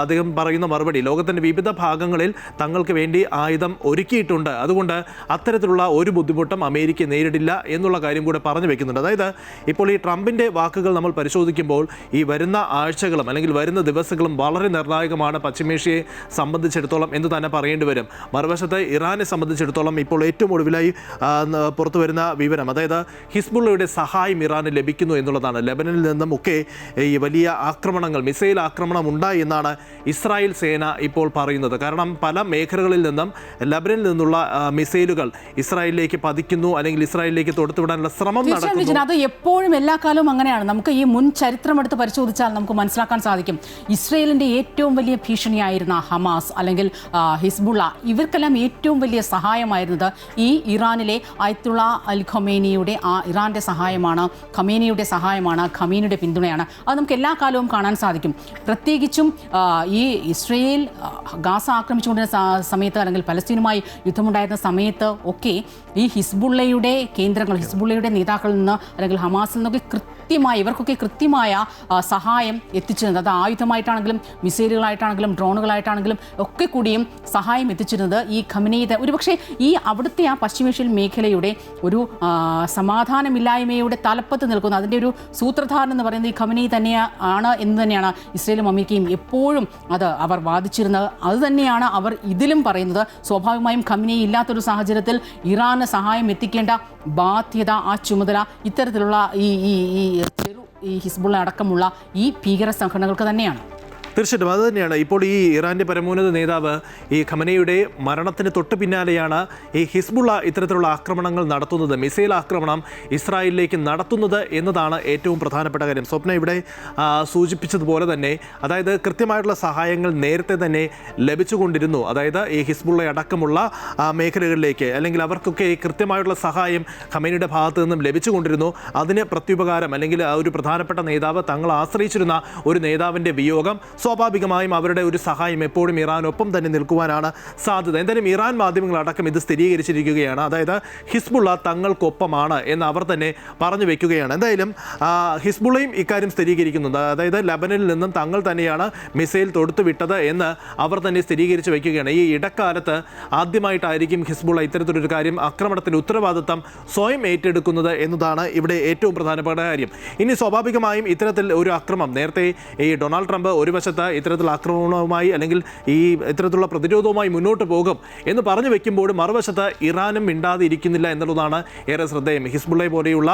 അദ്ദേഹം പറയുന്ന മറുപടി, ലോകത്തിൻ്റെ വിവിധ ഭാഗങ്ങളിൽ തങ്ങൾക്ക് വേണ്ടി ആയുധം ഒരുക്കിയിട്ടുണ്ട്, അതുകൊണ്ട് അത്തരത്തിലുള്ള ഒരു ബുദ്ധിമുട്ടും അമേരിക്ക നേരിടില്ല എന്നുള്ള കാര്യം കൂടെ പറഞ്ഞു വെക്കുന്നുണ്ട്. അതായത് ഇപ്പോൾ ഈ ട്രംപിൻ്റെ വാക്കുകൾ നമ്മൾ പരിശോധിക്കുമ്പോൾ ഈ വരുന്ന ആഴ്ചകളും അല്ലെങ്കിൽ വരുന്ന ദിവസങ്ങളും വളരെ നിർണായകമാണ് പശ്ചിമേഷ്യയെ സംബന്ധിച്ചിടത്തോളം എന്ന് തന്നെ പറയേണ്ടി വരും. മറുവശത്ത് ഇറാനെ സംബന്ധിച്ചിടത്തോളം ഇപ്പോൾ ഏറ്റവും ഒടുവിലായി പുറത്തു വരുന്ന വിവരം, അതായത് ഹിസ്ബുള്ളയുടെ സഹായം ഇറാന് ലഭിക്കുന്നു എന്നുള്ളതാണ്. ലെബനനിൽ നിന്നും ഒക്കെ ഈ വലിയ ആക്രമണങ്ങൾ, മിസൈൽ ആക്രമണം ഉണ്ടായി എന്നാണ് ഇസ്രായേൽ സേന ഇപ്പോൾ പറയുന്നത്. കാരണം പല മേഖലകളിൽ നിന്നും ലെബനനിൽ നിന്നുള്ള മിസൈലുകൾ ഇസ്രായേലിലേക്ക് പതിക്കുന്നു, അല്ലെങ്കിൽ ഇസ്രായേലിലേക്ക് തൊടുത്തുവിടാനുള്ള ശ്രമം നടക്കുന്നു. അത് എപ്പോഴും എല്ലാ കാലവും അങ്ങനെയാണ്. നമുക്ക് ഈ മുൻ ചരിത്രം എടുത്ത് പരിശോധിച്ചാൽ നമുക്ക് മനസ്സിലാക്കാൻ സാധിക്കും. ഇസ്രായേലിൻ്റെ ഏറ്റവും വലിയ ഭീഷണിയായിരുന്ന ഹമാസ് അല്ലെങ്കിൽ ഹിസ്ബുള്ള, ഇവർക്കെല്ലാം ഏറ്റവും വലിയ സഹായമായിരുന്നത് ഈ ഇറാനിലെ അയത്തുള്ള അൽ ഖമേനിയുടെ ഇറാൻ്റെ സഹായമാണ്, ഖമേനിയുടെ പിന്തുണയാണ്. അത് നമുക്ക് എല്ലാ കാലവും കാണാൻ സാധിക്കും. പ്രത്യേകിച്ചും ഈ ഇസ്രയേൽ ഗാസ ആക്രമിച്ചുകൊണ്ടിരുന്ന സമയത്ത്, അല്ലെങ്കിൽ പലസ്തീനുമായി യുദ്ധമുണ്ടായിരുന്ന സമയത്ത് ഒക്കെ ഈ ഹിസ്ബുള്ളയുടെ കേന്ദ്രങ്ങൾ, ഹിസ്ബുള്ളയുടെ നേതാക്കളിൽ നിന്ന് അല്ലെങ്കിൽ ഹമാസിൽ നിന്നൊക്കെ ഇവർക്കൊക്കെ കൃത്യമായ സഹായം എത്തിച്ചിരുന്നത്. അത് ആയുധമായിട്ടാണെങ്കിലും മിസൈലുകളായിട്ടാണെങ്കിലും ഡ്രോണുകളായിട്ടാണെങ്കിലും ഒക്കെ കൂടിയും സഹായം എത്തിച്ചിരുന്നത് ഈ ഖമേനിയുടെ, ഒരുപക്ഷെ ഈ അവിടുത്തെ ആ പശ്ചിമേഷ്യൻ മേഖലയുടെ ഒരു സമാധാനമില്ലായ്മയുടെ തലപ്പത്ത് നിൽക്കുന്ന അതിൻ്റെ ഒരു സൂത്രധാരൻ എന്ന് പറയുന്നത് ഈ ഖമേനി തന്നെയാണ് എന്ന് തന്നെയാണ് ഇസ്രയേലും അമേരിക്കയും എപ്പോഴും അവർ വാദിച്ചിരുന്നത്. അതുതന്നെയാണ് അവർ ഇതിലും പറയുന്നത്. സ്വാഭാവികമായും ഖമേനി ഇല്ലാത്തൊരു സാഹചര്യത്തിൽ ഇറാന് സഹായം എത്തിക്കേണ്ട ബാധ്യത, ആ ചുമതല ഇത്തരത്തിലുള്ള ഈ ഹിസ്ബുള്ള അടക്കമുള്ള ഈ ഭീകര സംഘടനകൾക്ക് തന്നെയാണ്. തീർച്ചയായിട്ടും അത് തന്നെയാണ്. ഇപ്പോൾ ഈ ഇറാന്റെ പരമോന്നത നേതാവ് ഈ ഖമനയുടെ മരണത്തിന് തൊട്ട് പിന്നാലെയാണ് ഈ ഹിസ്ബുള്ള ഇത്തരത്തിലുള്ള ആക്രമണങ്ങൾ നടത്തുന്നത്, മിസൈൽ ആക്രമണം ഇസ്രായേലിലേക്ക് നടത്തുന്നത് എന്നതാണ് ഏറ്റവും പ്രധാനപ്പെട്ട കാര്യം. സ്വപ്ന ഇവിടെ സൂചിപ്പിച്ചതുപോലെ തന്നെ, അതായത് കൃത്യമായിട്ടുള്ള സഹായങ്ങൾ നേരത്തെ തന്നെ ലഭിച്ചുകൊണ്ടിരുന്നു. അതായത് ഈ ഹിസ്ബുള്ള അടക്കമുള്ള മേഖലകളിലേക്ക്, അല്ലെങ്കിൽ അവർക്കൊക്കെ കൃത്യമായിട്ടുള്ള സഹായം ഖമേനിയുടെ ഭാഗത്തു നിന്നും ലഭിച്ചുകൊണ്ടിരുന്നു. അതിന് പ്രത്യുപകാരം, അല്ലെങ്കിൽ ഒരു പ്രധാനപ്പെട്ട നേതാവ് തങ്ങൾ ആശ്രയിച്ചിരുന്ന ഒരു നേതാവിൻ്റെ വിയോഗം സ്വാഭാവികമായും അവരുടെ ഒരു സഹായം എപ്പോഴും ഇറാനൊപ്പം തന്നെ നിൽക്കുവാനാണ് സാധ്യത. എന്തായാലും ഇറാൻ മാധ്യമങ്ങളടക്കം ഇത് സ്ഥിരീകരിച്ചിരിക്കുകയാണ്. അതായത് ഹിസ്ബുള്ള തങ്ങൾക്കൊപ്പമാണ് എന്ന് അവർ തന്നെ പറഞ്ഞു വെക്കുകയാണ്. എന്തായാലും ഹിസ്ബുള്ളയും ഇക്കാര്യം സ്ഥിരീകരിക്കുന്നുണ്ട്. അതായത് ലബനനിൽ നിന്നും തങ്ങൾ തന്നെയാണ് മിസൈൽ തൊടുത്തുവിട്ടത് എന്ന് അവർ തന്നെ സ്ഥിരീകരിച്ച് വയ്ക്കുകയാണ്. ഈ ഇടക്കാലത്ത് ആദ്യമായിട്ടായിരിക്കും ഹിസ്ബുള്ള ഇത്തരത്തിലൊരു കാര്യം, ആക്രമണത്തിൻ്റെ ഉത്തരവാദിത്തം സ്വയം ഏറ്റെടുക്കുന്നത് എന്നതാണ് ഇവിടെ ഏറ്റവും പ്രധാനപ്പെട്ട കാര്യം. ഇനി സ്വാഭാവികമായും ഇത്തരത്തിൽ ഒരു അക്രമം, നേരത്തെ ഈ ഡൊണാൾഡ് ട്രംപ് ഒരു വശത്ത് ഇത്തരത്തിലുള്ള ആക്രമണവുമായി അല്ലെങ്കിൽ ഈ ഇത്തരത്തിലുള്ള പ്രതിരോധവുമായി മുന്നോട്ട് പോകും എന്ന് പറഞ്ഞു വെക്കുമ്പോൾ മറുവശത്ത് ഇറാനും മിണ്ടാതെ ഇരിക്കുന്നില്ല എന്നുള്ളതാണ് ഏറെ ശ്രദ്ധേയം. ഹിസ്ബുള്ള പോലെയുള്ള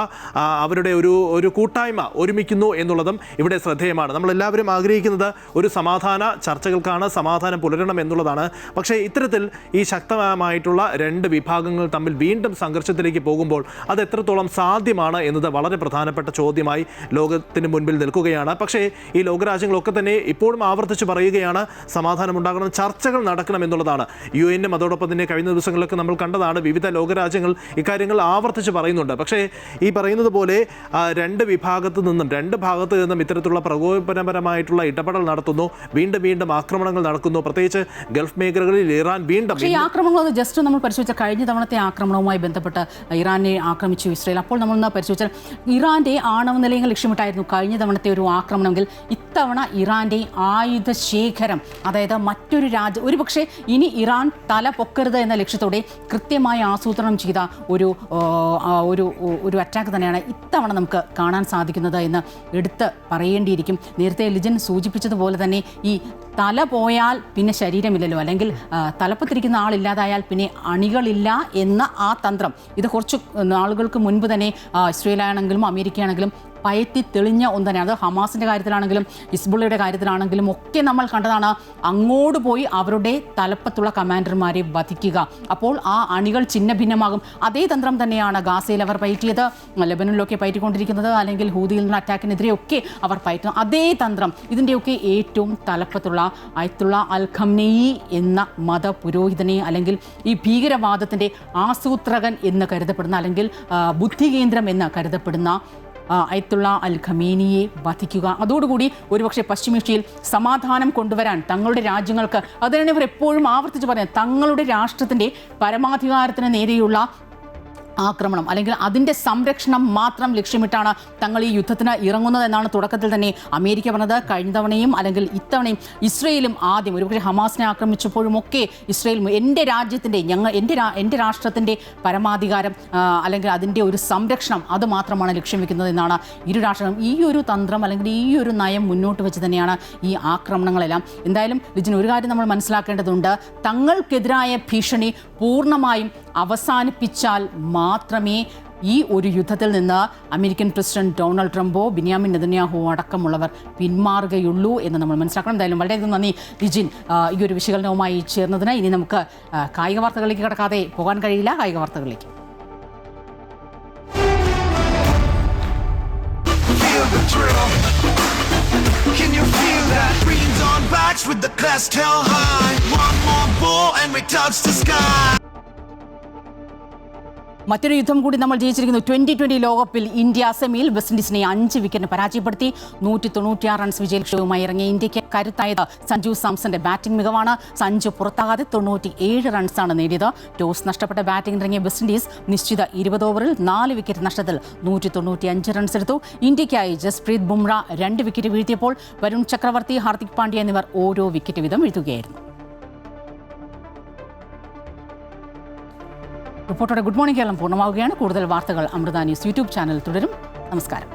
അവരുടെ ഒരു കൂട്ടായ്മ ഒരുമിക്കുന്നു എന്നുള്ളതും ഇവിടെ ശ്രദ്ധേയമാണ്. നമ്മളെല്ലാവരും ആഗ്രഹിക്കുന്നത് ഒരു സമാധാന ചർച്ചകൾക്കാണ്, സമാധാനം പുലരണം എന്നുള്ളതാണ്. പക്ഷേ ഇത്തരത്തിൽ ഈ ശക്തമായിട്ടുള്ള രണ്ട് വിഭാഗങ്ങൾ തമ്മിൽ വീണ്ടും സംഘർഷത്തിലേക്ക് പോകുമ്പോൾ അത് എത്രത്തോളം സാധ്യമാണ് എന്നത് വളരെ പ്രധാനപ്പെട്ട ചോദ്യമായി ലോകത്തിന് മുൻപിൽ നിൽക്കുകയാണ്. പക്ഷേ ഈ ലോകരാജ്യങ്ങളൊക്കെ തന്നെ ഇപ്പോഴും ആവർത്തിച്ച് പറയുകയാണ് സമാധാനം ഉണ്ടാകണം, ചർച്ചകൾ നടക്കണം എന്നുള്ളതാണ്. UN അതോടൊപ്പം തന്നെ കഴിഞ്ഞ ദിവസങ്ങളിലൊക്കെ നമ്മൾ കണ്ടതാണ്, വിവിധ ലോകരാജ്യങ്ങൾ ഇക്കാര്യങ്ങൾ ആവർത്തിച്ച് പറയുന്നുണ്ട്. പക്ഷേ ഈ പറയുന്നത് പോലെ രണ്ട് ഭാഗത്തു നിന്നും ഇത്തരത്തിലുള്ള പ്രകോപനപരമായിട്ടുള്ള ഇടപെടൽ നടത്തുന്നു, വീണ്ടും ആക്രമണങ്ങൾ നടക്കുന്നു. പ്രത്യേകിച്ച് ഗൾഫ് മേഖലകളിൽ ഇറാൻ വീണ്ടും ഈ ആക്രമണങ്ങൾ ജസ്റ്റ് നമ്മൾ പരിശോധിച്ച കഴിഞ്ഞ തവണത്തെ ആക്രമണവുമായി ബന്ധപ്പെട്ട് ഇറാനെ ആക്രമിച്ചു ഇസ്രായേൽ. അപ്പോൾ നമ്മൾ പരിശോധിച്ചാൽ ഇറാന്റെ ആണവ നിലയങ്ങൾ ലക്ഷ്യമിട്ടായിരുന്നു കഴിഞ്ഞ തവണത്തെ ഒരു ആക്രമണമെങ്കിൽ ഇത്തവണ ഇറാന്റെ ആയുധ ശേഖരം, അതായത് മറ്റൊരു രാജ്യം, ഒരുപക്ഷെ ഇനി ഇറാൻ തല പൊക്കരുത് എന്ന ലക്ഷ്യത്തോടെ കൃത്യമായി ആസൂത്രണം ചെയ്ത ഒരു അറ്റാക്ക് തന്നെയാണ് ഇത്തവണ നമുക്ക് കാണാൻ സാധിക്കുന്നത് എന്ന് എടുത്ത് പറയേണ്ടിയിരിക്കും. നേരത്തെ ലിജൻ സൂചിപ്പിച്ചതുപോലെ തന്നെ ഈ തല പോയാൽ പിന്നെ ശരീരമില്ലല്ലോ, അല്ലെങ്കിൽ തലപ്പത്തിരിക്കുന്ന ആളില്ലാതായാൽ പിന്നെ അണികളില്ല എന്ന ആ തന്ത്രം, ഇത് കുറച്ച് നാളുകൾക്ക് മുൻപ് തന്നെ ഇസ്രയേലാണെങ്കിലും അമേരിക്കയാണെങ്കിലും പയറ്റി തെളിഞ്ഞ ഒന്ന് തന്നെയാണ്. അത് ഹമാസിൻ്റെ കാര്യത്തിലാണെങ്കിലും ഹിസ്ബുള്ളയുടെ കാര്യത്തിലാണെങ്കിലും ഒക്കെ നമ്മൾ കണ്ടതാണ്. അങ്ങോട്ട് പോയി അവരുടെ തലപ്പത്തുള്ള കമാൻഡർമാരെ വധിക്കുക, അപ്പോൾ ആ അണികൾ ചിഹ്ന ഭിന്നമാകും. അതേ തന്ത്രം തന്നെയാണ് ഗാസയിൽ അവർ പയറ്റിയത്, ലെബനനിലൊക്കെ പയറ്റിക്കൊണ്ടിരിക്കുന്നത്, അല്ലെങ്കിൽ ഹൂതിയിൽ നിന്ന് അറ്റാക്കിനെതിരെയൊക്കെ അവർ പയറ്റുന്നു. അതേ തന്ത്രം ഇതിൻ്റെയൊക്കെ ഏറ്റവും തലപ്പത്തുള്ള അയത്തുള്ള അൽ ഖംനെയി എന്ന മതപുരോഹിതനെ, അല്ലെങ്കിൽ ഈ ഭീകരവാദത്തിൻ്റെ ആസൂത്രകൻ എന്ന് കരുതപ്പെടുന്ന, അല്ലെങ്കിൽ ബുദ്ധികേന്ദ്രം എന്ന് കരുതപ്പെടുന്ന അയത്തുള്ള അൽ ഖമേനിയെ വധിക്കുക. അതോടുകൂടി ഒരുപക്ഷെ പശ്ചിമേഷ്യയിൽ സമാധാനം കൊണ്ടുവരാൻ തങ്ങളുടെ രാജ്യങ്ങൾക്ക്, അതുതന്നെ ഇവർ എപ്പോഴും ആവർത്തിച്ച് പറയാം, തങ്ങളുടെ രാഷ്ട്രത്തിൻ്റെ പരമാധികാരത്തിന് നേരെയുള്ള ആക്രമണം അല്ലെങ്കിൽ അതിൻ്റെ സംരക്ഷണം മാത്രം ലക്ഷ്യമിട്ടാണ് തങ്ങൾ ഈ യുദ്ധത്തിന് ഇറങ്ങുന്നതെന്നാണ് തുടക്കത്തിൽ തന്നെ അമേരിക്ക പറഞ്ഞത്. കഴിഞ്ഞ തവണയും അല്ലെങ്കിൽ ഇത്തവണയും ഇസ്രയേലും ആദ്യം ഒരുപക്ഷെ ഹമാസിനെ ആക്രമിച്ചപ്പോഴുമൊക്കെ ഇസ്രയേൽ എൻ്റെ രാജ്യത്തിൻ്റെ എൻ്റെ രാഷ്ട്രത്തിൻ്റെ പരമാധികാരം അല്ലെങ്കിൽ അതിൻ്റെ ഒരു സംരക്ഷണം അത് മാത്രമാണ് ലക്ഷ്യം വെക്കുന്നത് എന്നാണ് ഇരു രാഷ്ട്രങ്ങളും. ഈ ഒരു തന്ത്രം അല്ലെങ്കിൽ ഈ ഒരു നയം മുന്നോട്ട് വെച്ച് തന്നെയാണ് ഈ ആക്രമണങ്ങളെല്ലാം. എന്തായാലും ലിജിന് ഒരു കാര്യം നമ്മൾ മനസ്സിലാക്കേണ്ടതുണ്ട്, തങ്ങൾക്കെതിരായ ഭീഷണി പൂർണ്ണമായും അവസാനിപ്പിച്ചാൽ മാത്രമേ ഈ ഒരു യുദ്ധത്തിൽ നിന്ന് അമേരിക്കൻ പ്രസിഡന്റ് ഡൊണാൾഡ് ട്രംപോ ബെന്യാമിൻ നെതന്യാഹു അടക്കമുള്ളവർ പിന്മാറുകയുള്ളൂ എന്ന് നമ്മൾ മനസ്സിലാക്കണം. എന്തായാലും വളരെയധികം നന്ദി ലിജിൻ ഈ ഒരു വിശകലനവുമായി ചേർന്നതിന്. ഇനി നമുക്ക് കായിക വാർത്തകളിലേക്ക് കടക്കാതെ പോകാൻ കഴിയില്ല. കായിക വാർത്തകളിലേക്ക്. Can you feel that? Greens on backs with the crest held high. One more ball and we touch the sky. മറ്റൊരു യുദ്ധം കൂടി നമ്മൾ ജയിച്ചിരിക്കുന്നു. 2020 ലോകകപ്പിൽ ഇന്ത്യ സെമിയിൽ വെസ്റ്റ് ഇൻഡീസിനെ 5 വിക്കറ്റിന് പരാജയപ്പെടുത്തി 196 റൺസ് വിജയലക്ഷ്യവുമായി ഇറങ്ങിയ ഇന്ത്യക്ക് കരുത്തായത് സഞ്ജു സാംസന്റെ ബാറ്റിംഗ് മികവാണ്. സഞ്ജു പുറത്താകാതെ 97 റൺസാണ് നേടിയത്. ടോസ് നഷ്ടപ്പെട്ട ബാറ്റിംഗ് ഇറങ്ങിയ വെസ്റ്റ് ഇൻഡീസ് നിശ്ചിത 20 ഓവറിൽ 4 വിക്കറ്റ് നഷ്ടത്തിൽ 195 റൺസ് എടുത്തു. ഇന്ത്യയ്ക്കായി ജസ്പ്രീത് ബുംറ 2 വിക്കറ്റ് വീഴ്ത്തിയപ്പോൾ വരുൺ ചക്രവർത്തി, ഹാർദിക് പാണ്ഡ്യ എന്നിവർ ഓരോ വിക്കറ്റ് വീതം വീഴ്ത്തുകയായിരുന്നു. റിപ്പോർട്ടോടെ ഗുഡ് മോർണിംഗ് കേരളം പൂർണ്ണമാവുകയാണ്. കൂടുതൽ വാർത്തകൾ അമൃത ന്യൂസ് യൂട്യൂബ് ചാനൽ തുടരും. നമസ്കാരം.